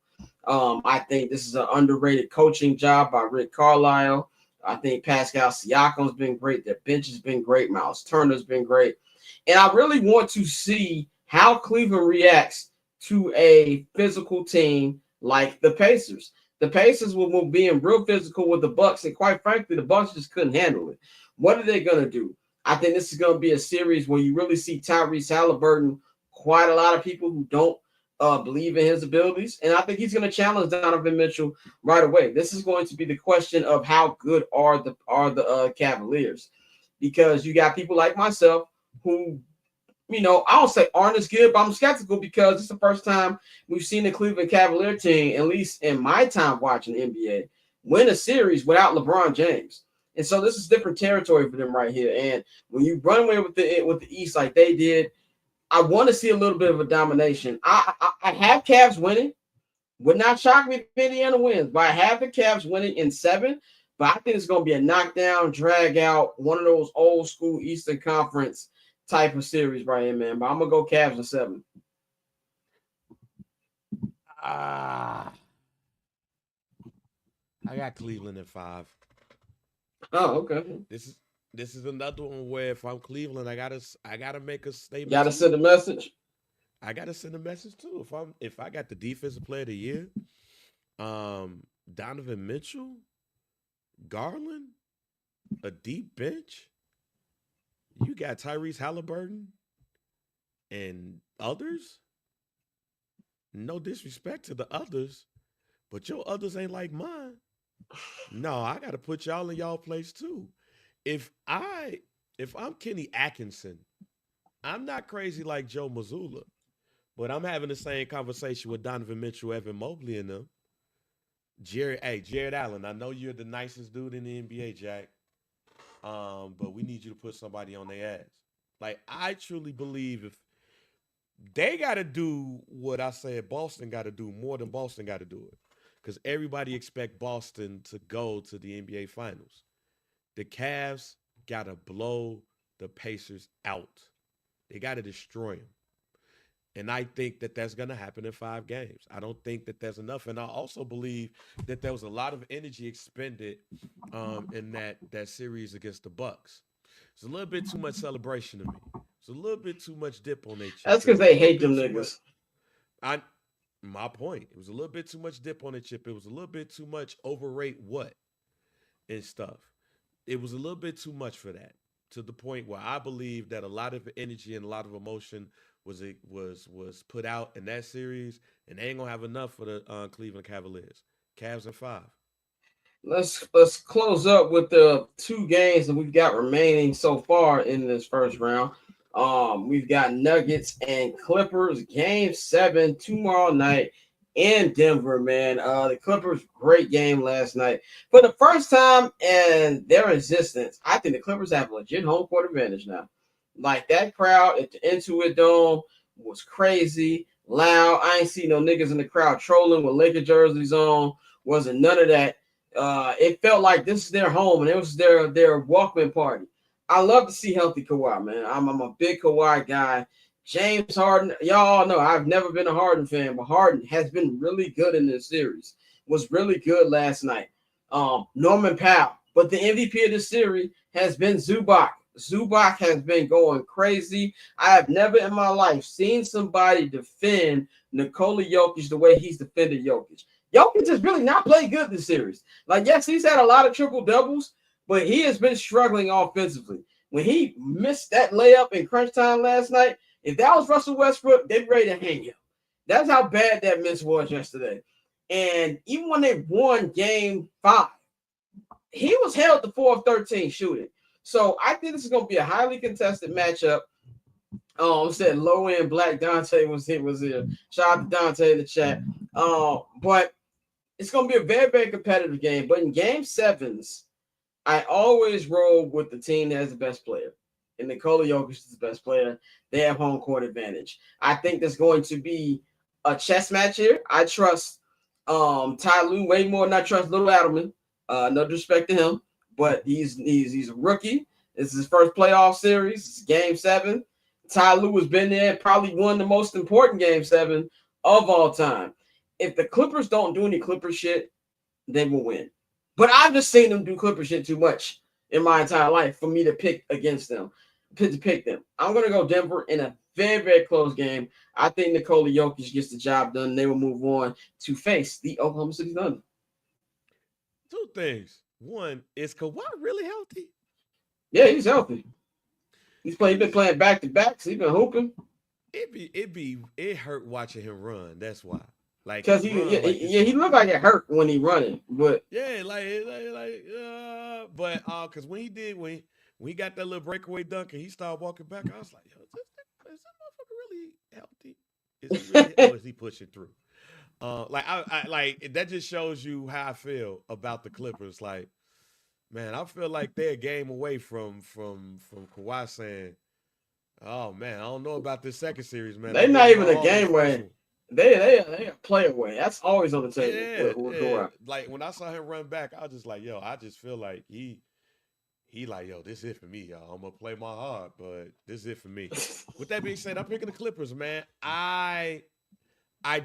A: I think this is an underrated coaching job by Rick Carlisle. I think Pascal Siakam's been great. Their bench has been great. Miles Turner's been great. And I really want to see how Cleveland reacts to a physical team like the Pacers. The Pacers will be in real physical with the Bucks, and quite frankly, the Bucks just couldn't handle it. What are they going to do? I think this is going to be a series where you really see Tyrese Halliburton, quite a lot of people who don't believe in his abilities, and I think he's going to challenge Donovan Mitchell right away. This is going to be the question of how good are the Cavaliers, because you got people like myself who, I don't say aren't as good, but I'm skeptical because it's the first time we've seen the Cleveland Cavalier team, at least in my time watching the NBA, win a series without LeBron James. And so this is different territory for them right here. And when you run away with the East like they did, I want to see a little bit of a domination. I have Cavs winning. Would not shock me if Indiana wins, but I have the Cavs winning in 7. But I think it's going to be a knockdown, drag out, one of those old school Eastern Conference type of series right here, man. But I'm gonna go Cavs in 7.
E: I got Cleveland in 5.
A: Oh, okay.
E: This is another one where if I'm Cleveland, I gotta make a statement.
A: Gotta send a message.
E: I gotta send a message too. If I got the defensive player of the year, Donovan Mitchell, Garland, a deep bench, you got Tyrese Halliburton and others. No disrespect to the others, but your others ain't like mine. No, I got to put y'all in y'all place too. If I if I'm Kenny Atkinson, I'm not crazy like Joe Mazzulla, but I'm having the same conversation with Donovan Mitchell, Evan Mobley, and them. Jared Allen. I know you're the nicest dude in the NBA, Jack. But we need you to put somebody on their ass. Like I truly believe if they got to do what I said Boston got to do more than Boston got to do it, because everybody expect Boston to go to the NBA Finals. The Cavs got to blow the Pacers out. They got to destroy them. And I think that that's going to happen in 5 games. I don't think that there's enough. And I also believe that there was a lot of energy expended in that series against the Bucks. It's a little bit too much celebration to me. It's a little bit too much dip on their chip.
A: That's because they hate them niggas.
E: My point. It was a little bit too much dip on the chip. It was a little bit too much overrate what and stuff. It was a little bit too much for that, to the point where I believe that a lot of energy and a lot of emotion was put out in that series, and they ain't gonna have enough for the Cleveland Cavaliers. Cavs in 5.
A: Let's close up with the 2 games that we've got remaining so far in this first round. We've got Nuggets and Clippers, game 7 tomorrow night in Denver, man. The Clippers, great game last night. For the first time in their existence, I think the Clippers have a legit home court advantage now. Like, that crowd at the Intuit Dome was crazy, loud. I ain't see no niggas in the crowd trolling with Laker jerseys on. Wasn't none of that. It felt like this is their home, and it was their walkman party. I love to see healthy Kawhi, man. I'm a big Kawhi guy. James Harden, y'all know I've never been a Harden fan, but Harden has been really good in this series. Was really good last night. Norman Powell, but the MVP of this series has been Zubac. Zubac has been going crazy. I have never in my life seen somebody defend Nikola Jokic the way he's defended Jokic. Jokic has really not played good this series. Like, yes, he's had a lot of triple doubles, but he has been struggling offensively. When he missed that layup in crunch time last night, if that was Russell Westbrook, they'd be ready to hang him. That's how bad that miss was yesterday. And even when they won game 5, he was held to 4 of 13 shooting. So I think this is going to be a highly contested matchup. Said low end Black Dante was here. Shout out to Dante in the chat. But it's going to be a very, very competitive game. But in game 7s, I always roll with the team that has the best player. And Nikola Jokic is the best player. They have home court advantage. I think there's going to be a chess match here. I trust Ty Lue way more than I trust Little Adelman. No disrespect to him, but he's a rookie. This is his first playoff series. It's game 7. Ty Lue has been there, probably won the most important game 7 of all time. If the Clippers don't do any Clipper shit, they will win. But I've just seen them do Clipper shit too much in my entire life for me to pick against them, to pick them. I'm going to go Denver in a very, very close game. I think Nikola Jokic gets the job done. They will move on to face the Oklahoma City Thunder.
E: 2 things. One, is Kawhi really healthy?
A: Yeah, he's healthy. He's been playing back to backs. He's been hooping.
E: It hurt watching him run. That's why. Like,
A: because he looked like it hurt when he running, but
E: yeah, because when he got that little breakaway dunk and he started walking back, I was like, yo, is that motherfucker really healthy? Is he really, or is he pushing through? I that just shows you how I feel about the Clippers. Like, man, I feel like they're a game away from Kawhi saying, "Oh man, I don't know about this second series, man."
A: They're not even a game away. They a play away. That's always on the table.
E: Yeah. Like when I saw him run back, I was just like, "Yo, I just feel like he like, yo, this is it for me, y'all. I'm gonna play my heart, but this is it for me." With that being said, I'm picking the Clippers, man. I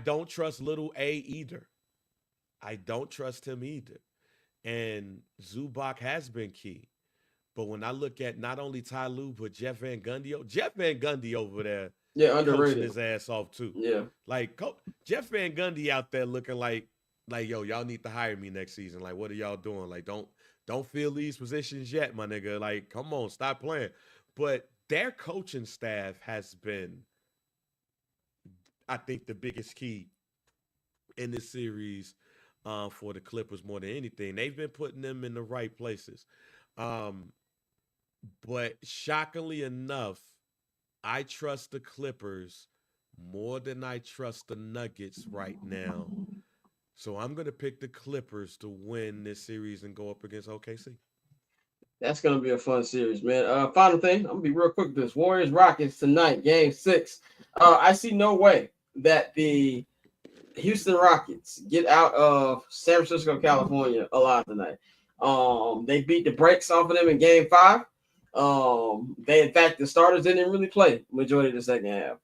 E: don't trust Little A either. I don't trust him either. And Zubac has been key. But when I look at not only Ty Lue, but Jeff Van Gundy over there,
A: underrated,
E: coaching his ass off too.
A: Yeah.
E: Like Jeff Van Gundy out there looking like, yo, y'all need to hire me next season. Like, what are y'all doing? Like, don't fill these positions yet, my nigga. Like, come on, stop playing. But their coaching staff has been, I think, the biggest key in this series for the Clippers more than anything. They've been putting them in the right places. Um, but shockingly enough, I trust the Clippers more than I trust the Nuggets right now. So I'm going to pick the Clippers to win this series and go up against OKC.
A: That's gonna be a fun series, man. Final thing, I'm gonna be real quick with this. Warriors Rockets tonight, game 6. I see no way that the Houston Rockets get out of San Francisco, California alive tonight. They beat the brakes off of them in game 5. In fact, the starters didn't really play majority of the second half.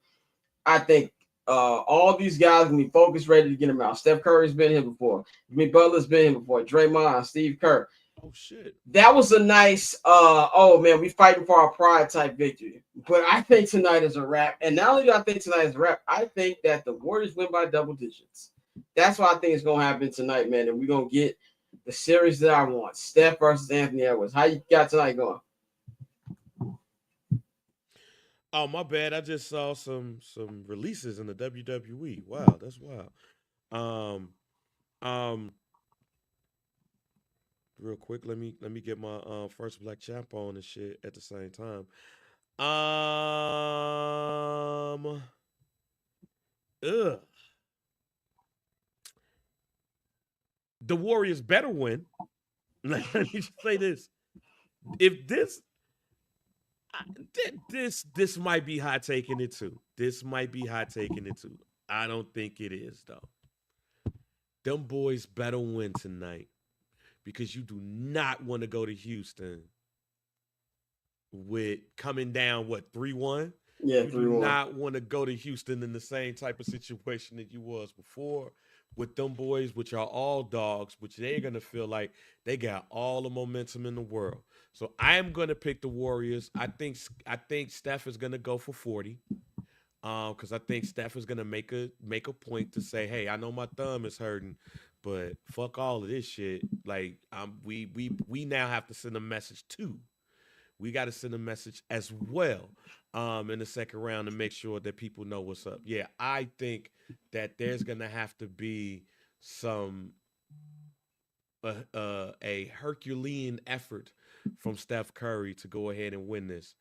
A: I think all these guys gonna be focused, ready to get them out. Steph Curry's been here before. Jimmy Butler's been here before. Draymond, Steve Kerr.
E: Oh shit.
A: That was a nice oh man, we fighting for our pride type victory. But I think tonight is a wrap. And not only do I think tonight is a wrap, I think that the Warriors win by double digits. That's what I think is gonna happen tonight, man. And we're gonna get the series that I want. Steph versus Anthony Edwards. How you got tonight going?
E: Oh, my bad. I just saw some releases in the WWE. Wow, that's wild. Um um Real quick, let me get my first black champ on and shit at the same time. Um ugh. The Warriors better win. Let me just say this. If this this might be hot taking it too. This might be hot taking it too. I don't think it is though. Them boys better win tonight because you do not want to go to Houston with coming down what 3-1.
A: Yeah,
E: You do
A: 3-1.
E: not want to go to Houston in the same type of situation that you was before with them boys, which are all dogs, which they're gonna feel like they got all the momentum in the world. So I am gonna pick the Warriors. I think Steph is gonna go for 40. Because I think Steph is gonna make a point to say, hey, I know my thumb is hurting, but fuck all of this shit. Like we now have to send a message too. We got to send a message as well in the second round to make sure that people know what's up. Yeah, I think that there's gonna have to be some a Herculean effort from Steph Curry to go ahead and win this.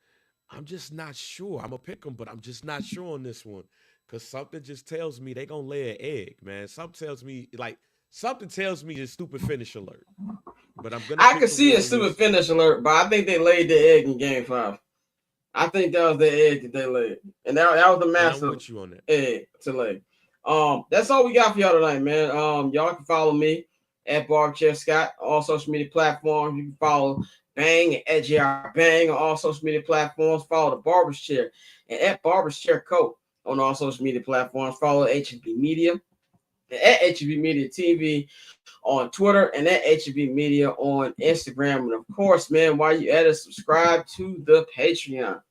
E: I'm just not sure. I'm gonna pick them, but I'm just not sure on this one because something just tells me they gonna lay an egg, man. Something tells me it's stupid finish alert. But I'm gonna.
A: I
E: pick
A: can
E: the
A: see a
E: Warriors.
A: stupid finish alert, but I think they laid the egg in game 5. I think that was the egg that they laid. And that was the
E: And I'm
A: massive
E: with you on that.
A: egg to lay. That's all we got for y'all tonight, man. Y'all can follow me at Barber Scott, all social media platforms. You can follow Bang and EdgyR Bang on all social media platforms. Follow the Barber's Chair and at Barber's Chair Co. on all social media platforms. Follow HB Media and at HB Media TV on Twitter and at HB Media on Instagram. And of course, man, while you at us, subscribe to the Patreon.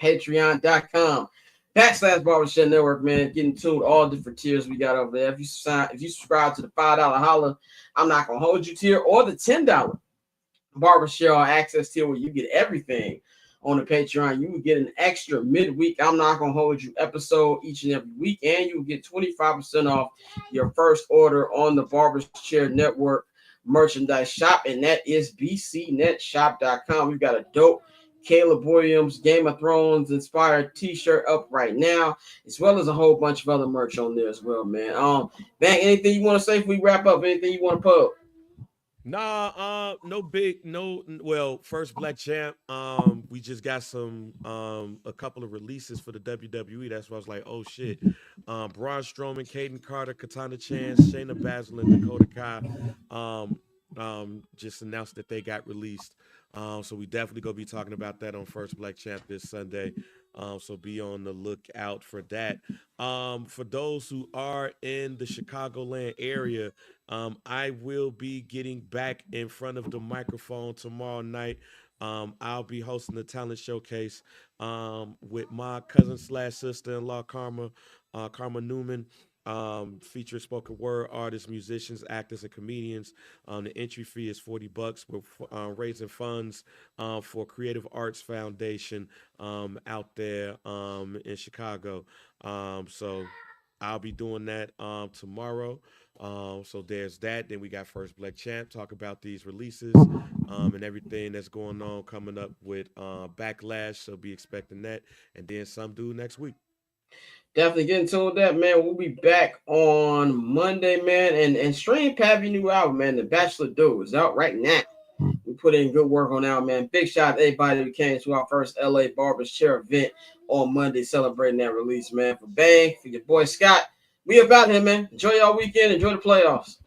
A: Patreon.com/Barbershop Network, man. Getting tuned all different tiers we got over there. If you subscribe to the $5 holla, I'm not gonna hold you tier or the $10 Barbershop access tier where you get everything on the Patreon. You will get an extra midweek. I'm not gonna hold you episode each and every week, and you will get 25% off your first order on the Barbershop Network merchandise shop, and that is bcnetshop.com. We've got a dope Caleb Williams Game of Thrones inspired t-shirt up right now, as well as a whole bunch of other merch on there as well, man. Bang, anything you want to say if we wrap up? Anything you want to put?
E: Nah, well, first black champ. We just got some a couple of releases for the WWE. That's why I was like, oh shit. Braun Strowman, Caden Carter, Katana Chance, Shayna Baszler, and Dakota Kai just announced that they got released. So we definitely gonna be talking about that on First Black Champ this Sunday. So be on the lookout for that. For those who are in the Chicagoland area, I will be getting back in front of the microphone tomorrow night. I'll be hosting the talent showcase with my cousin slash sister-in-law Karma Newman. featuring spoken word artists, musicians, actors, and comedians. The entry fee is $40. We're raising funds for Creative Arts Foundation out there in Chicago. So I'll be doing that tomorrow. So there's that. Then we got First Black Champ talk about these releases and everything that's going on coming up with Backlash. So be expecting that. And then some dude next week.
A: Definitely getting to that, man. We'll be back on Monday, man. And stream Pappy new album, man. The Bachelor Dude is out right now. We put in good work on that, man. Big shout out to everybody who came to our first LA Barber's Chair event on Monday, celebrating that release, man. For Bang, for your boy Scott. We about him, man. Enjoy y'all weekend. Enjoy the playoffs.